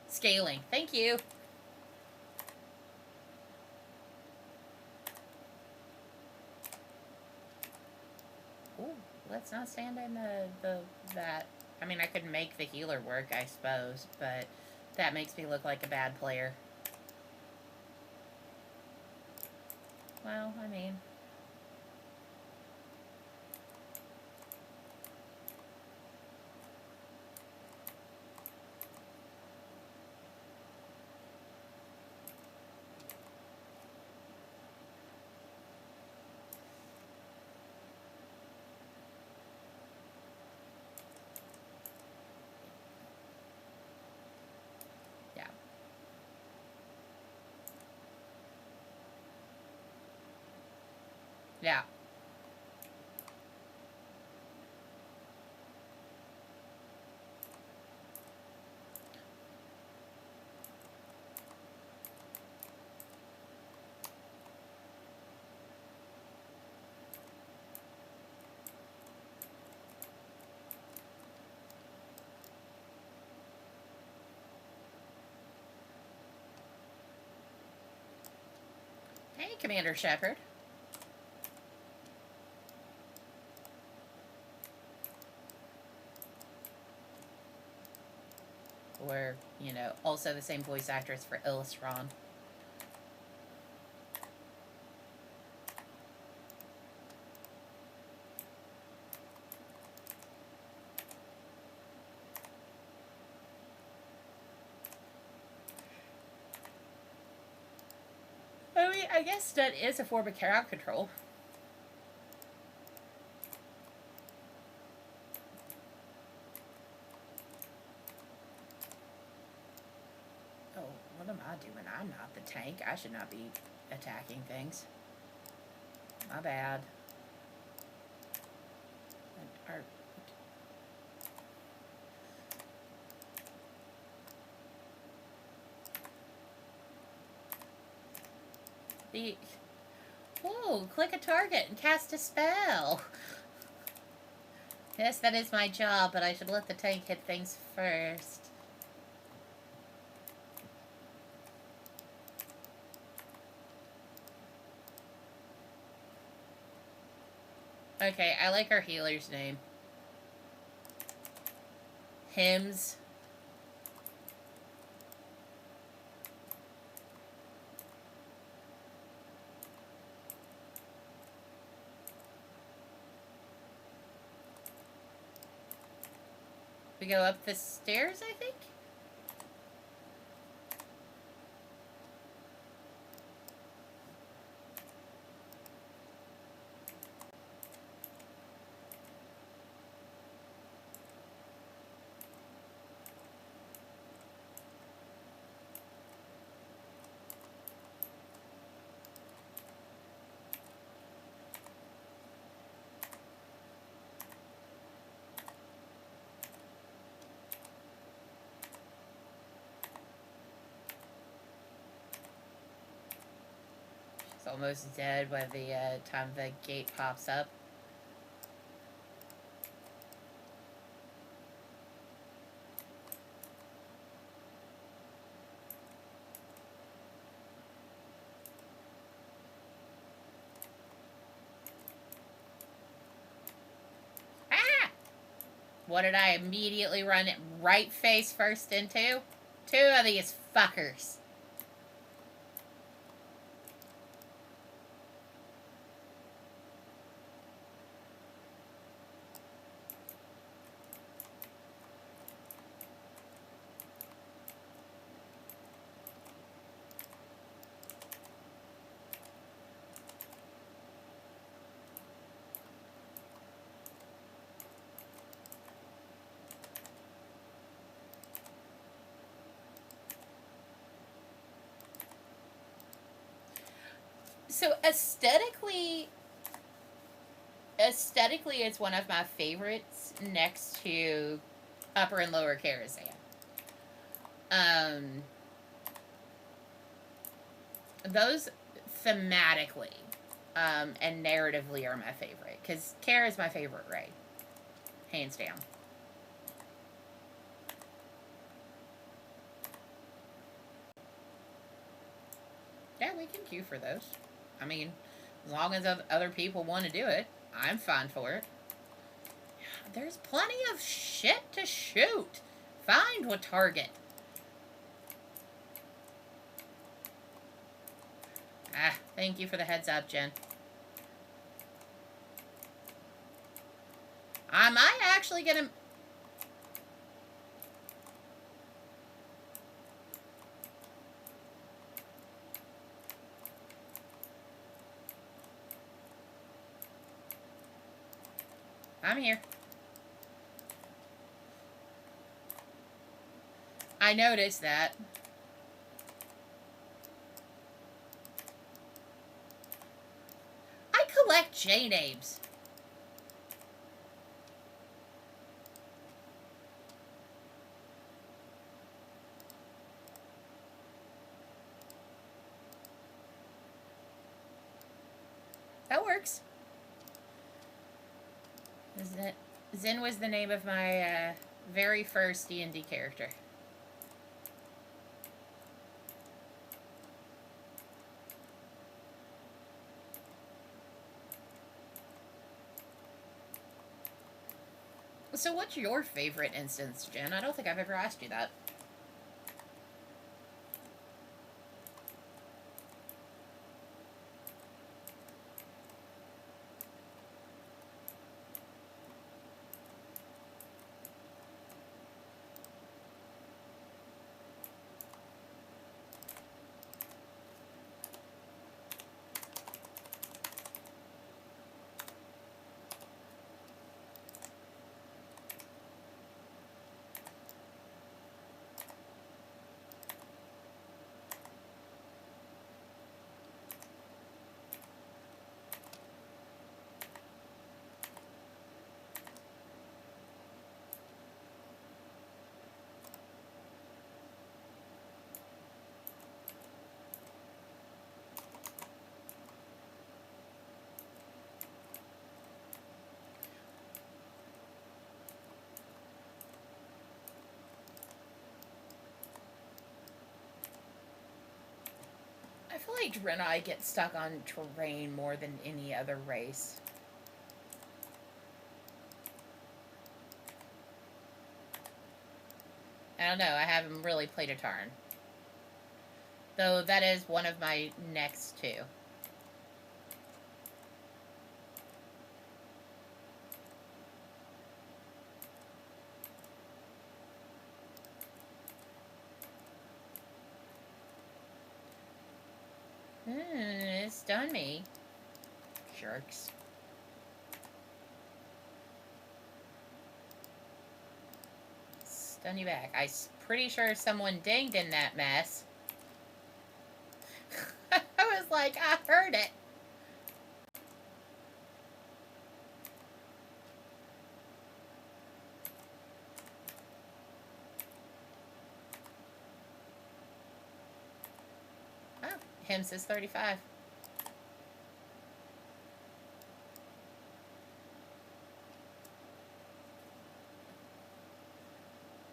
Scaling. Thank you. Ooh, let's not stand in that. I mean, I could make the healer work, I suppose, but that makes me look like a bad player. Well, I mean... Yeah. Hey, Commander Shepard. Or, you know, also the same voice actress for Illustron. I mean, I guess that is a form of crowd control. Oh, what am I doing? I'm not the tank. I should not be attacking things. My bad. Our the whoa, click a target and cast a spell. Yes, that is my job, but I should let the tank hit things first. Okay, I like our healer's name. Hymns. We go up the stairs, I think? She's almost dead by the time the gate pops up. Ah! What did I immediately run it right face first into? Two of these fuckers. So aesthetically, it's one of my favorites next to Upper and Lower Karazhan. Those thematically and narratively are my favorite, because Kara is my favorite raid, hands down. Yeah, we can queue for those. I mean, as long as other people want to do it, I'm fine for it. There's plenty of shit to shoot. Find what target. Ah, thank you for the heads up, Jen. I might actually get him. I'm here. I noticed that. I collect J names. That works. Zen was the name of my very first D&D character. So what's your favorite instance, Jen? I don't think I've ever asked you that. I feel like Draenei get stuck on terrain more than any other race. I don't know, I haven't really played a Tarn. Though that is one of my next two. Stun me. Jerks. Stun you back. I'm pretty sure someone dinged in that mess. I was like, I heard it. Oh, him says 35.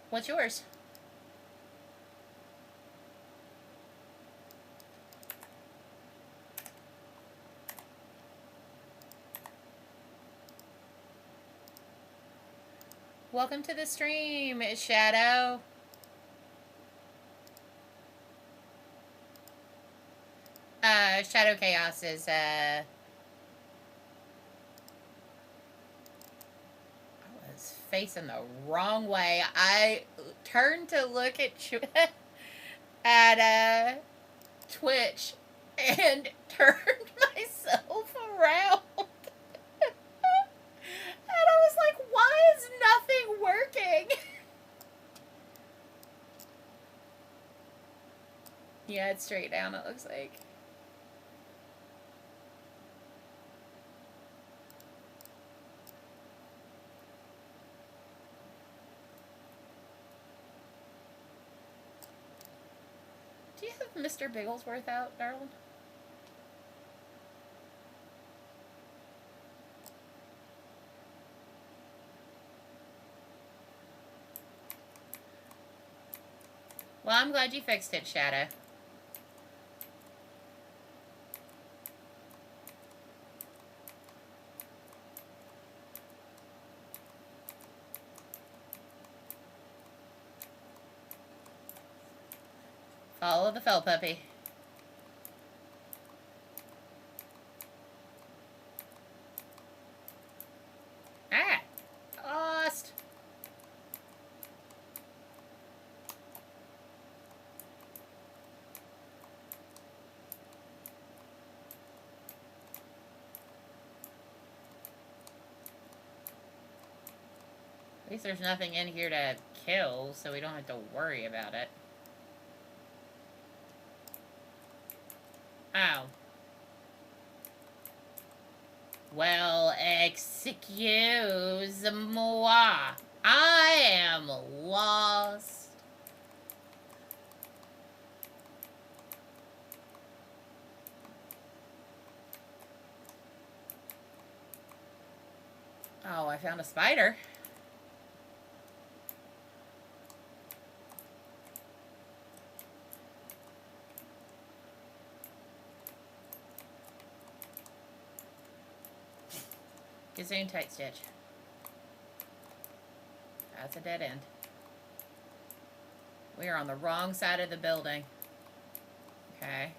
What's yours? Welcome to the stream, Shadow. Shadow Chaos is, I was facing the wrong way. I turned to look at Twitch and turned myself around. And I was like, why is nothing working? Yeah, it's straight down, it looks like. Do you have Mr. Bigglesworth out, darling? Well, I'm glad you fixed it, Shadow. Follow the fell puppy. Ah! Lost! At least there's nothing in here to kill, so we don't have to worry about it. Ow. Well, excuse moi. I am lost. Oh, I found a spider. Gazoon tight stitch. That's a dead end. We are on the wrong side of the building. Okay.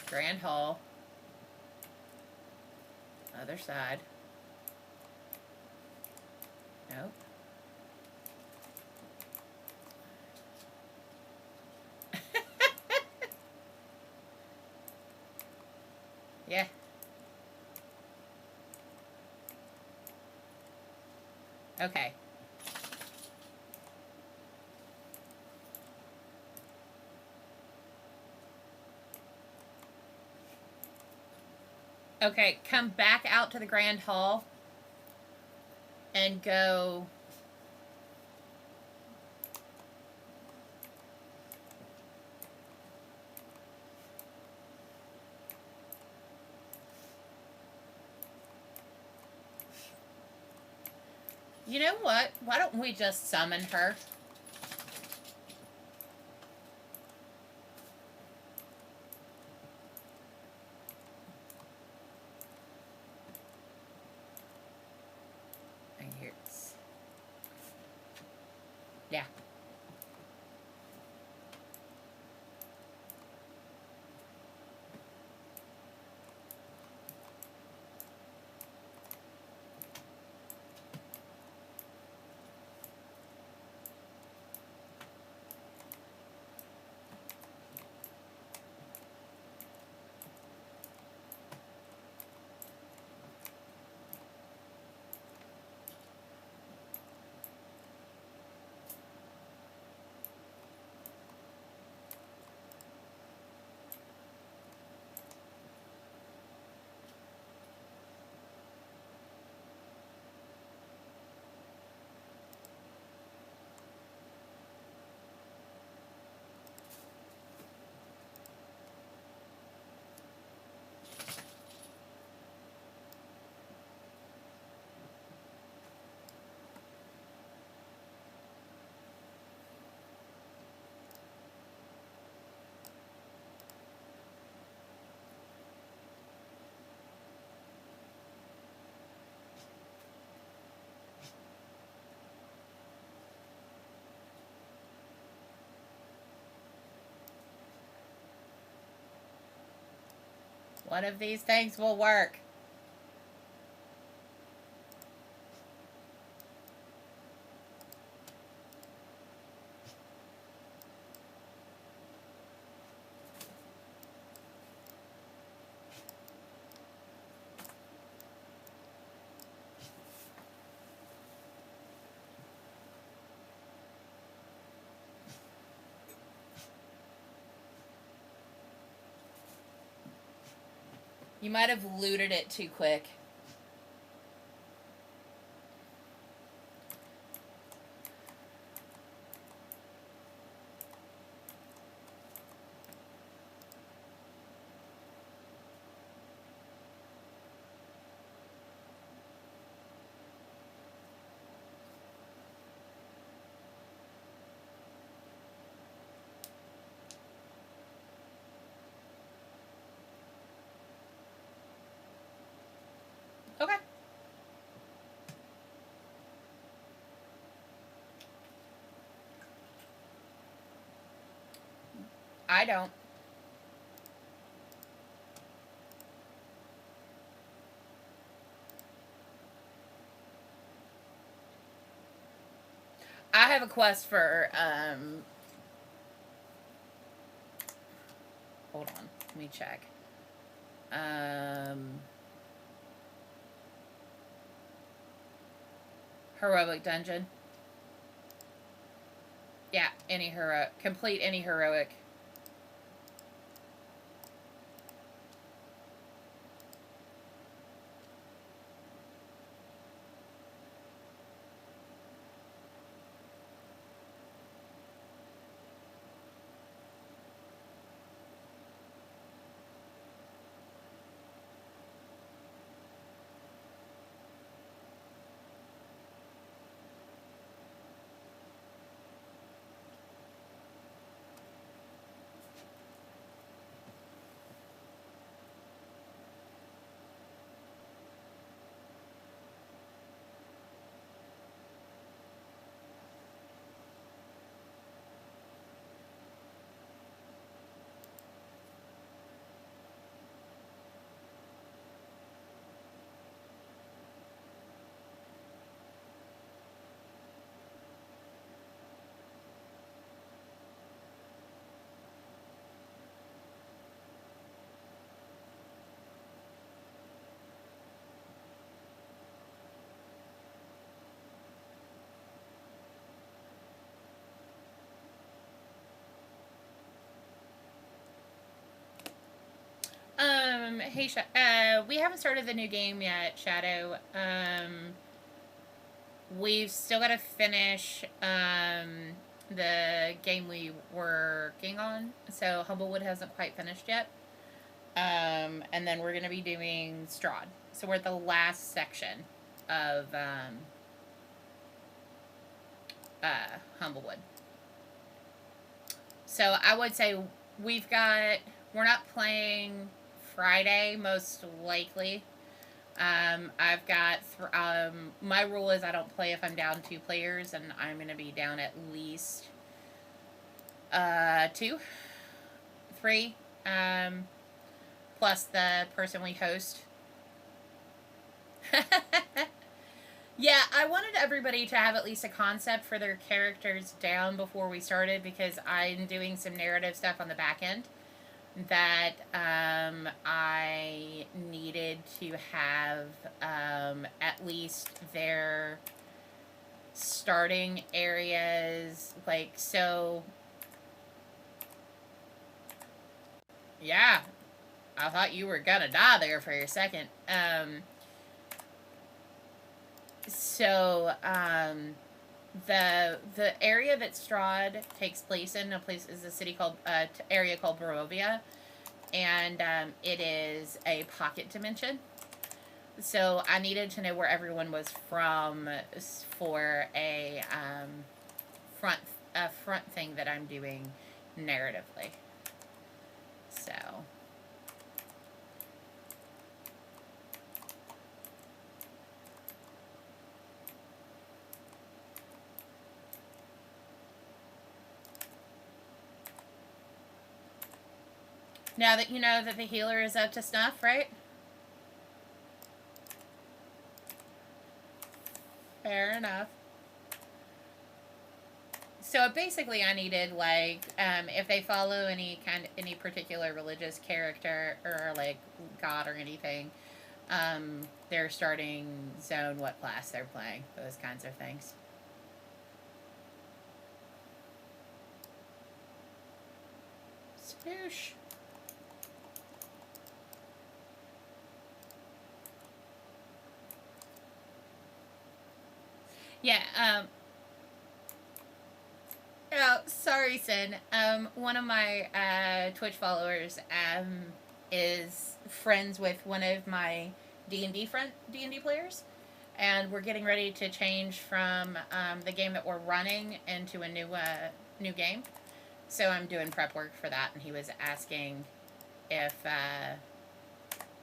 Grand hall. Other side. Nope. Yeah. Okay. Okay, come back out to the grand hall and go. You know what? Why don't we just summon her? And here's. Yeah. One of these things will work. You might have looted it too quick. Okay. I don't. I have a quest for, hold on. Let me check. Heroic dungeon. Yeah, any heroic. Complete any heroic. Hey, we haven't started the new game yet, Shadow. We've still got to finish the game we were working on. So Humblewood hasn't quite finished yet. And then we're going to be doing Strahd. So we're at the last section of Humblewood. So I would say we're not playing Friday, most likely. I've got, my rule is I don't play if I'm down 2 players, and I'm going to be down at least 2, 3, plus the person we host. Yeah, I wanted everybody to have at least a concept for their characters down before we started, because I'm doing some narrative stuff on the back end that I needed to have at least their starting areas, like, so, yeah, I thought you were gonna die there for a second. The area that Strahd takes place in is a city called area called Barovia, and it is a pocket dimension. So I needed to know where everyone was from for a front thing that I'm doing narratively. So. Now that you know that the healer is up to snuff, right? Fair enough. So basically I needed, like, if they follow any particular religious character or, like, god or anything, their starting zone, what class they're playing, those kinds of things. Spoosh. Yeah, oh, sorry, Sin. One of my Twitch followers is friends with one of my D&D players, and we're getting ready to change from the game that we're running into a new game. So I'm doing prep work for that, and he was asking if I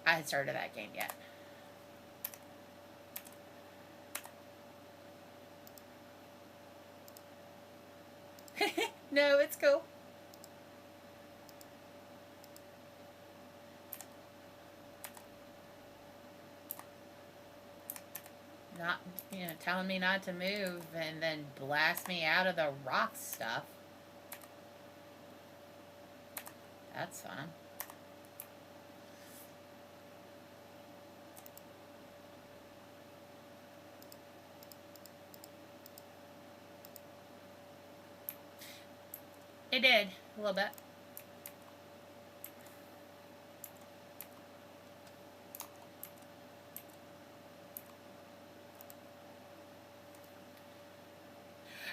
had started that game yet. No, it's cool. Not, telling me not to move and then blast me out of the rock stuff. That's fun. It did, a little bit.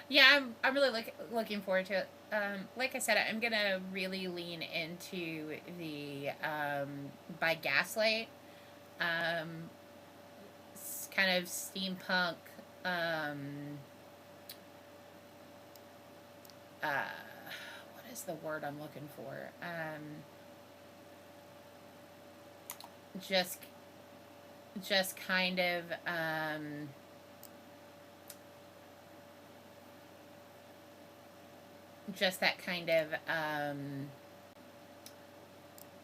Yeah, I'm really looking forward to it. Like I said, I'm gonna really lean into the by Gaslight, kind of steampunk. What is the word I'm looking for? Just kind of just that kind of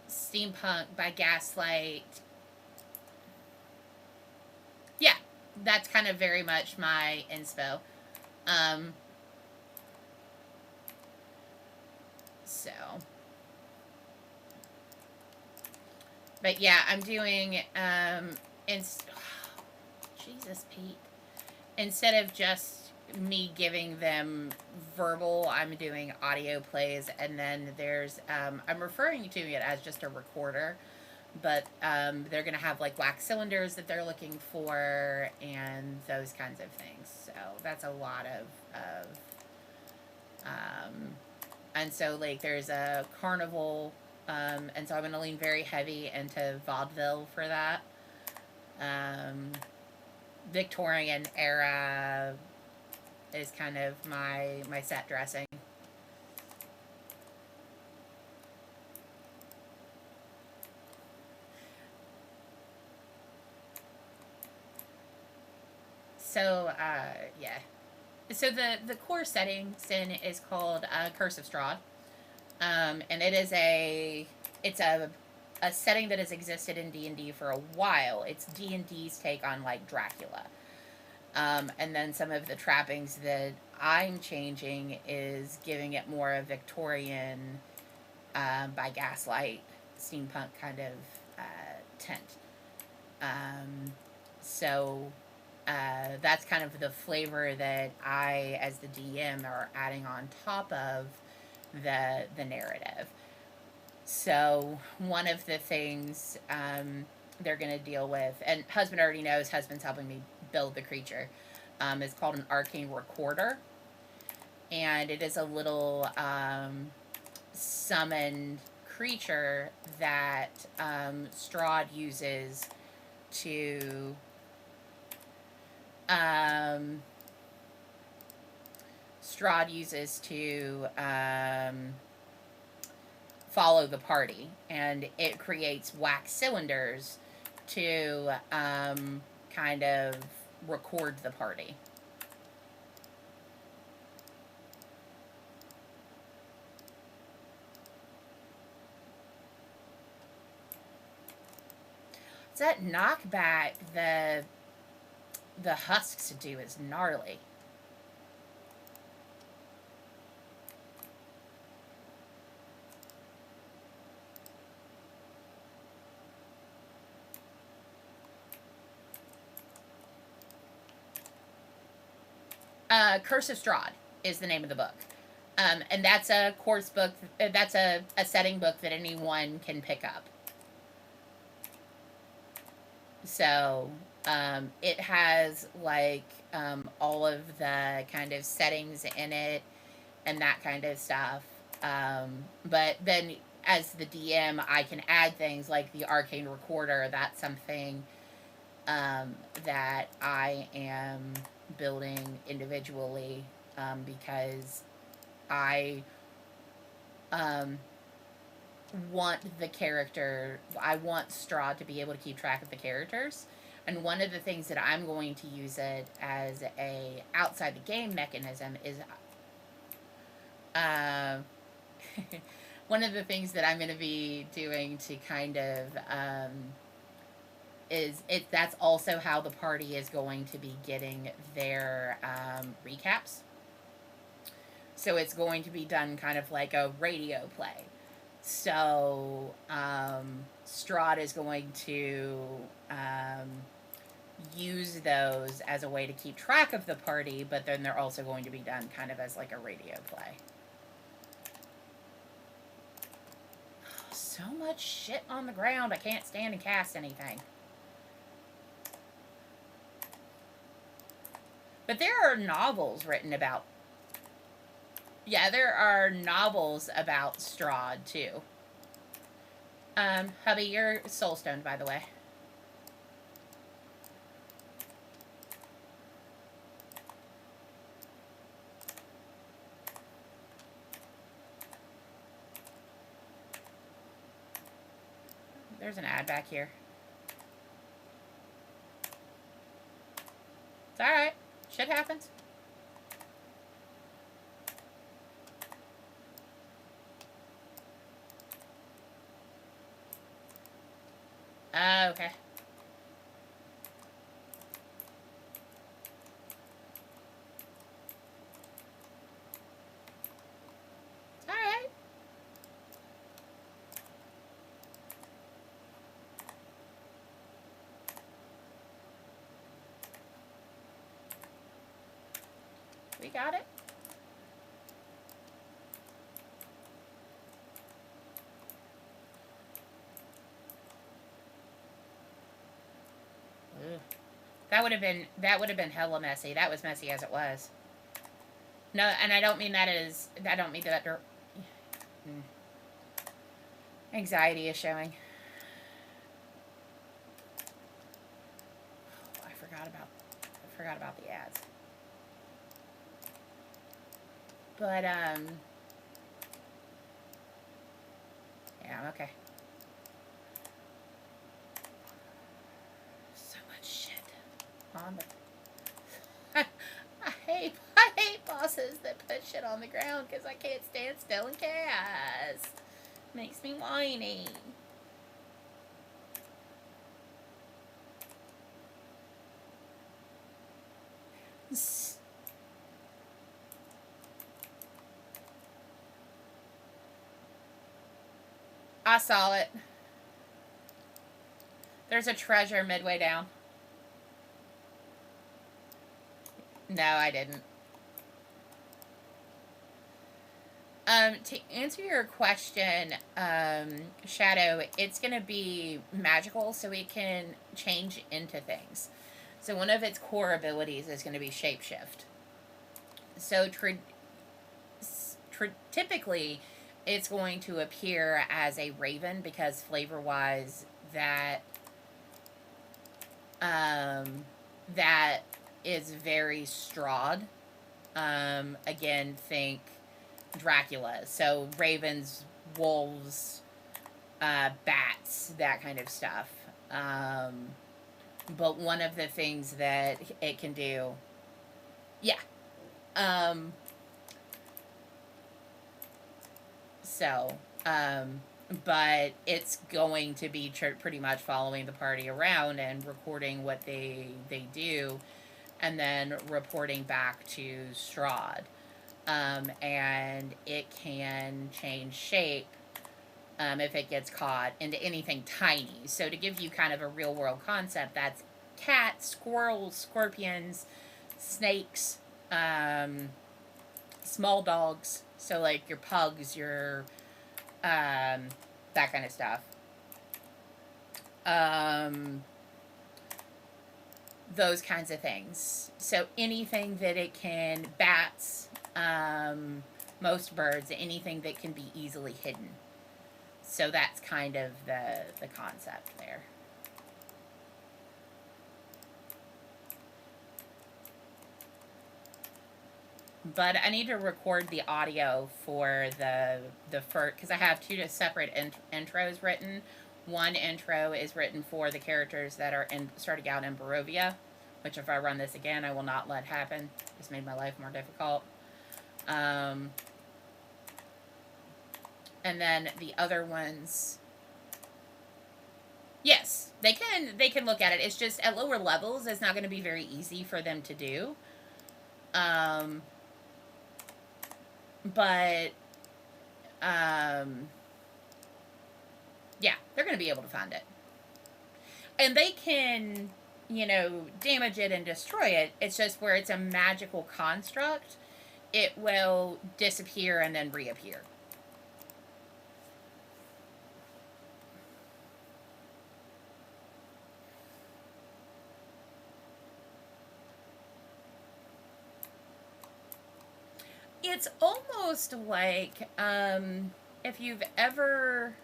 steampunk by Gaslight. Yeah, that's kind of very much my inspo. So, but yeah, I'm doing Jesus, Pete. Instead of just me giving them verbal, I'm doing audio plays, and then there's I'm referring to it as just a recorder, but they're going to have like wax cylinders that they're looking for and those kinds of things. So that's a lot of and so like there's a carnival, and so I'm going to lean very heavy into vaudeville for that. Victorian era is kind of my set dressing. So yeah. So the core setting sin is called Curse of Strahd, and it's a setting that has existed in D&D for a while. It's D&D's take on like Dracula. And then some of the trappings that I'm changing is giving it more a Victorian, by gaslight, steampunk kind of tint. So that's kind of the flavor that I, as the DM, are adding on top of the narrative. So one of the things they're going to deal with, and husband already knows, husband's helping me build the creature, is called an arcane recorder, and it is a little summoned creature that Strahd uses to follow the party, and it creates wax cylinders to kind of record the party. So that knockback the husks do is gnarly. Curse of Strahd is the name of the book. And that's a course book. That's a setting book that anyone can pick up. So it has like all of the kind of settings in it and that kind of stuff. But then as the DM, I can add things like the arcane recorder. That's something that I am building individually, because I want Strahd to be able to keep track of the characters. And one of the things that I'm going to use it as a outside the game mechanism is one of the things that I'm going to be doing to kind of that's also how the party is going to be getting their recaps. So it's going to be done kind of like a radio play. So Strahd is going to use those as a way to keep track of the party, but then they're also going to be done kind of as like a radio play. So much shit on the ground, I can't stand and cast anything. But there are novels written about... Yeah, there are novels about Strahd, too. Hubby, you're soulstoned, by the way. There's an ad back here. It's alright. Shit happens. Okay. It's alright. We got it. That would have been hella messy. That was messy as it was. No, and I don't mean that as I don't mean that. Anxiety is showing. Oh, I forgot about the ads. But yeah, I'm okay. So much shit on the. I hate bosses that put shit on the ground because I can't stand still and cast. Makes me whiny. I saw it. There's a treasure midway down. No, I didn't. To answer your question, Shadow, it's going to be magical, so it can change into things. So one of its core abilities is going to be shapeshift. So typically, it's going to appear as a raven because flavor-wise, that is very Strahd. Again, think Dracula. So ravens, wolves, bats, that kind of stuff. But one of the things that it can do, yeah. But it's going to be pretty much following the party around and recording what they do, and then reporting back to Strahd. And it can change shape if it gets caught into anything tiny. So to give you kind of a real world concept, that's cats, squirrels, scorpions, snakes, small dogs. So like your pugs, your that kind of stuff. Those kinds of things. So anything that it can, bats, most birds, anything that can be easily hidden. So that's kind of the concept there. But I need to record the audio for the first, because I have two separate intros written. One intro is written for the characters that are starting out in Barovia, which if I run this again, I will not let happen. It's made my life more difficult. And then the other ones, yes, they can look at it. It's just at lower levels, it's not going to be very easy for them to do. But yeah, they're going to be able to find it. And they can, damage it and destroy it. It's just where it's a magical construct, it will disappear and then reappear. It's almost like if you've ever...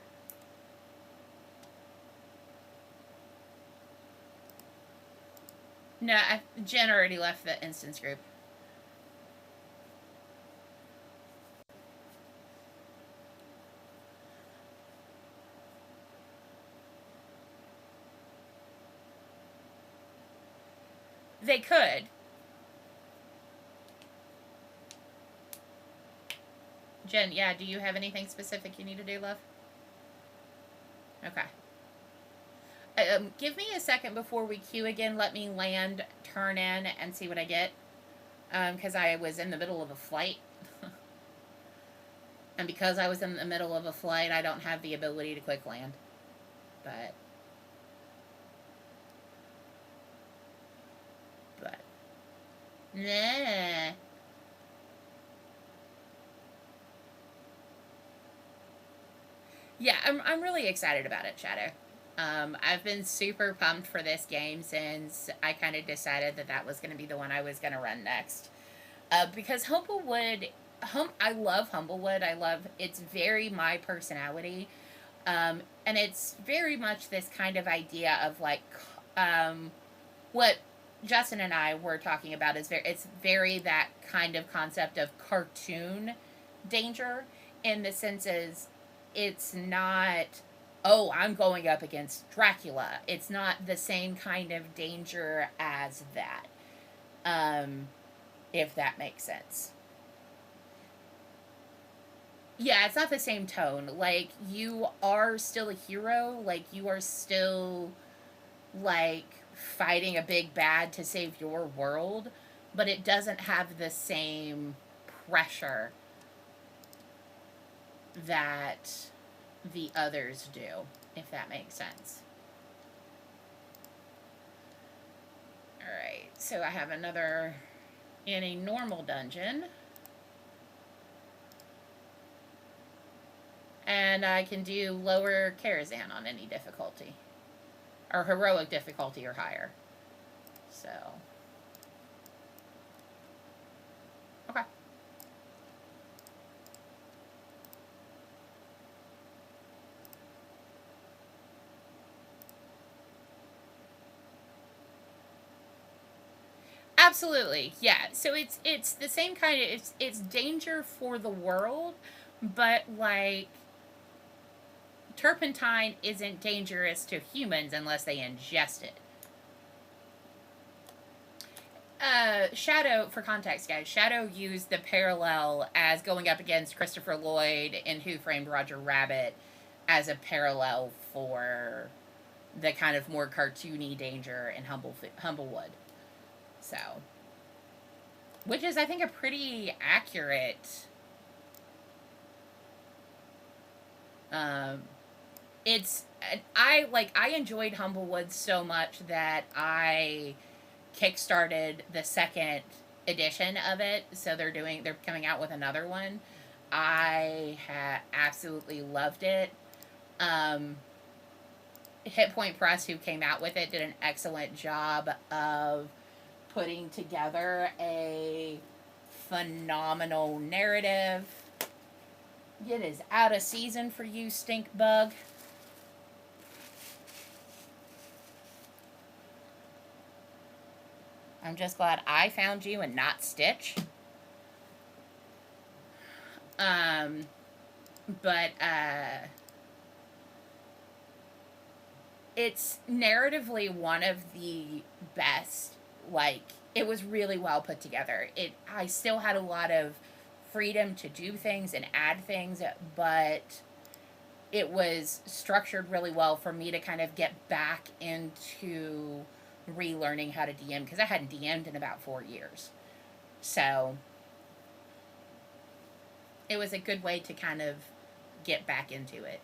No, Jen already left the instance group. They could. Jen, yeah, do you have anything specific you need to do, love? Okay. Give me a second before we queue again. Let me land, turn in, and see what I get. Because I was in the middle of a flight. And because I was in the middle of a flight, I don't have the ability to quick land. But... Nah. Yeah, I'm really excited about it, Shadow. I've been super pumped for this game since I kind of decided that that was going to be the one I was going to run next. Because Humblewood, I love Humblewood. I love it's very my personality, and it's very much this kind of idea of like what Justin and I were talking about is it's very that kind of concept of cartoon danger in the senses it's not, oh, I'm going up against Dracula. It's not the same kind of danger as that. Um, if that makes sense. Yeah, it's not the same tone. Like you are still a hero, like you are still like fighting a big bad to save your world, but it doesn't have the same pressure that the others do, if that makes sense. Alright, so I have another in a normal dungeon. And I can do lower Karazhan on any difficulty. Or heroic difficulty or higher. So. Okay. Absolutely, yeah. So it's the same kind of it's danger for the world, but like turpentine isn't dangerous to humans unless they ingest it. Shadow, for context, guys, Shadow used the parallel as going up against Christopher Lloyd in Who Framed Roger Rabbit as a parallel for the kind of more cartoony danger in Humblewood. So, which is, I think, a pretty accurate. It's I enjoyed Humblewood so much that I kickstarted the second edition of it. So they're coming out with another one. I absolutely loved it. Hit Point Press, who came out with it, did an excellent job of putting together a phenomenal narrative. It is out of season for you, stink bug. I'm just glad I found you and not Stitch. But it's narratively one of the best. Like, it was really well put together. I still had a lot of freedom to do things and add things, but it was structured really well for me to kind of get back into relearning how to DM, because I hadn't DM'd in about 4 years. So it was a good way to kind of get back into it.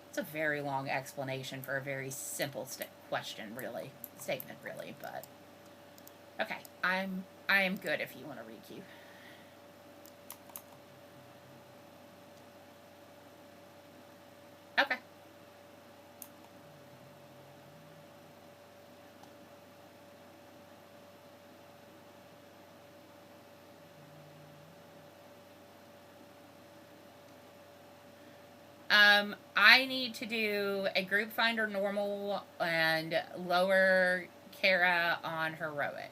It's a very long explanation for a very simple statement, really. But okay, I am good if you want to requeue. Okay. I need to do a group finder normal and lower Kara on heroic.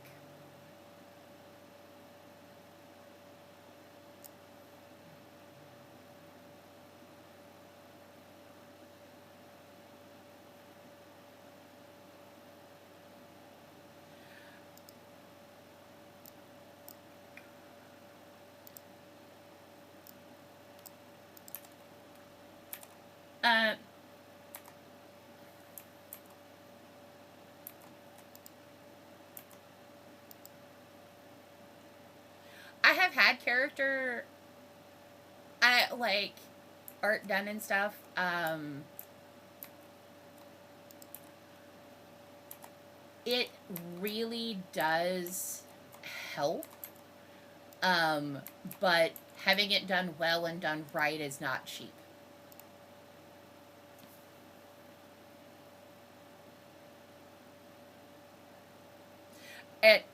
I have had character like art done and stuff. It really does help. But having it done well and done right is not cheap. It,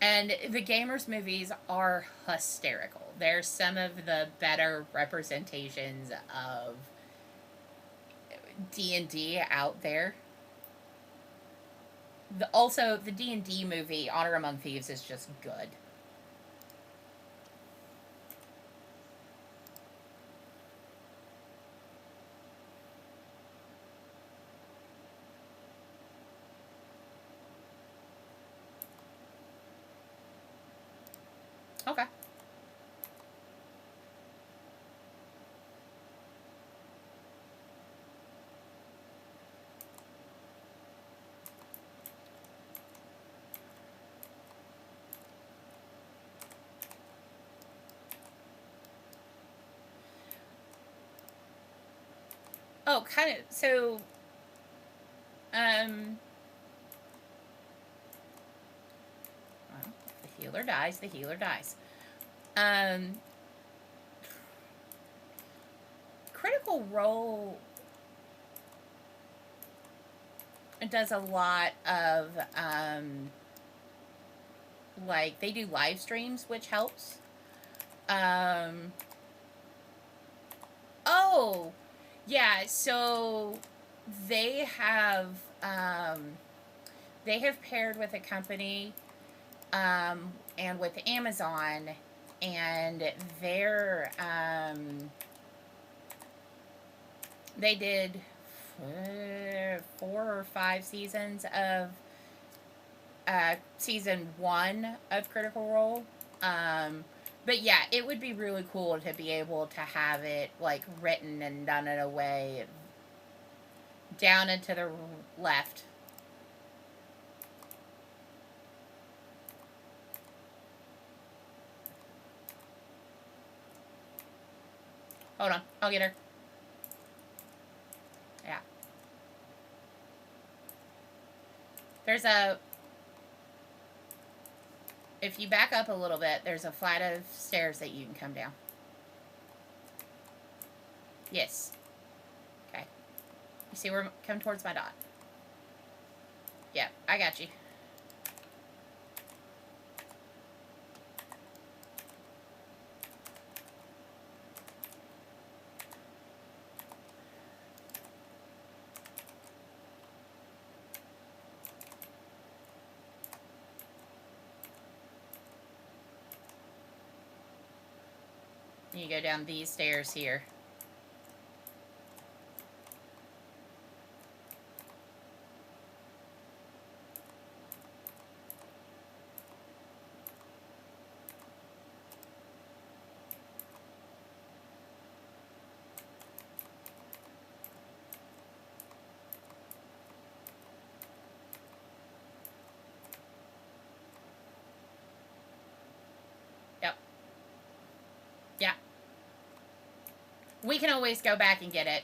and the Gamers movies are hysterical. They're some of the better representations of D&D out there. Also, the D&D movie Honor Among Thieves is just good. Okay. Oh, kind of. So, well, the healer dies. The healer dies. Critical Role does a lot of like they do live streams, which helps. Oh, yeah. So they have they have paired with a company and with Amazon, and they did 4 or 5 seasons of season 1 of Critical Role. But yeah, it would be really cool to be able to have it like written and done in a way down and to the left. Hold on, I'll get her. Yeah. There's a... If you back up a little bit, there's a flight of stairs that you can come down. Yes. Okay. You see where... Come towards my dot. Yeah, I got you. You go down these stairs here. Yep. Yeah. We can always go back and get it.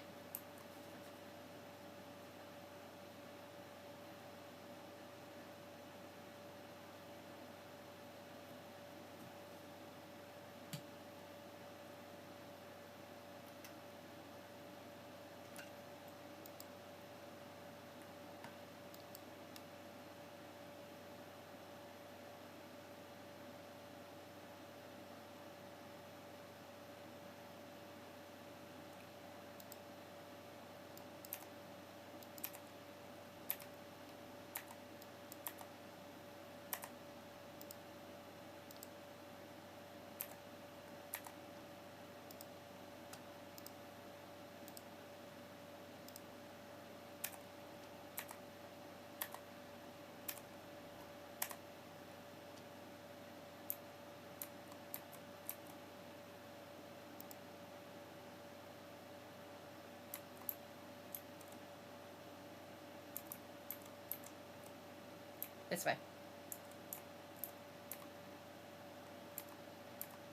This way.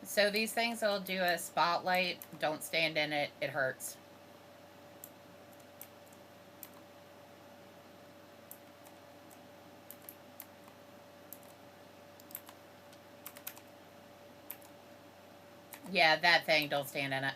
So these things will do a spotlight. Don't stand in it. It hurts. Yeah, that thing. Don't stand in it.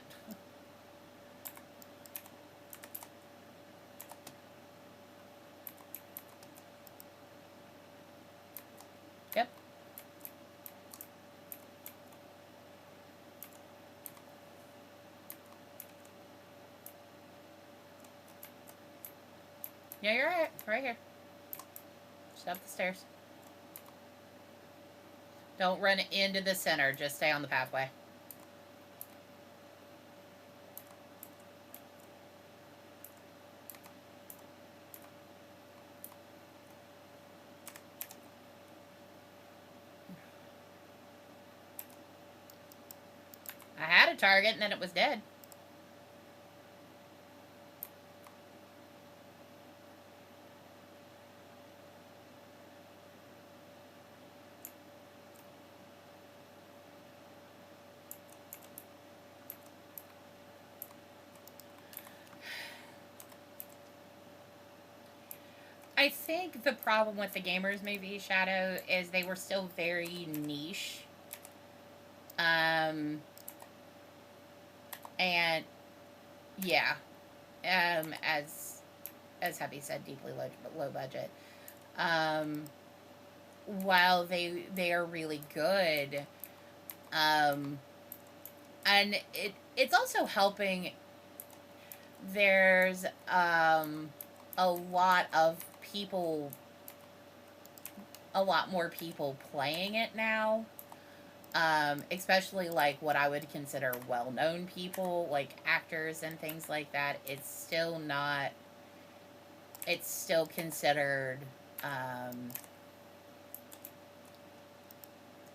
Yeah, you're right. Right here. Just up the stairs. Don't run into the center. Just stay on the pathway. I had a target and then it was dead. I think the problem with the gamers movie Shadow is they were still very niche. And yeah, as Hubby said, deeply low budget. While they are really good, and it's also helping. There's a lot of people, a lot more people playing it now. Especially like what I would consider well-known people, like actors and things like that. It's still not. It's still considered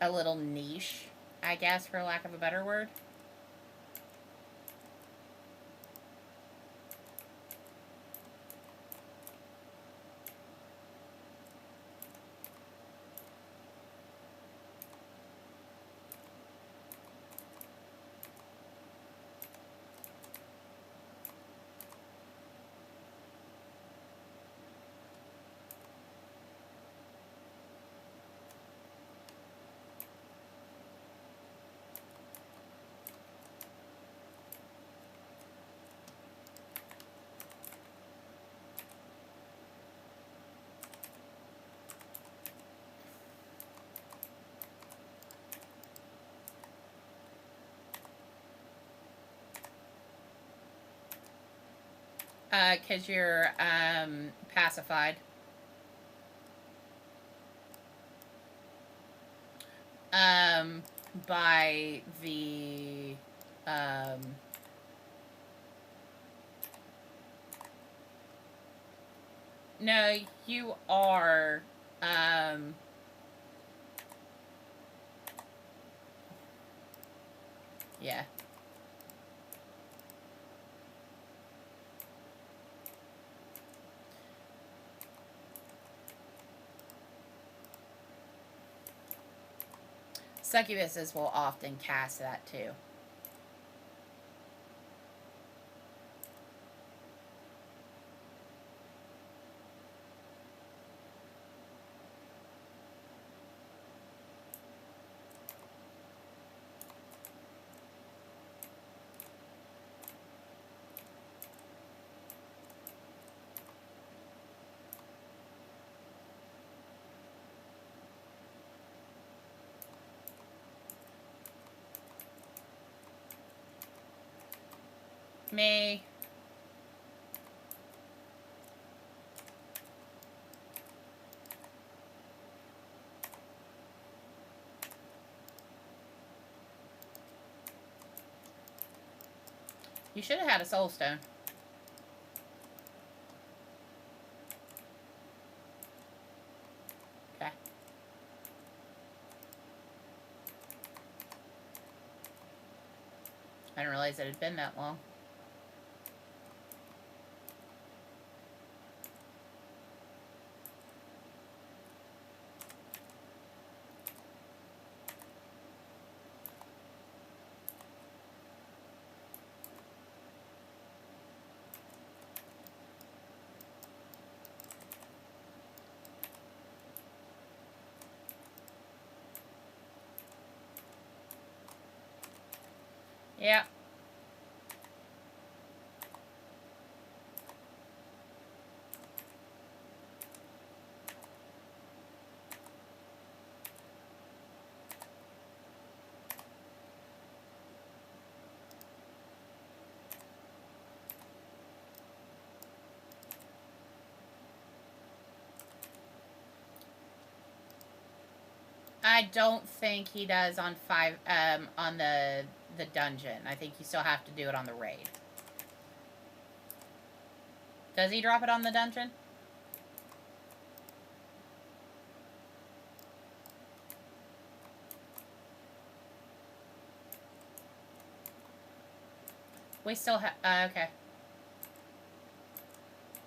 a little niche, I guess, for lack of a better word. Because you're pacified. Um, by the no, you are yeah. Succubuses will often cast that too. Me. You should have had a soul stone. Okay. I didn't realize it had been that long. Yeah. I don't think he does on on the dungeon. I think you still have to do it on the raid. Does he drop it on the dungeon? We still have okay.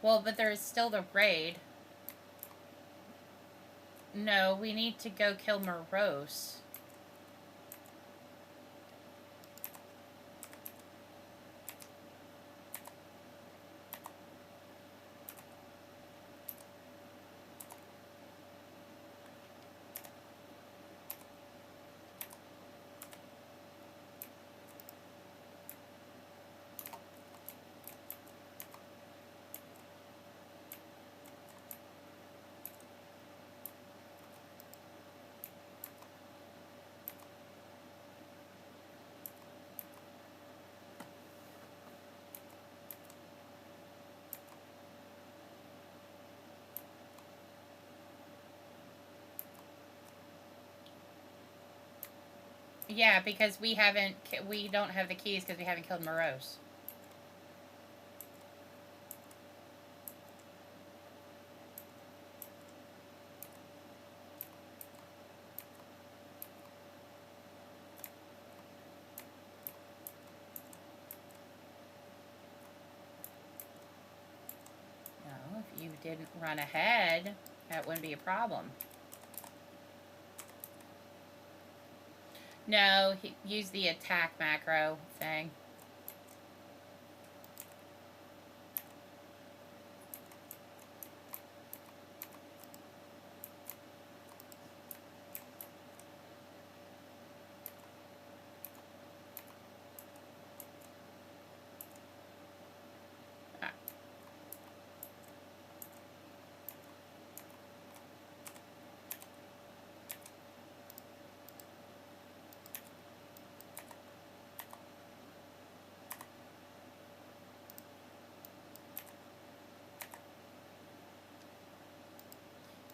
Well, but there is still the raid. No, we need to go kill Morose. Yeah, because we don't have the keys because we haven't killed Morose. No, if you didn't run ahead, that wouldn't be a problem. No, use the attack macro thing.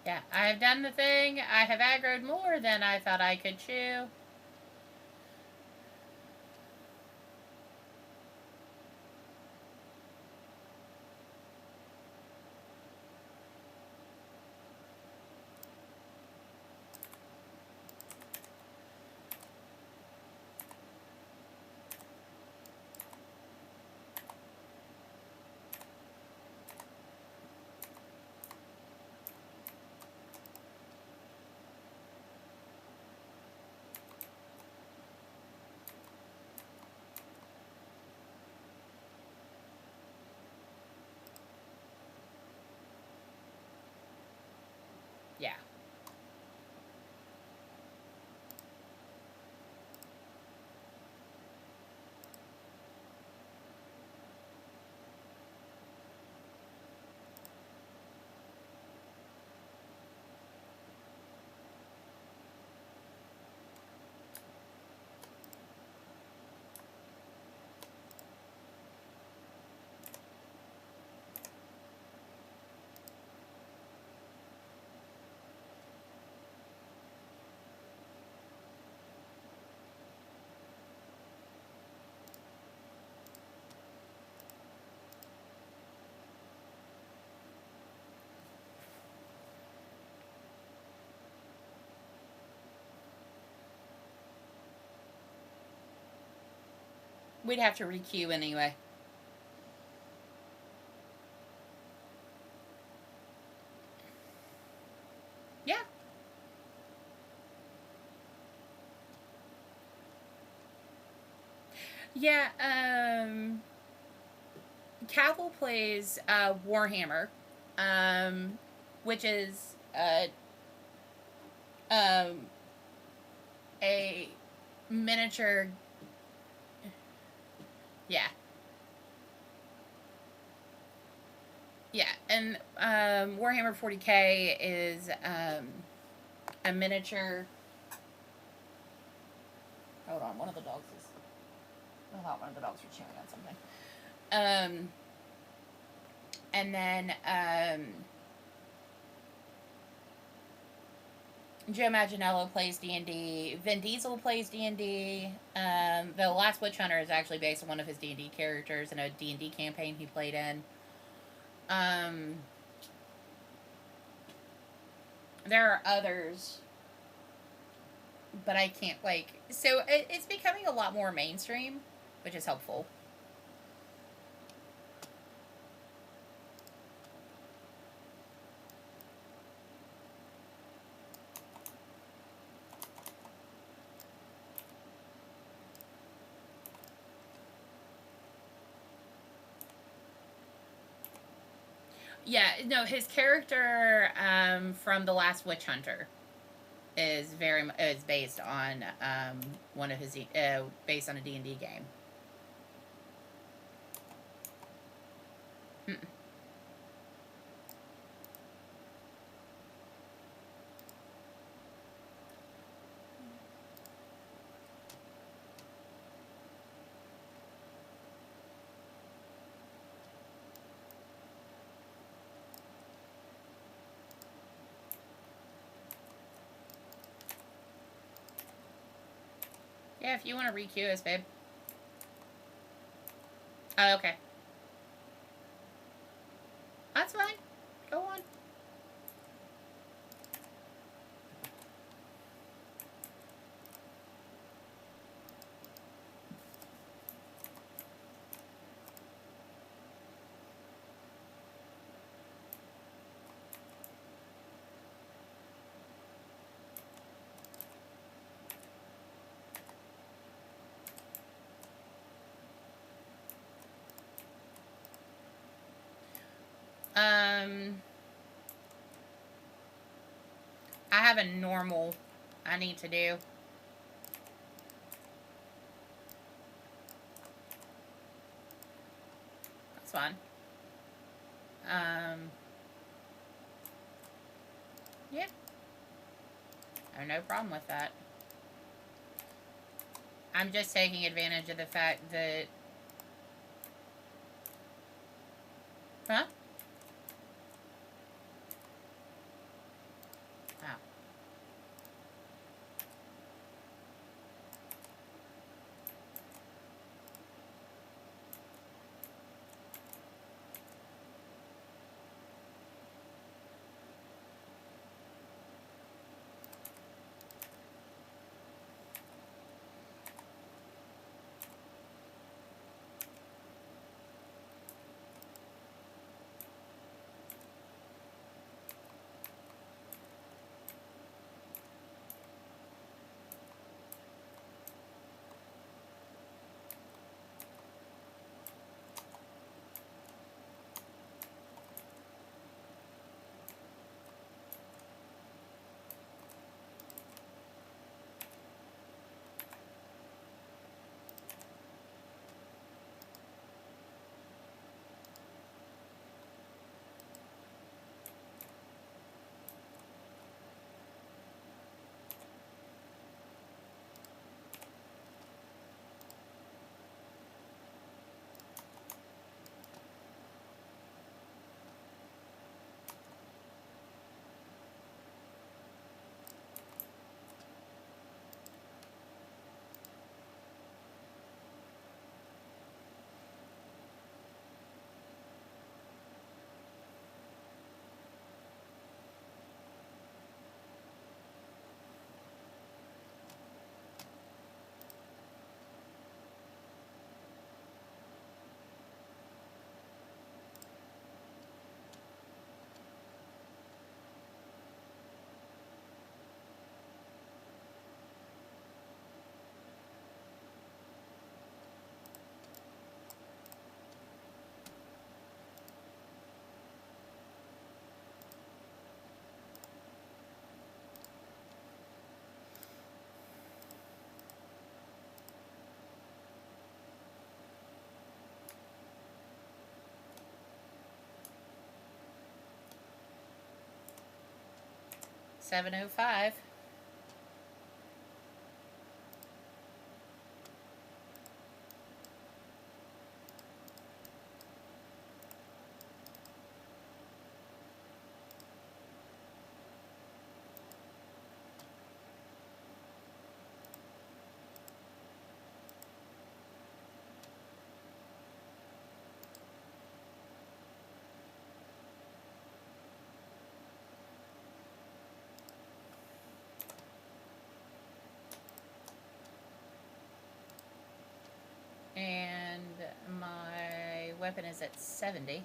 Yeah, I have done the thing. I have aggroed more than I thought I could chew. Yeah. We'd have to requeue anyway. Yeah. Yeah, Cavill plays Warhammer, which is um, a miniature. Yeah. Yeah, and Warhammer 40K is a miniature. Hold on, one of the dogs is. I thought one of the dogs were chewing on something. And then Joe Manganiello plays D&D. Vin Diesel plays D&D. The Last Witch Hunter is actually based on one of his D&D characters in a D&D campaign he played in. There are others, but I can't, like... So, it's becoming a lot more mainstream, which is helpful. Yeah, no, his character from The Last Witch Hunter is based on one of his based on a D&D game. Yeah, if you want to re-queue us, babe. Oh, okay. That's fine. Go on. I have a normal I need to do. That's fine. Yeah. I have no problem with that. I'm just taking advantage of the fact that... Huh? Oh. $7:05. weapon is at 70.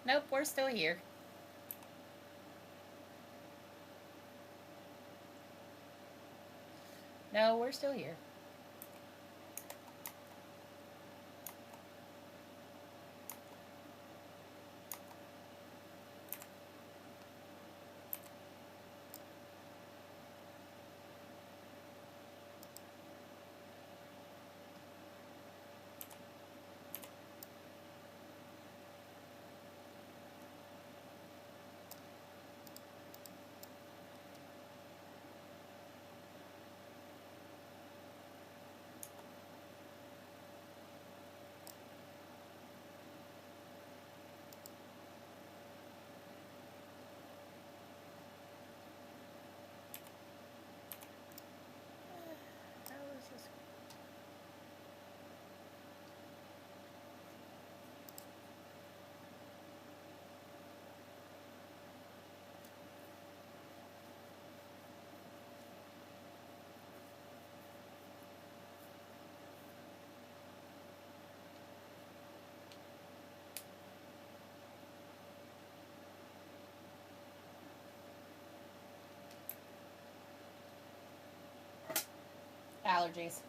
Nope, we're still here. No, we're still here. Allergies.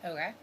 Okay.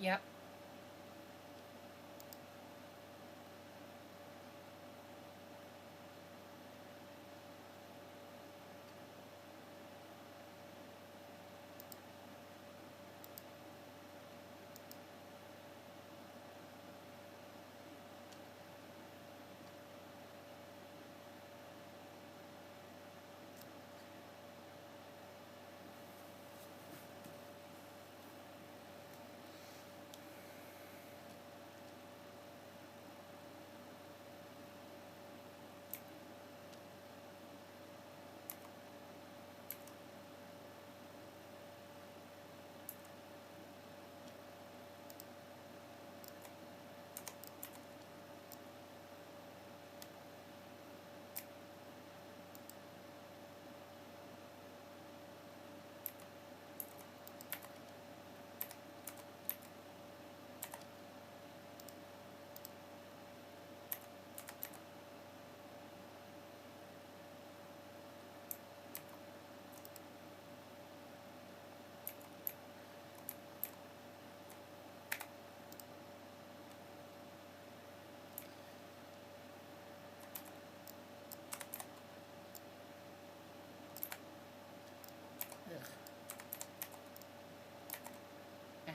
Yep.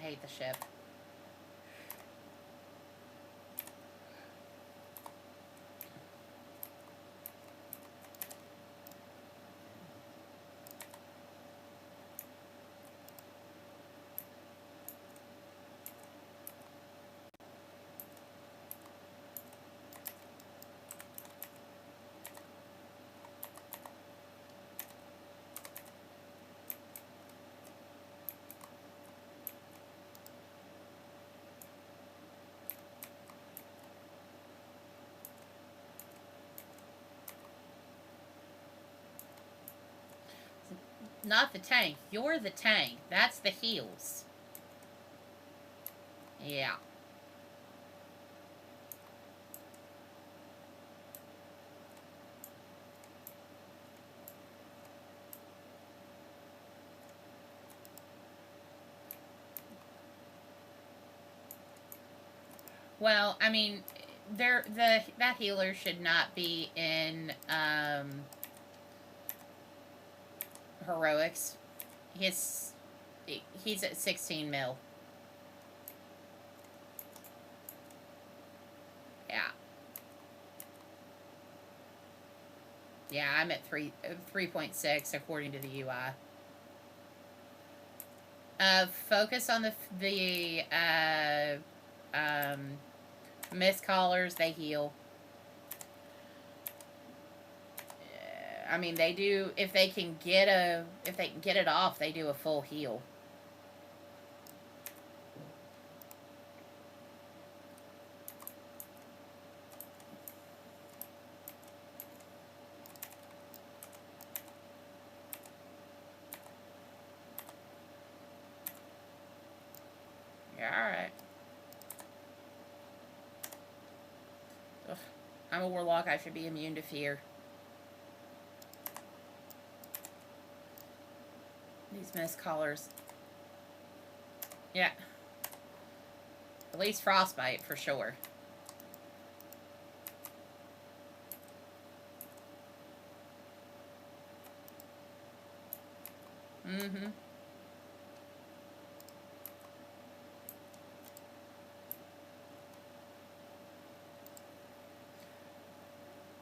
hate the ship. Not the tank. You're the tank. That's the heals. Yeah. Well, I mean, that healer should not be in heroics. He's at 16 mil. Yeah. Yeah, I'm at 3.6 according to the UI. Focus on the mist callers. They heal. I mean, they do. If they can get it off, they do a full heal. Yeah, all right. Ugh. I'm a warlock. I should be immune to fear. These mist callers. Yeah. At least frostbite for sure. Mm-hmm.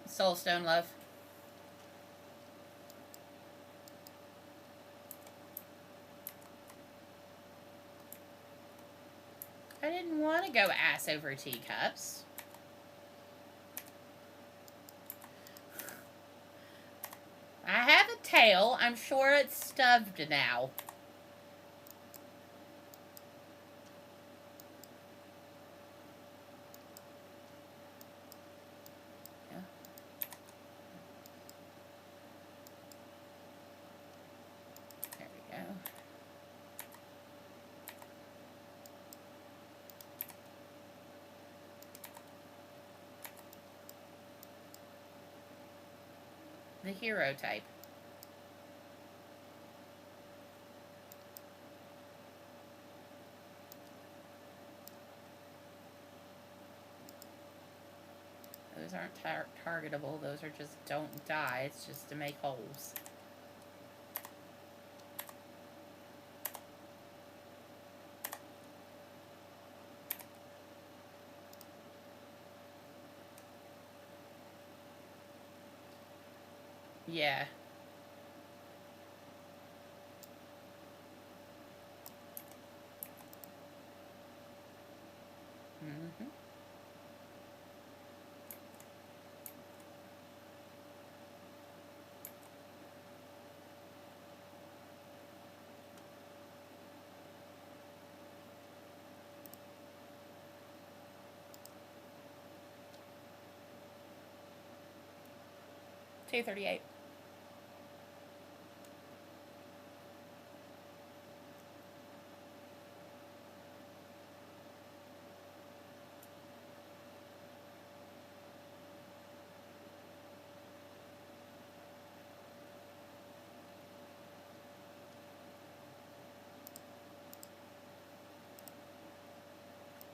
Soulstone love. I didn't want to go ass over teacups. I have a tail. I'm sure it's stubbed now. Yeah. There we go. The hero type. Those aren't targetable. Those are just don't die. It's just to make holes. Yeah. Mm-hmm. $2.38.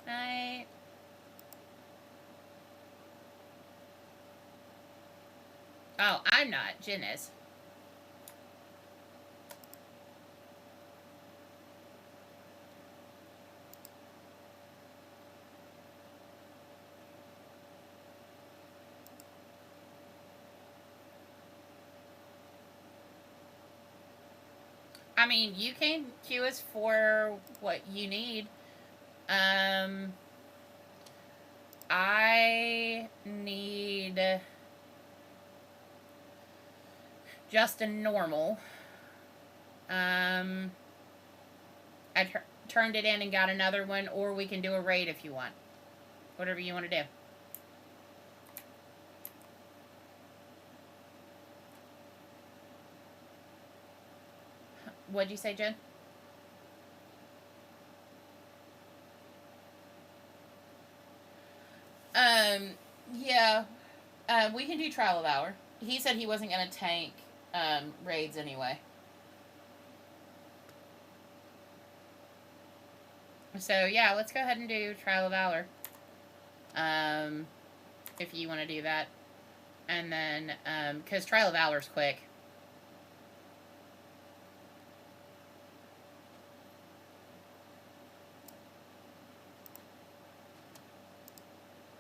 Night. Oh, I'm not. Jen is. I mean, you can queue us for what you need. I need just a normal. I turned it in and got another one, or we can do a raid if you want. Whatever you want to do. What'd you say, Jen? Yeah. We can do trial of hour. He said he wasn't gonna tank raids anyway. So yeah, let's go ahead and do trial of valor. If you want to do that, and then because trial of valor's quick.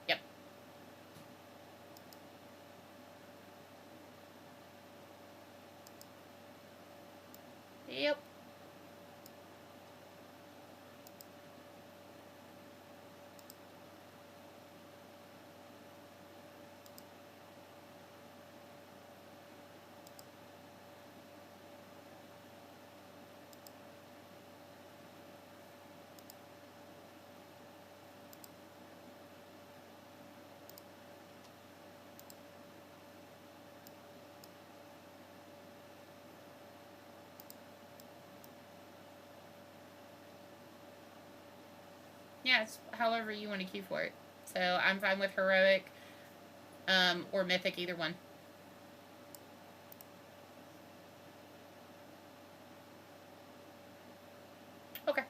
Yep. Yep. Yeah, it's however you want to queue for it. So I'm fine with heroic, or mythic, either one. Okay.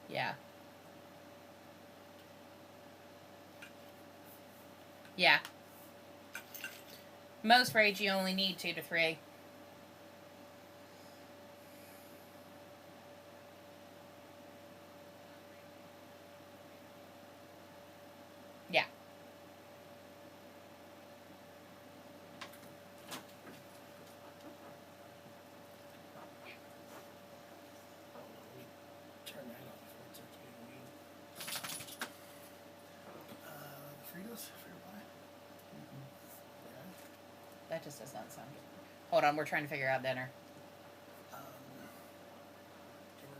Yeah. Yeah. Most raids you only need 2 to 3. Yeah. Turn that off before it starts getting weird. The Fritos? Frito pie? Yeah. That just does not sound good. Hold on, we're trying to figure out dinner. Dinner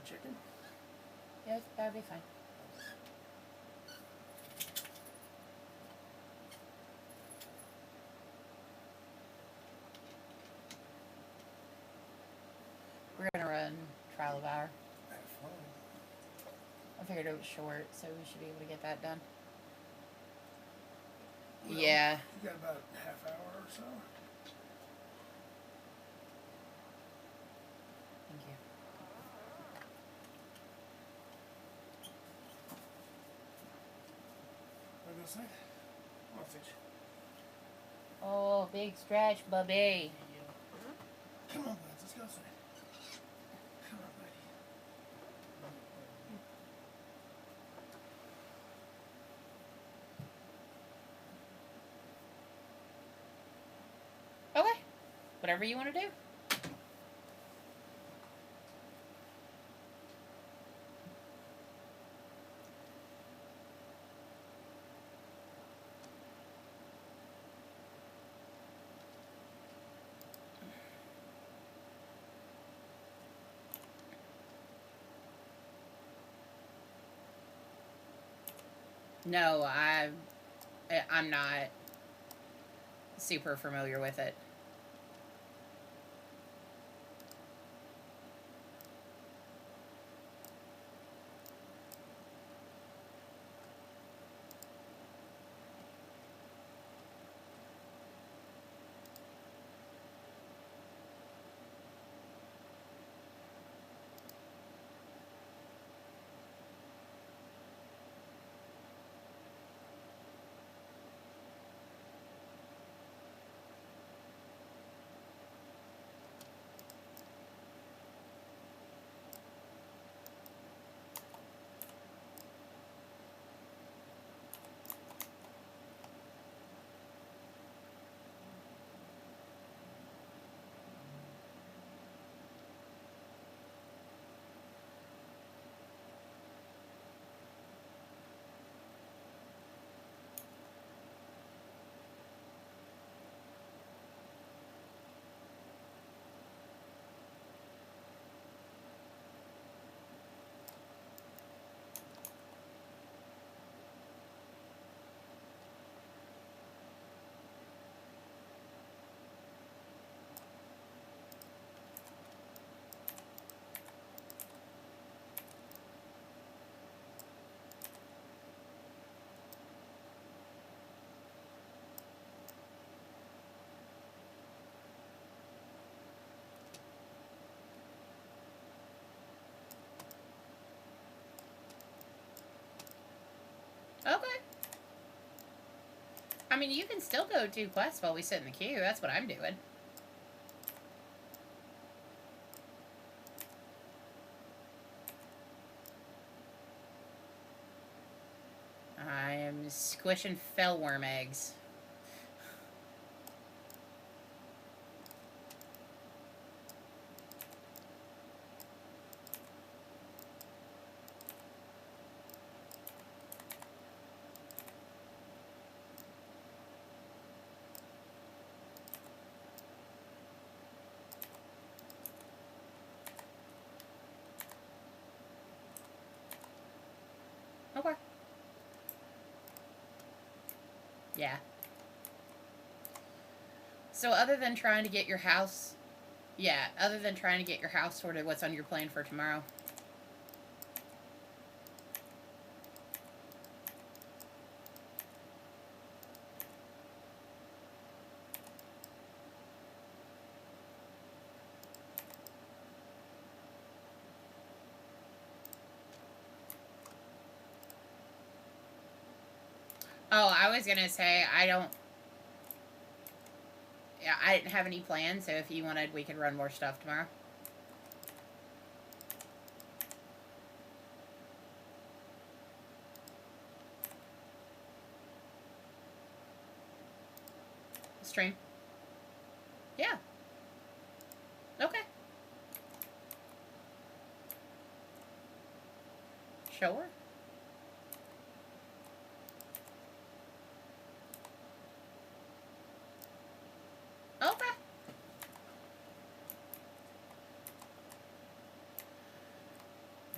chicken? Yeah, that'd be fine. We're gonna run trial of hour. Have fun. I figured it was short, so we should be able to get that done. Well, Yeah. You got about a half hour or so. Thank you. What did I say? Sausage. Oh, big stretch, baby. Come on, buds. Let's go outside. Come on, buddy. Okay. Whatever you want to do. No, I'm not super familiar with it. Okay. I mean, you can still go do quests while we sit in the queue. That's what I'm doing. I am squishing fellworm eggs. Okay. Yeah. So other than trying to get your house... Yeah, other than trying to get your house sorted, what's on your plan for tomorrow? Oh, I was gonna say I don't. Yeah, I didn't have any plans. So if you wanted, we could run more stuff tomorrow. Stream. Yeah. Okay. Sure. Okay.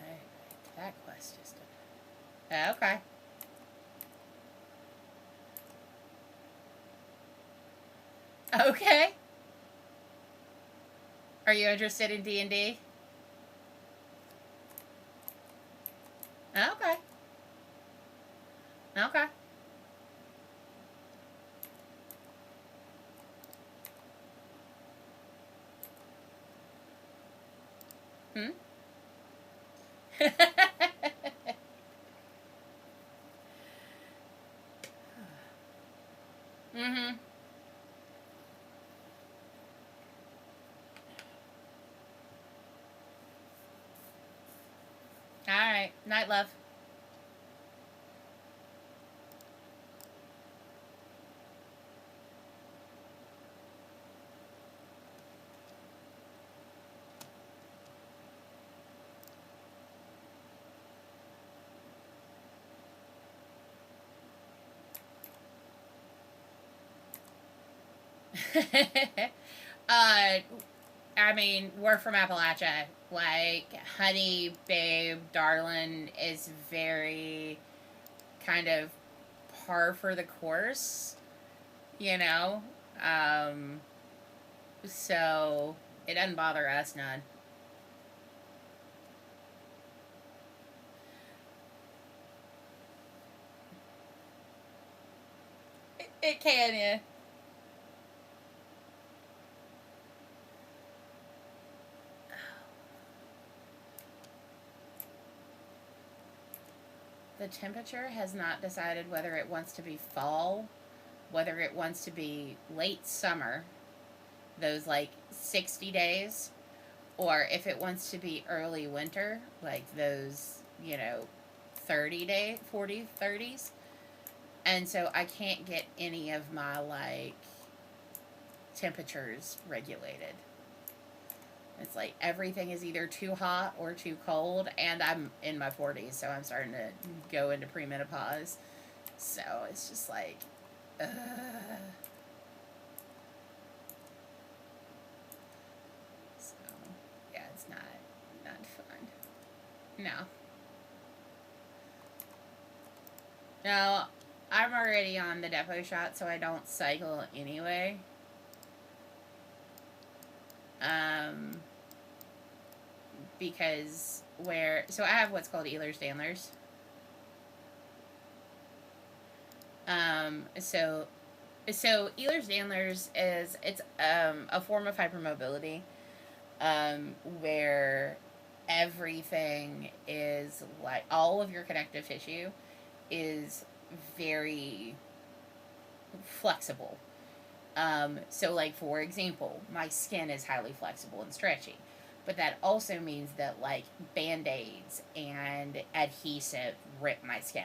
Alright, that quest is done. Okay. Okay. Are you interested in D&D? Okay. Okay. Hmm? Mm-hmm. Alright. Night, love. I mean, we're from Appalachia. Like, honey, babe, darling is very kind of par for the course, you know? Um, so it doesn't bother us none. It can, yeah. The temperature has not decided whether it wants to be fall, whether it wants to be late summer, those like 60 days, or if it wants to be early winter, like those, 30 day, 40, 30s. And so I can't get any of my like temperatures regulated. It's like everything is either too hot or too cold, and I'm in my 40s, so I'm starting to go into premenopause. So it's just like, ugh. So yeah, it's not fun. No, no, I'm already on the depot shot, so I don't cycle anyway. Um, because I have what's called Ehlers-Danlos. So Ehlers-Danlos is a form of hypermobility, where everything is like all of your connective tissue is very flexible. So, like, for example, my skin is highly flexible and stretchy. But that also means that, like, band aids and adhesive rip my skin.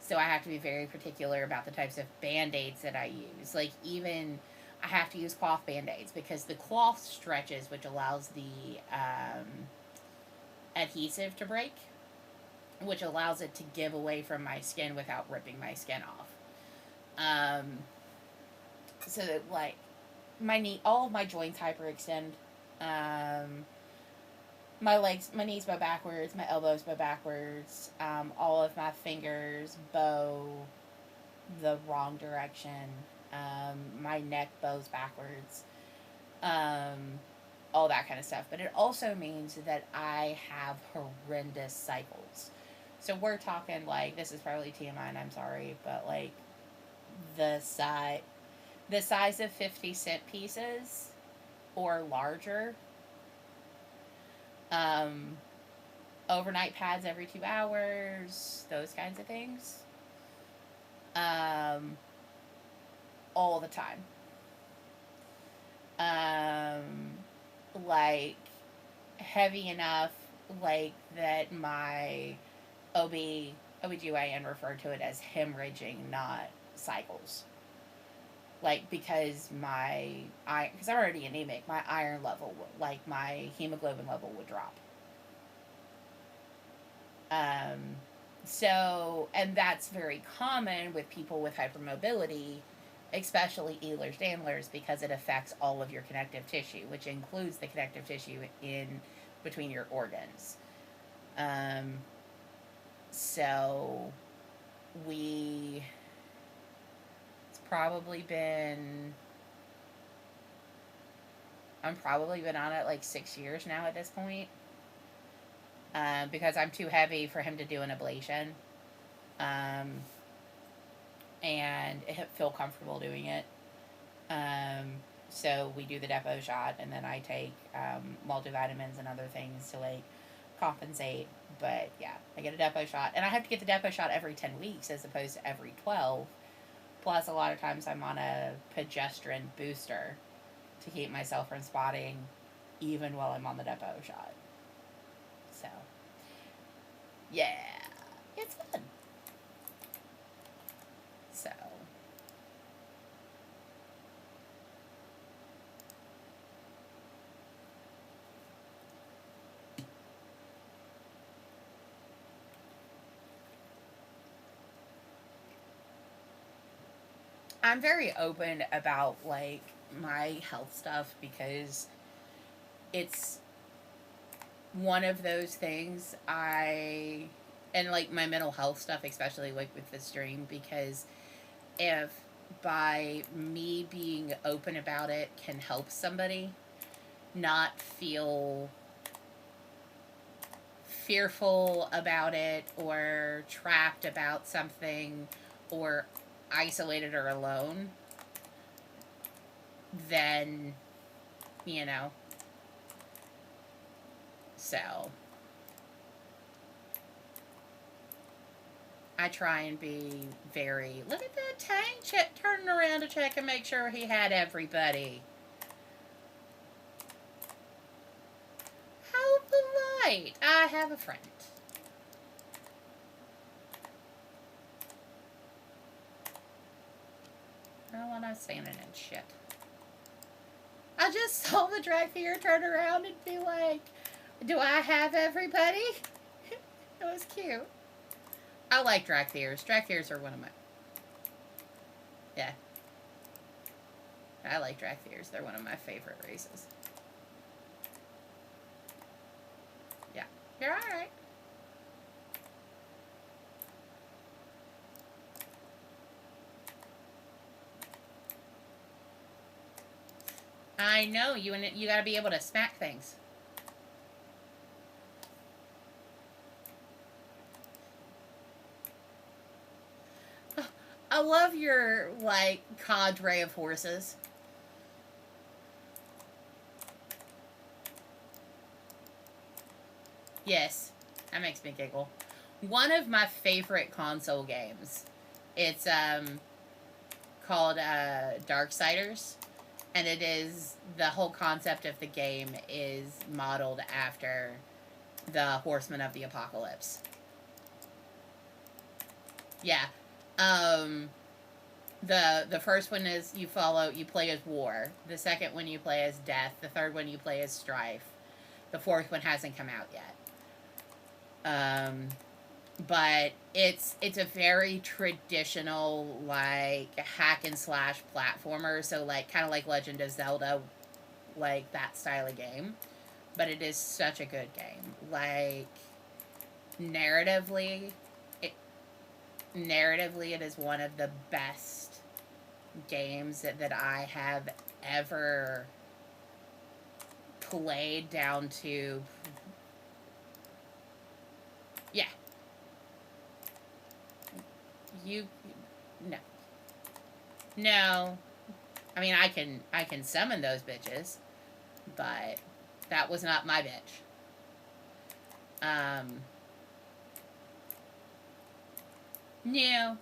So, I have to be very particular about the types of band aids that I use. Like, even I have to use cloth band aids because the cloth stretches, which allows the adhesive to break, which allows it to give away from my skin without ripping my skin off. Um, so that like all of my joints hyperextend. Um, my legs, my knees bow backwards, my elbows bow backwards. All of my fingers bow the wrong direction. My neck bows backwards. Um, all that kind of stuff. But it also means that I have horrendous cycles. So we're talking like this is probably TMI, and I'm sorry, but like the size of 50-cent pieces or larger. Um, Overnight pads every 2 hours, those kinds of things. all the time. Like, heavy enough, like, that my OBGYN referred to it as hemorrhaging, not cycles. Like, because because I'm already anemic, my iron level, like, my hemoglobin level would drop. So, and that's very common with people with hypermobility, especially Ehlers-Danlos, because it affects all of your connective tissue, which includes the connective tissue in between your organs. So it's probably been, I'm probably been on it like 6 years now at this point. Because I'm too heavy for him to do an ablation. And feel comfortable doing it. So we do the depot shot, and then I take multivitamins and other things to like compensate. But yeah, I get a depot shot, and I have to get the depot shot every 10 weeks as opposed to every 12. Plus, a lot of times I'm on a progesterone booster to keep myself from spotting, even while I'm on the depot shot. So, yeah, it's fun. So, I'm very open about like my health stuff because it's one of those things and like my mental health stuff, especially like with this stream, because if by me being open about it can help somebody not feel fearful about it or trapped about something or isolated or alone, then, you know, so I try and be very, look at that tank turning around to check and make sure he had everybody. How polite. I have a friend. I don't want to standing in shit. I just saw the Dracthyr turn around and be like, do I have everybody? It was cute. I like Dracthyrs. Dracthyrs are one of my... Yeah. I like Dracthyrs. They're one of my favorite races. Yeah. You're alright. I know. You gotta be able to smack things. I love your, like, cadre of horses. Yes, that makes me giggle. One of my favorite console games. It's called Darksiders, and it is, the whole concept of the game is modeled after the Horsemen of the Apocalypse. Yeah. The first one is you play as War. The second one you play as Death. The third one you play as Strife. The fourth one hasn't come out yet. But it's a very traditional, like, hack and slash platformer. So, like, kind of like Legend of Zelda, like that style of game. But it is such a good game. Like, narratively, it is one of the best games that I have ever played, down to... Yeah. No. No. I mean, I can summon those bitches, but that was not my bitch. No.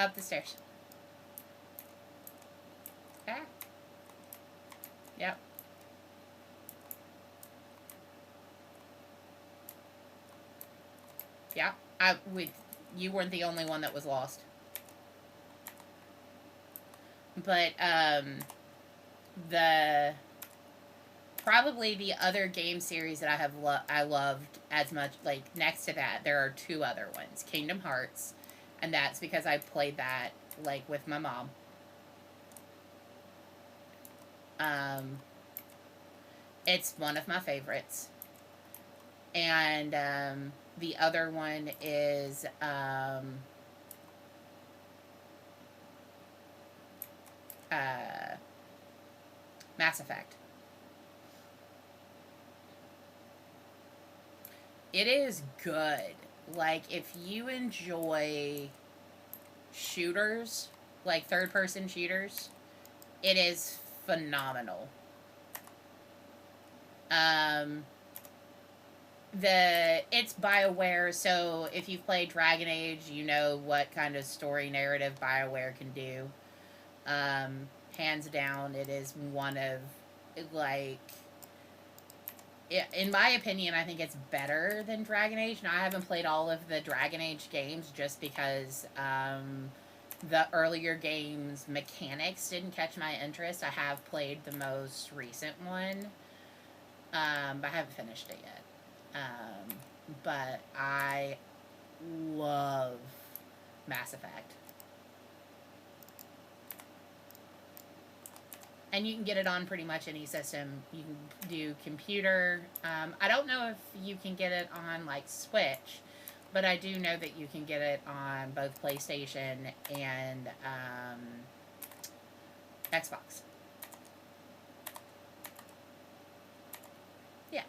Up the stairs. Ah. Yep. Yeah. You weren't the only one that was lost. But, probably the other game series that I loved as much, like, next to that, there are two other ones. Kingdom Hearts, and that's because I played that, like, with my mom. It's one of my favorites. And, the other one is, Mass Effect. It is good. Like, if you enjoy shooters, like third-person shooters, it is phenomenal. It's BioWare, so if you've played Dragon Age, you know what kind of story narrative BioWare can do. Hands down, it is one of, like, in my opinion, I think it's better than Dragon Age. Now, I haven't played all of the Dragon Age games just because the earlier games' mechanics didn't catch my interest. I have played the most recent one, but I haven't finished it yet. But I love Mass Effect. And you can get it on pretty much any system. You can do computer. I don't know if you can get it on, like, Switch, but I do know that you can get it on both PlayStation and Xbox. Yeah.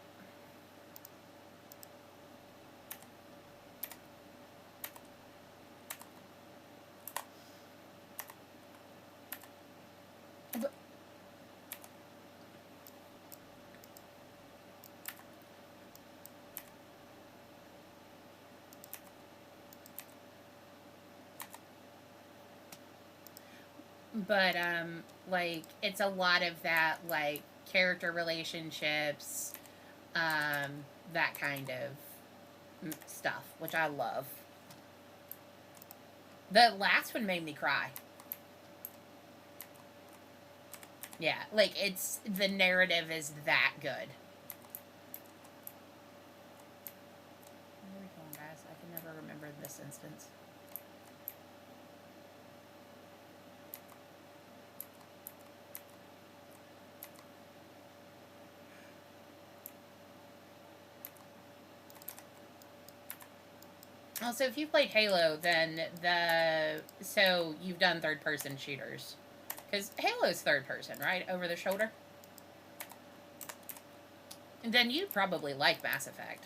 But, like, it's a lot of that, like, character relationships, that kind of stuff, which I love. The last one made me cry. Yeah, like, the narrative is that good. Where are we going, guys? I can never remember this instance. Also, if you played Halo, then so you've done third-person shooters. Because Halo's third-person, right? Over the shoulder? And then you'd probably like Mass Effect.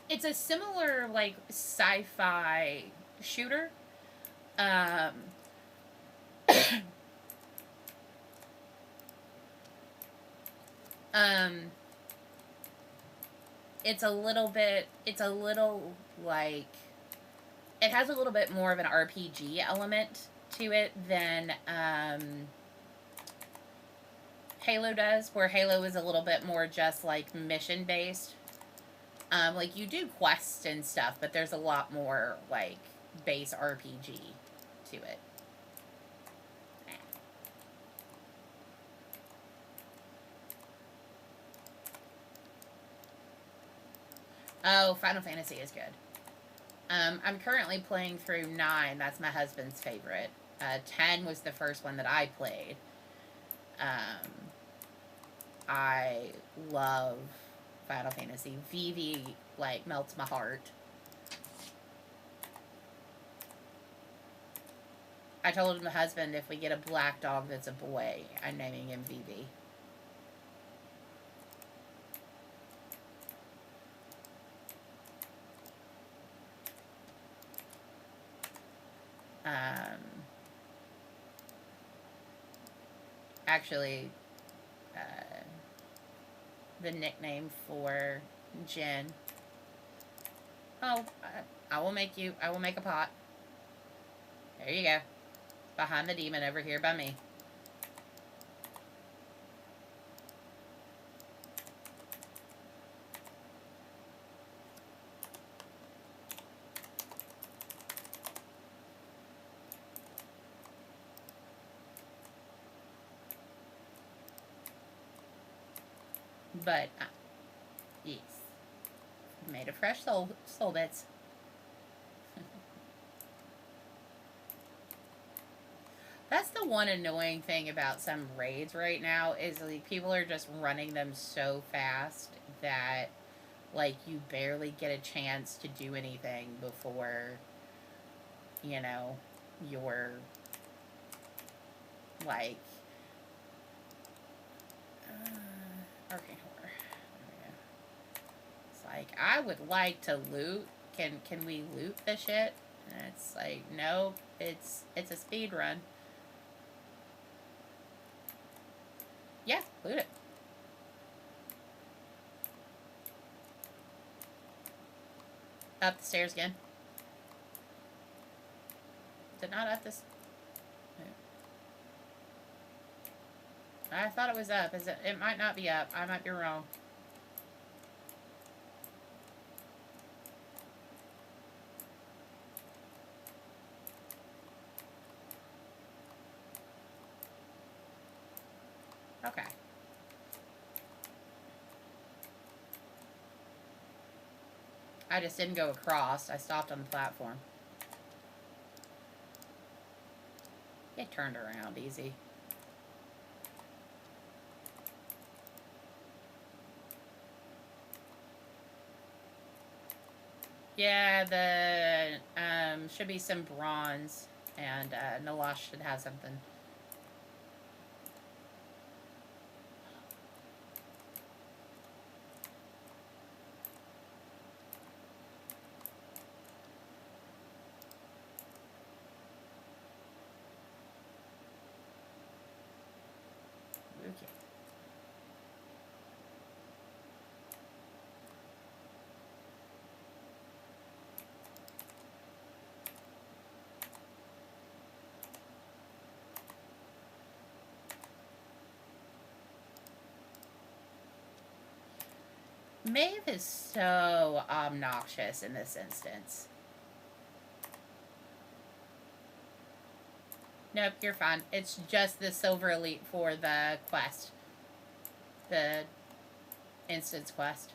It's a similar, like, sci-fi shooter. It's a little, like, it has a little bit more of an RPG element to it than, Halo does, where Halo is a little bit more just, like, mission-based. Like, you do quests and stuff, but there's a lot more, like, base RPG to it. Oh, Final Fantasy is good. I'm currently playing through 9. That's my husband's favorite. 10 was the first one that I played. I love Final Fantasy. Vivi, like, melts my heart. I told my husband if we get a black dog that's a boy, I'm naming him Vivi. Actually, the nickname for Jen. Oh, I will make a pot. There you go. Behind the demon over here by me. But, yes. Made a fresh soul bits. That's the one annoying thing about some raids right now is like people are just running them so fast that like you barely get a chance to do anything before, you know, you're like arcane horror. It's like I would like to loot. Can we loot the shit? And it's like no, it's a speed run. Yeah, loot it. Up the stairs again. Did not up this. I thought it was up. Is it? It might not be up. I might be wrong. Okay. I just didn't go across. I stopped on the platform. It turned around easy. Yeah, the should be some bronze, and Nalash should have something. Okay. Maeve is so obnoxious in this instance. Nope, you're fine. It's just the Silver Elite for the quest. The instance quest.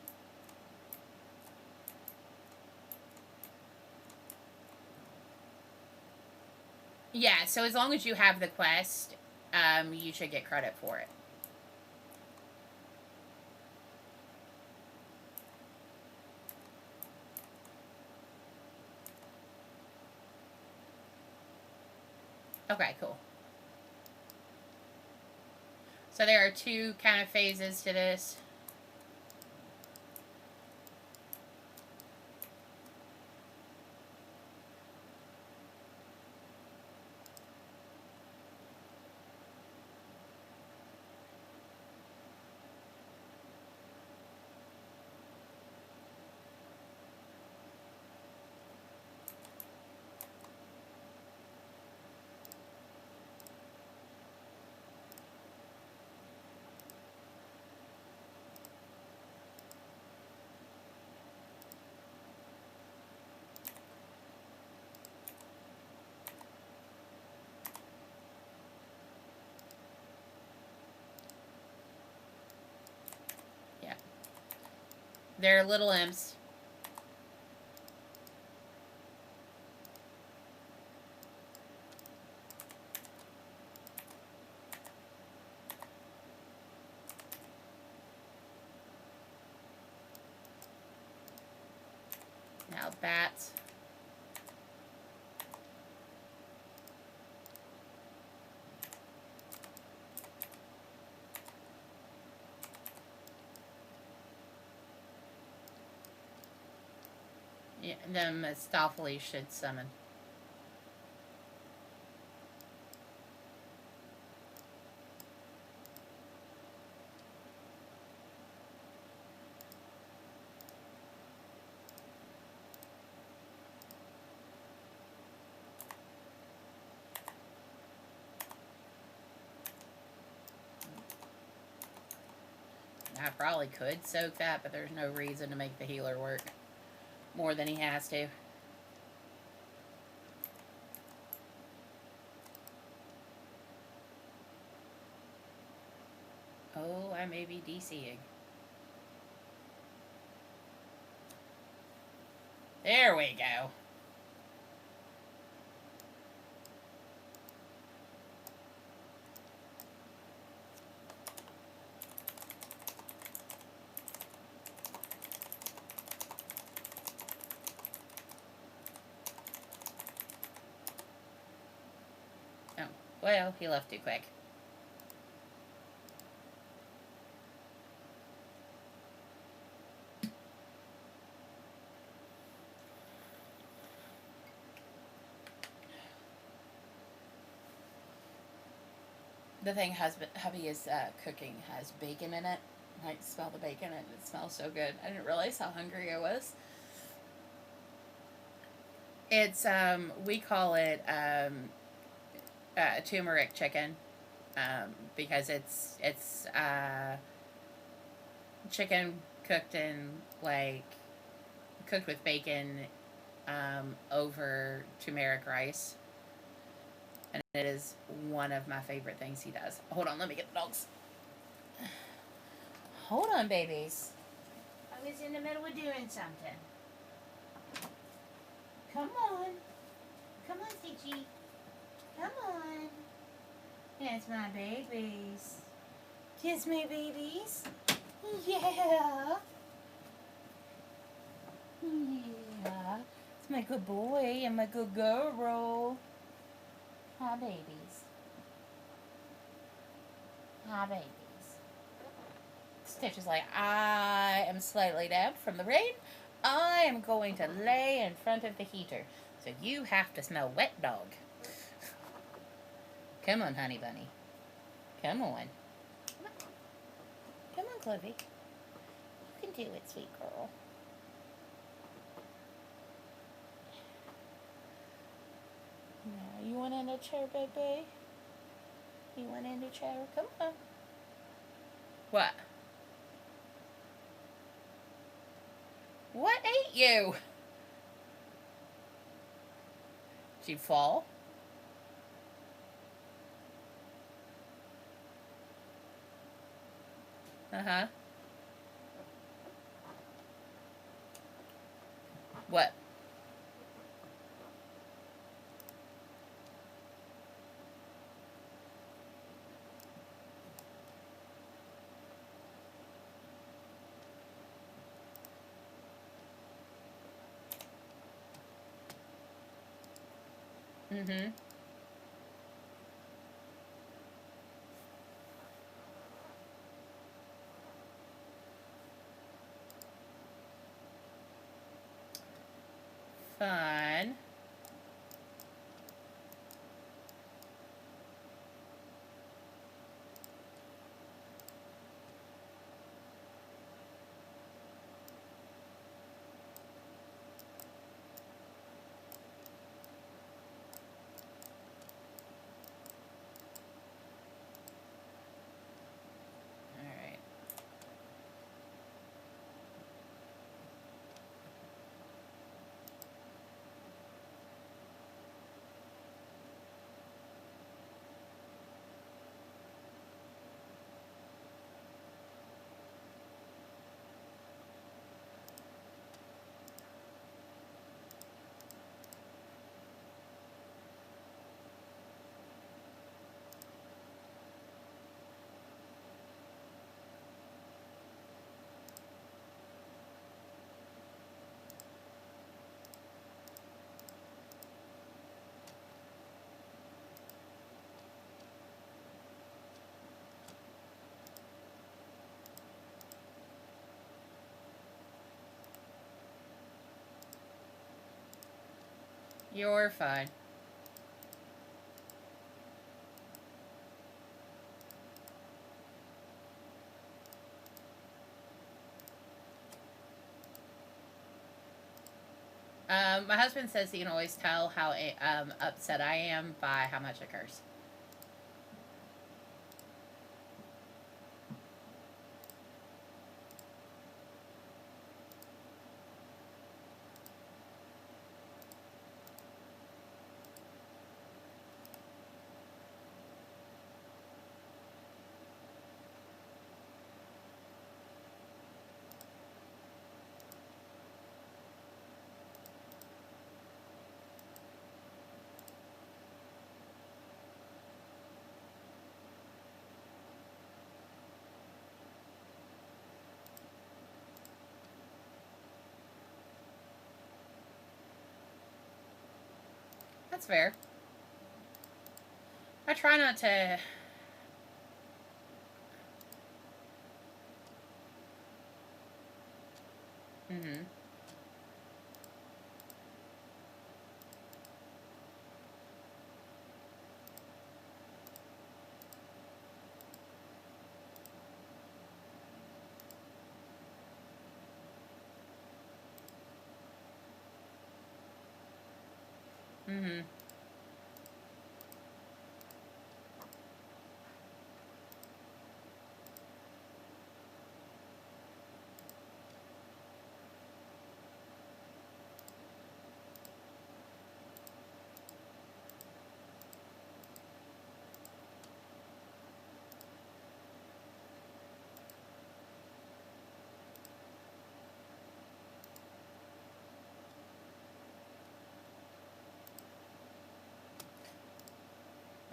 Yeah, so as long as you have the quest, you should get credit for it. Okay, cool. So there are two kind of phases to this. They're little imps. Now bats. Yeah, them stealthily should summon. I probably could soak that, but there's no reason to make the healer work more than he has to. Oh, I may be DCing. There we go. Oh, well, he left too quick. The thing hubby is cooking has bacon in it. I can smell the bacon and it smells so good. I didn't realize how hungry I was. It's we call it turmeric chicken, because it's chicken cooked in cooked with bacon over turmeric rice. And it is one of my favorite things he does. Hold on, let me get the dogs. Hold on, babies. I was in the middle of doing something. Come on. Come on, Stitchy. Come on. Yes, my babies. Kiss me, babies. Yeah. Yeah. It's my good boy and my good girl. Hi, babies. Hi, babies. Stitch is like, I am slightly damp from the rain. I am going to lay in front of the heater. So you have to smell wet, dog. Come on, honey bunny. Come on. Come on, Chloe. You can do it, sweet girl. Now, you want in a chair, baby? You want in a chair? Come on. What? What ate you? Did you fall? Uh-huh. What? Mm-hmm. Fun. All right. You're fine. My husband says he can always tell how upset I am by how much I curse. That's fair. I try not to. Mm-hmm. Mm-hmm.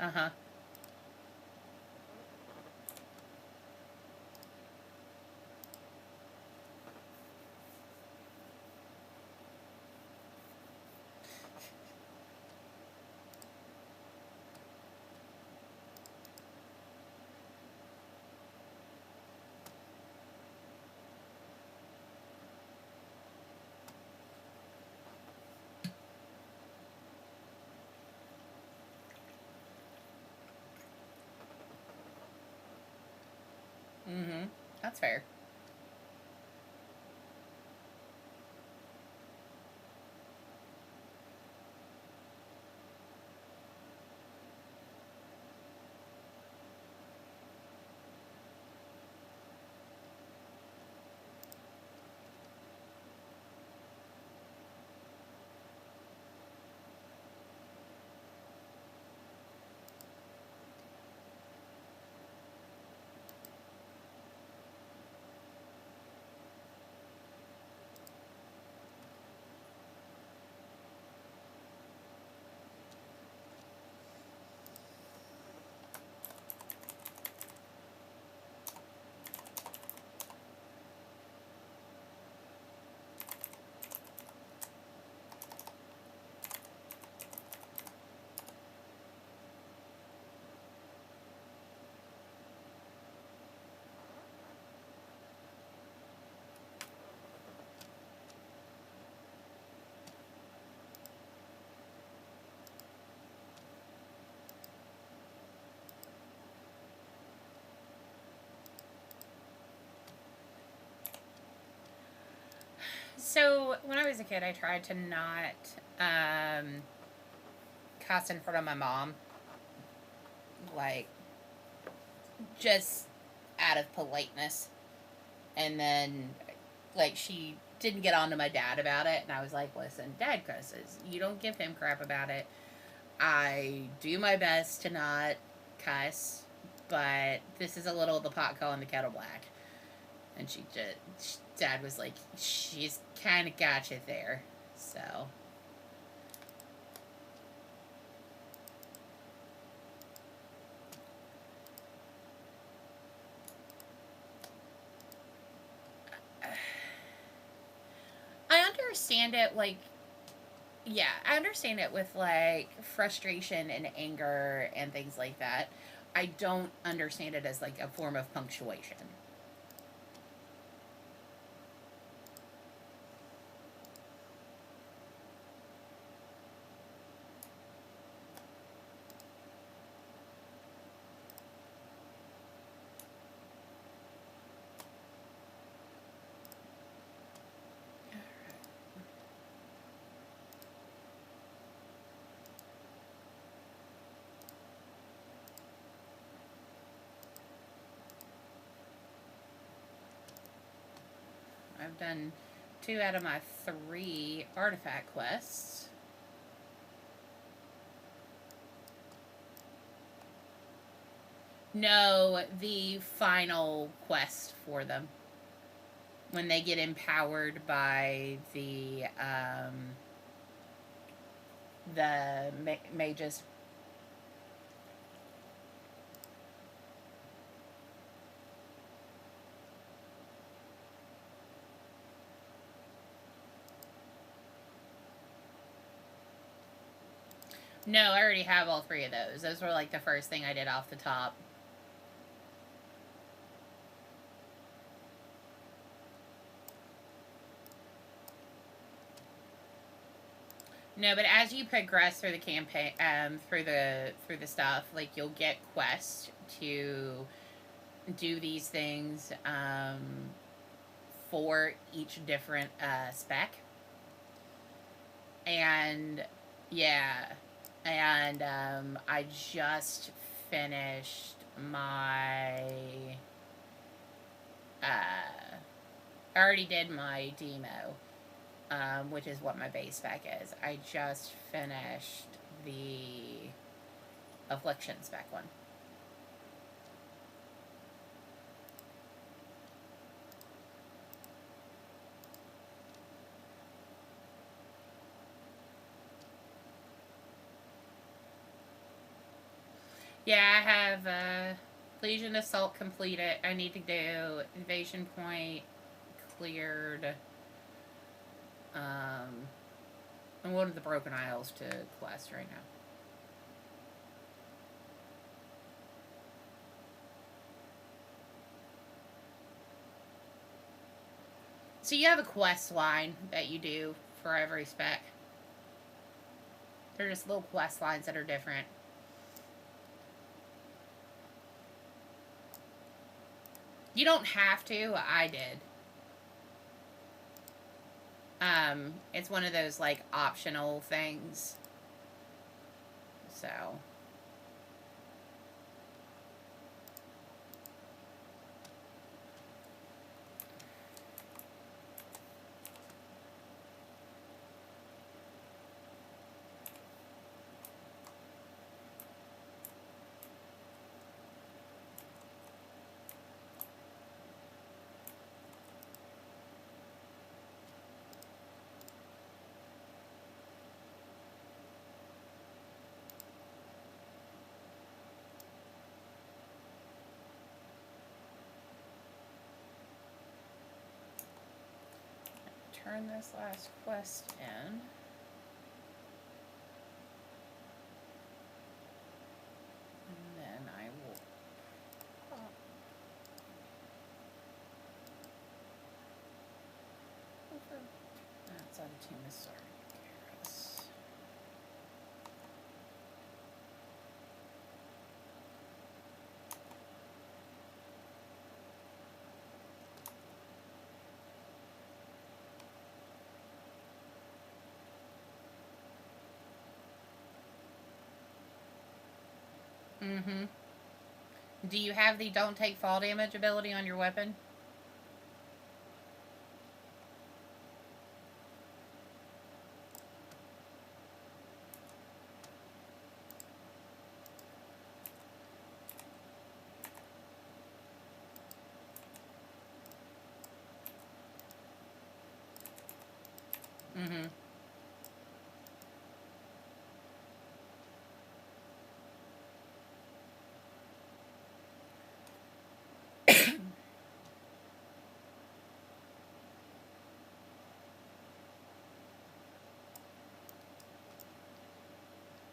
Uh-huh. Mm-hmm. That's fair. So when I was a kid, I tried to not um, cuss in front of my mom, like just out of politeness. And then, like, she didn't get on to my dad about it, and I was like, "Listen, Dad cusses. You don't give him crap about it. I do my best to not cuss, but this is a little the pot calling the kettle black." And Dad was like, "She's kind of got you there." So, I understand it, like, yeah, I understand it with, like, frustration and anger and things like that. I don't understand it as, like, a form of punctuation. I've done 2 out of my 3 artifact quests. No, the final quest for them. When they get empowered by the mages. No, I already have all 3 of those. Those were like the first thing I did off the top. No, but as you progress through the campaign, through the stuff, like you'll get quests to do these things for each different spec, and yeah, and I just finished my. I already did my demo. Which is what my base spec is. I just finished the Affliction spec one. Yeah, I have Legion Assault completed. I need to do Invasion Point cleared. I'm going to the Broken Isles to quest right now. So you have a quest line that you do for every spec. They're just little quest lines that are different. You don't have to. I did. It's one of those like optional things. So. Turn this last quest in. And then I will pop. Over. That's out of Team of Sargeras. Mm-hmm. Do you have the don't take fall damage ability on your weapon? Mm-hmm.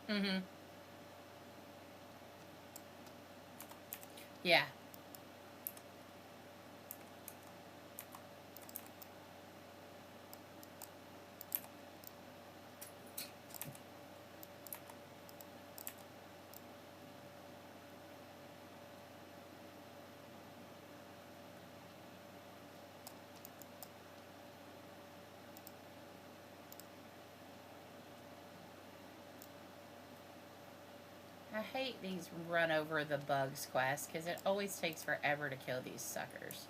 Mm-hmm. Yeah. I hate these run over the bugs quests because it always takes forever to kill these suckers.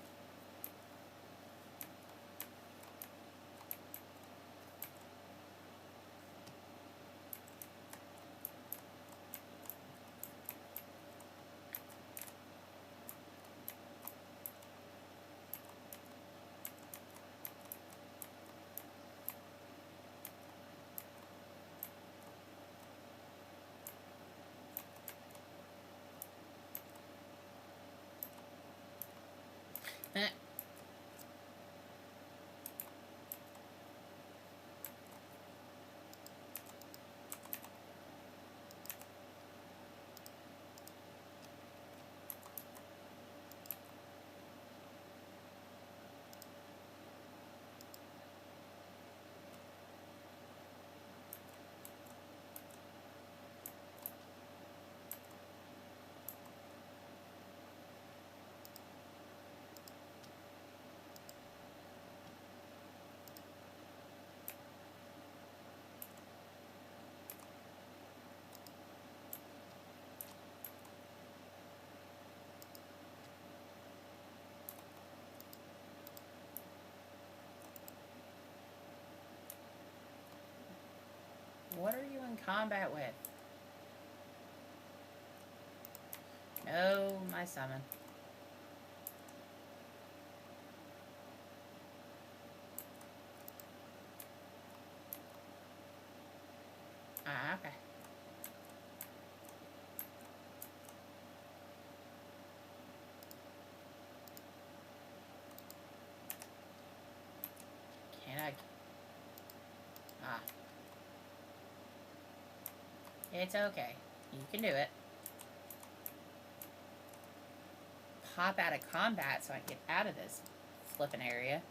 in combat with. No, my summon. Ah, okay. Can I? Ah. It's okay. You can do it. Pop out of combat so I can get out of this flipping area.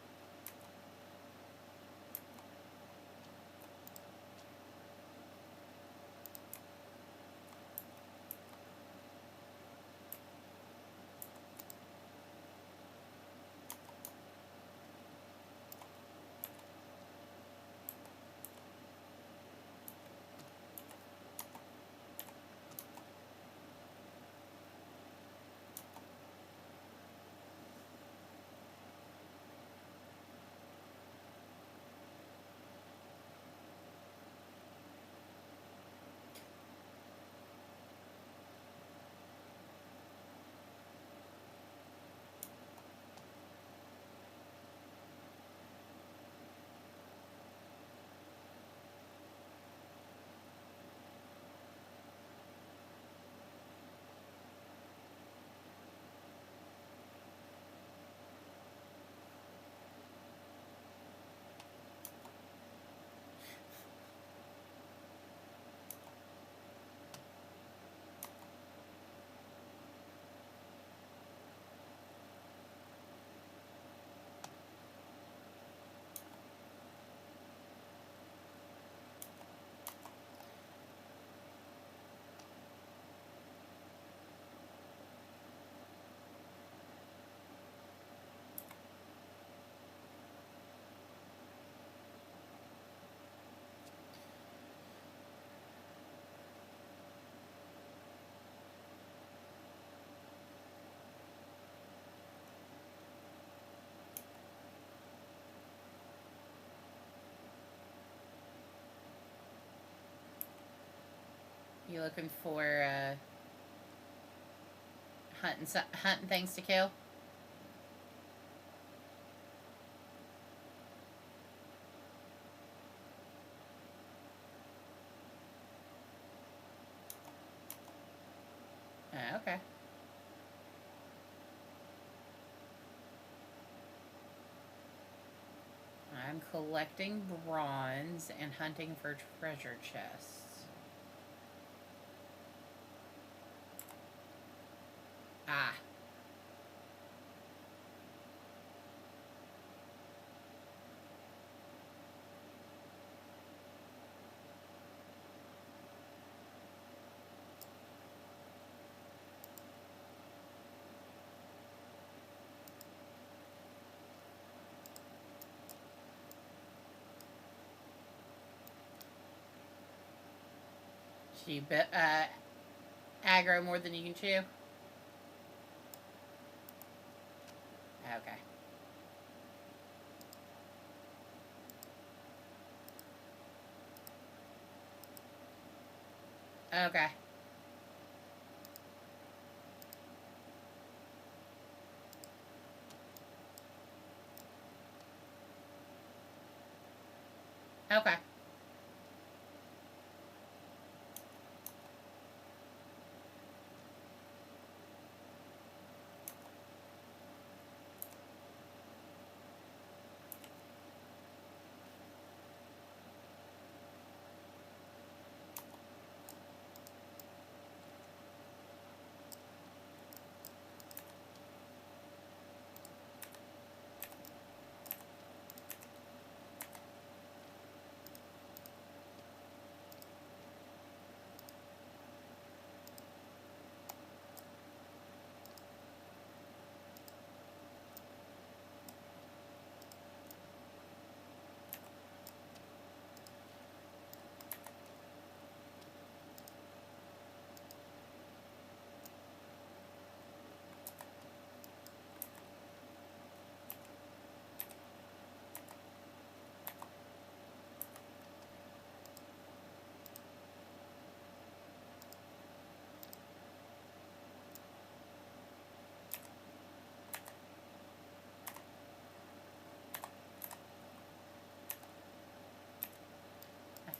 You looking for hunting things to kill? Okay. I'm collecting bronze and hunting for treasure chests. Ah. She aggro more than you can chew? Okay. Okay. Okay.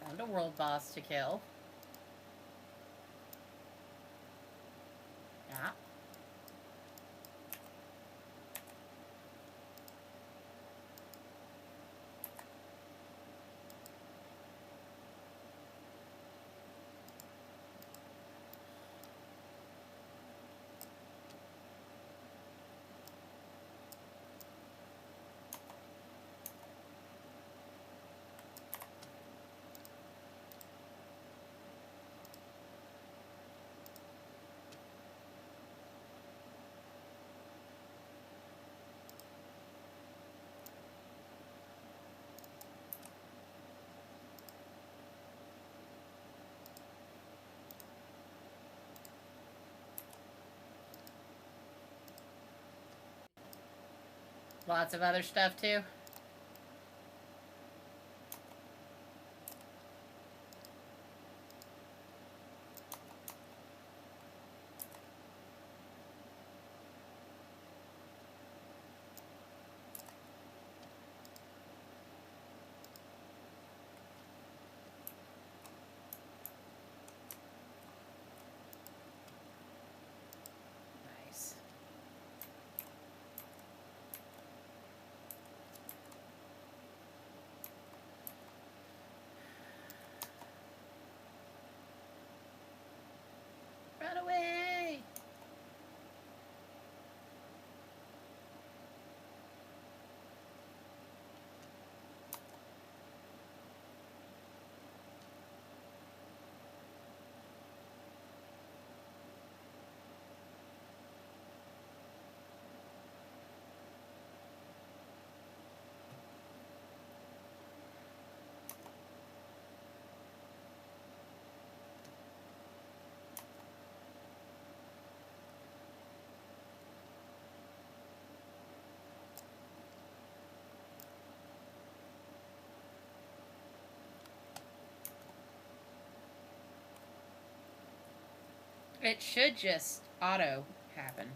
Found a world boss to kill. Yeah. Lots of other stuff too. Nice. Run away! It should just auto happen.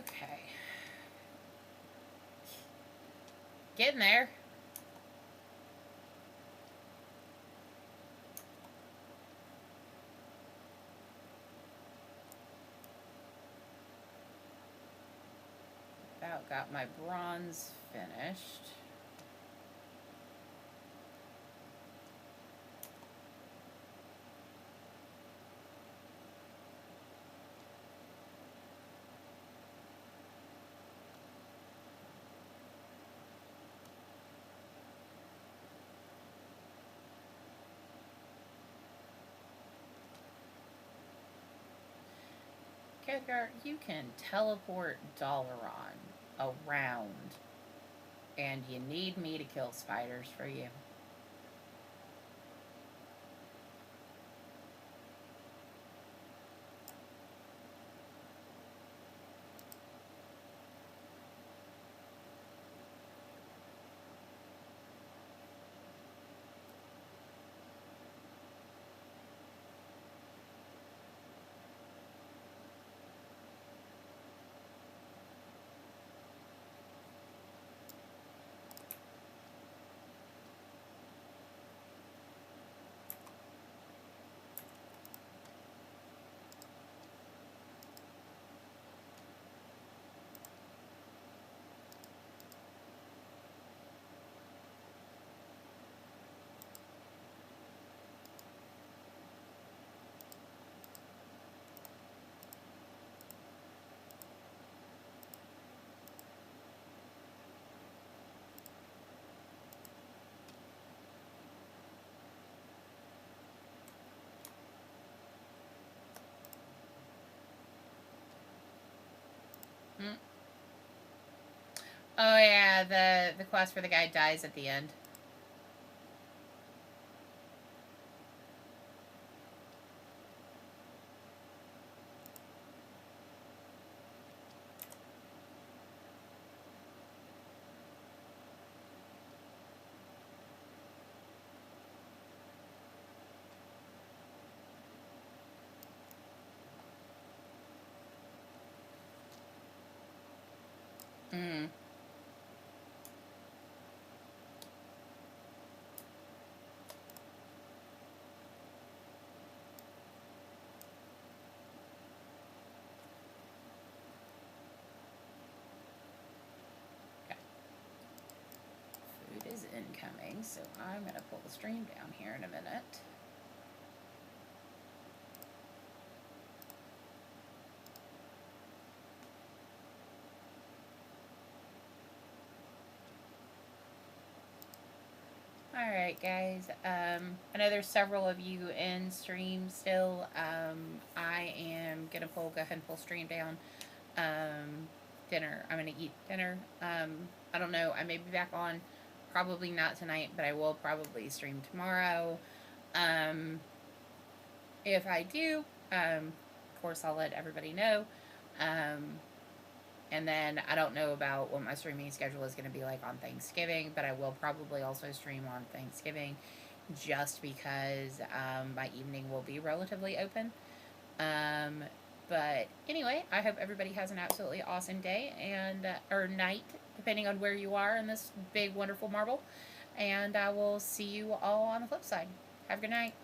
Okay. Getting there. About got my bronze finished. Khadgar, you can teleport Dalaran around, and you need me to kill spiders for you. Hmm. Oh yeah, the quest where the guy dies at the end. Mm. Okay. Food is incoming, so I'm gonna pull the stream down here in a minute. Alright, guys. I know there's several of you in stream still. I am gonna go ahead and pull stream down. Dinner. I'm gonna eat dinner. I don't know. I may be back on. Probably not tonight, but I will probably stream tomorrow. If I do, of course, I'll let everybody know. And then I don't know about what my streaming schedule is going to be like on Thanksgiving, but I will probably also stream on Thanksgiving just because my evening will be relatively open. But anyway, I hope everybody has an absolutely awesome day and or night, depending on where you are in this big, wonderful marble. And I will see you all on the flip side. Have a good night.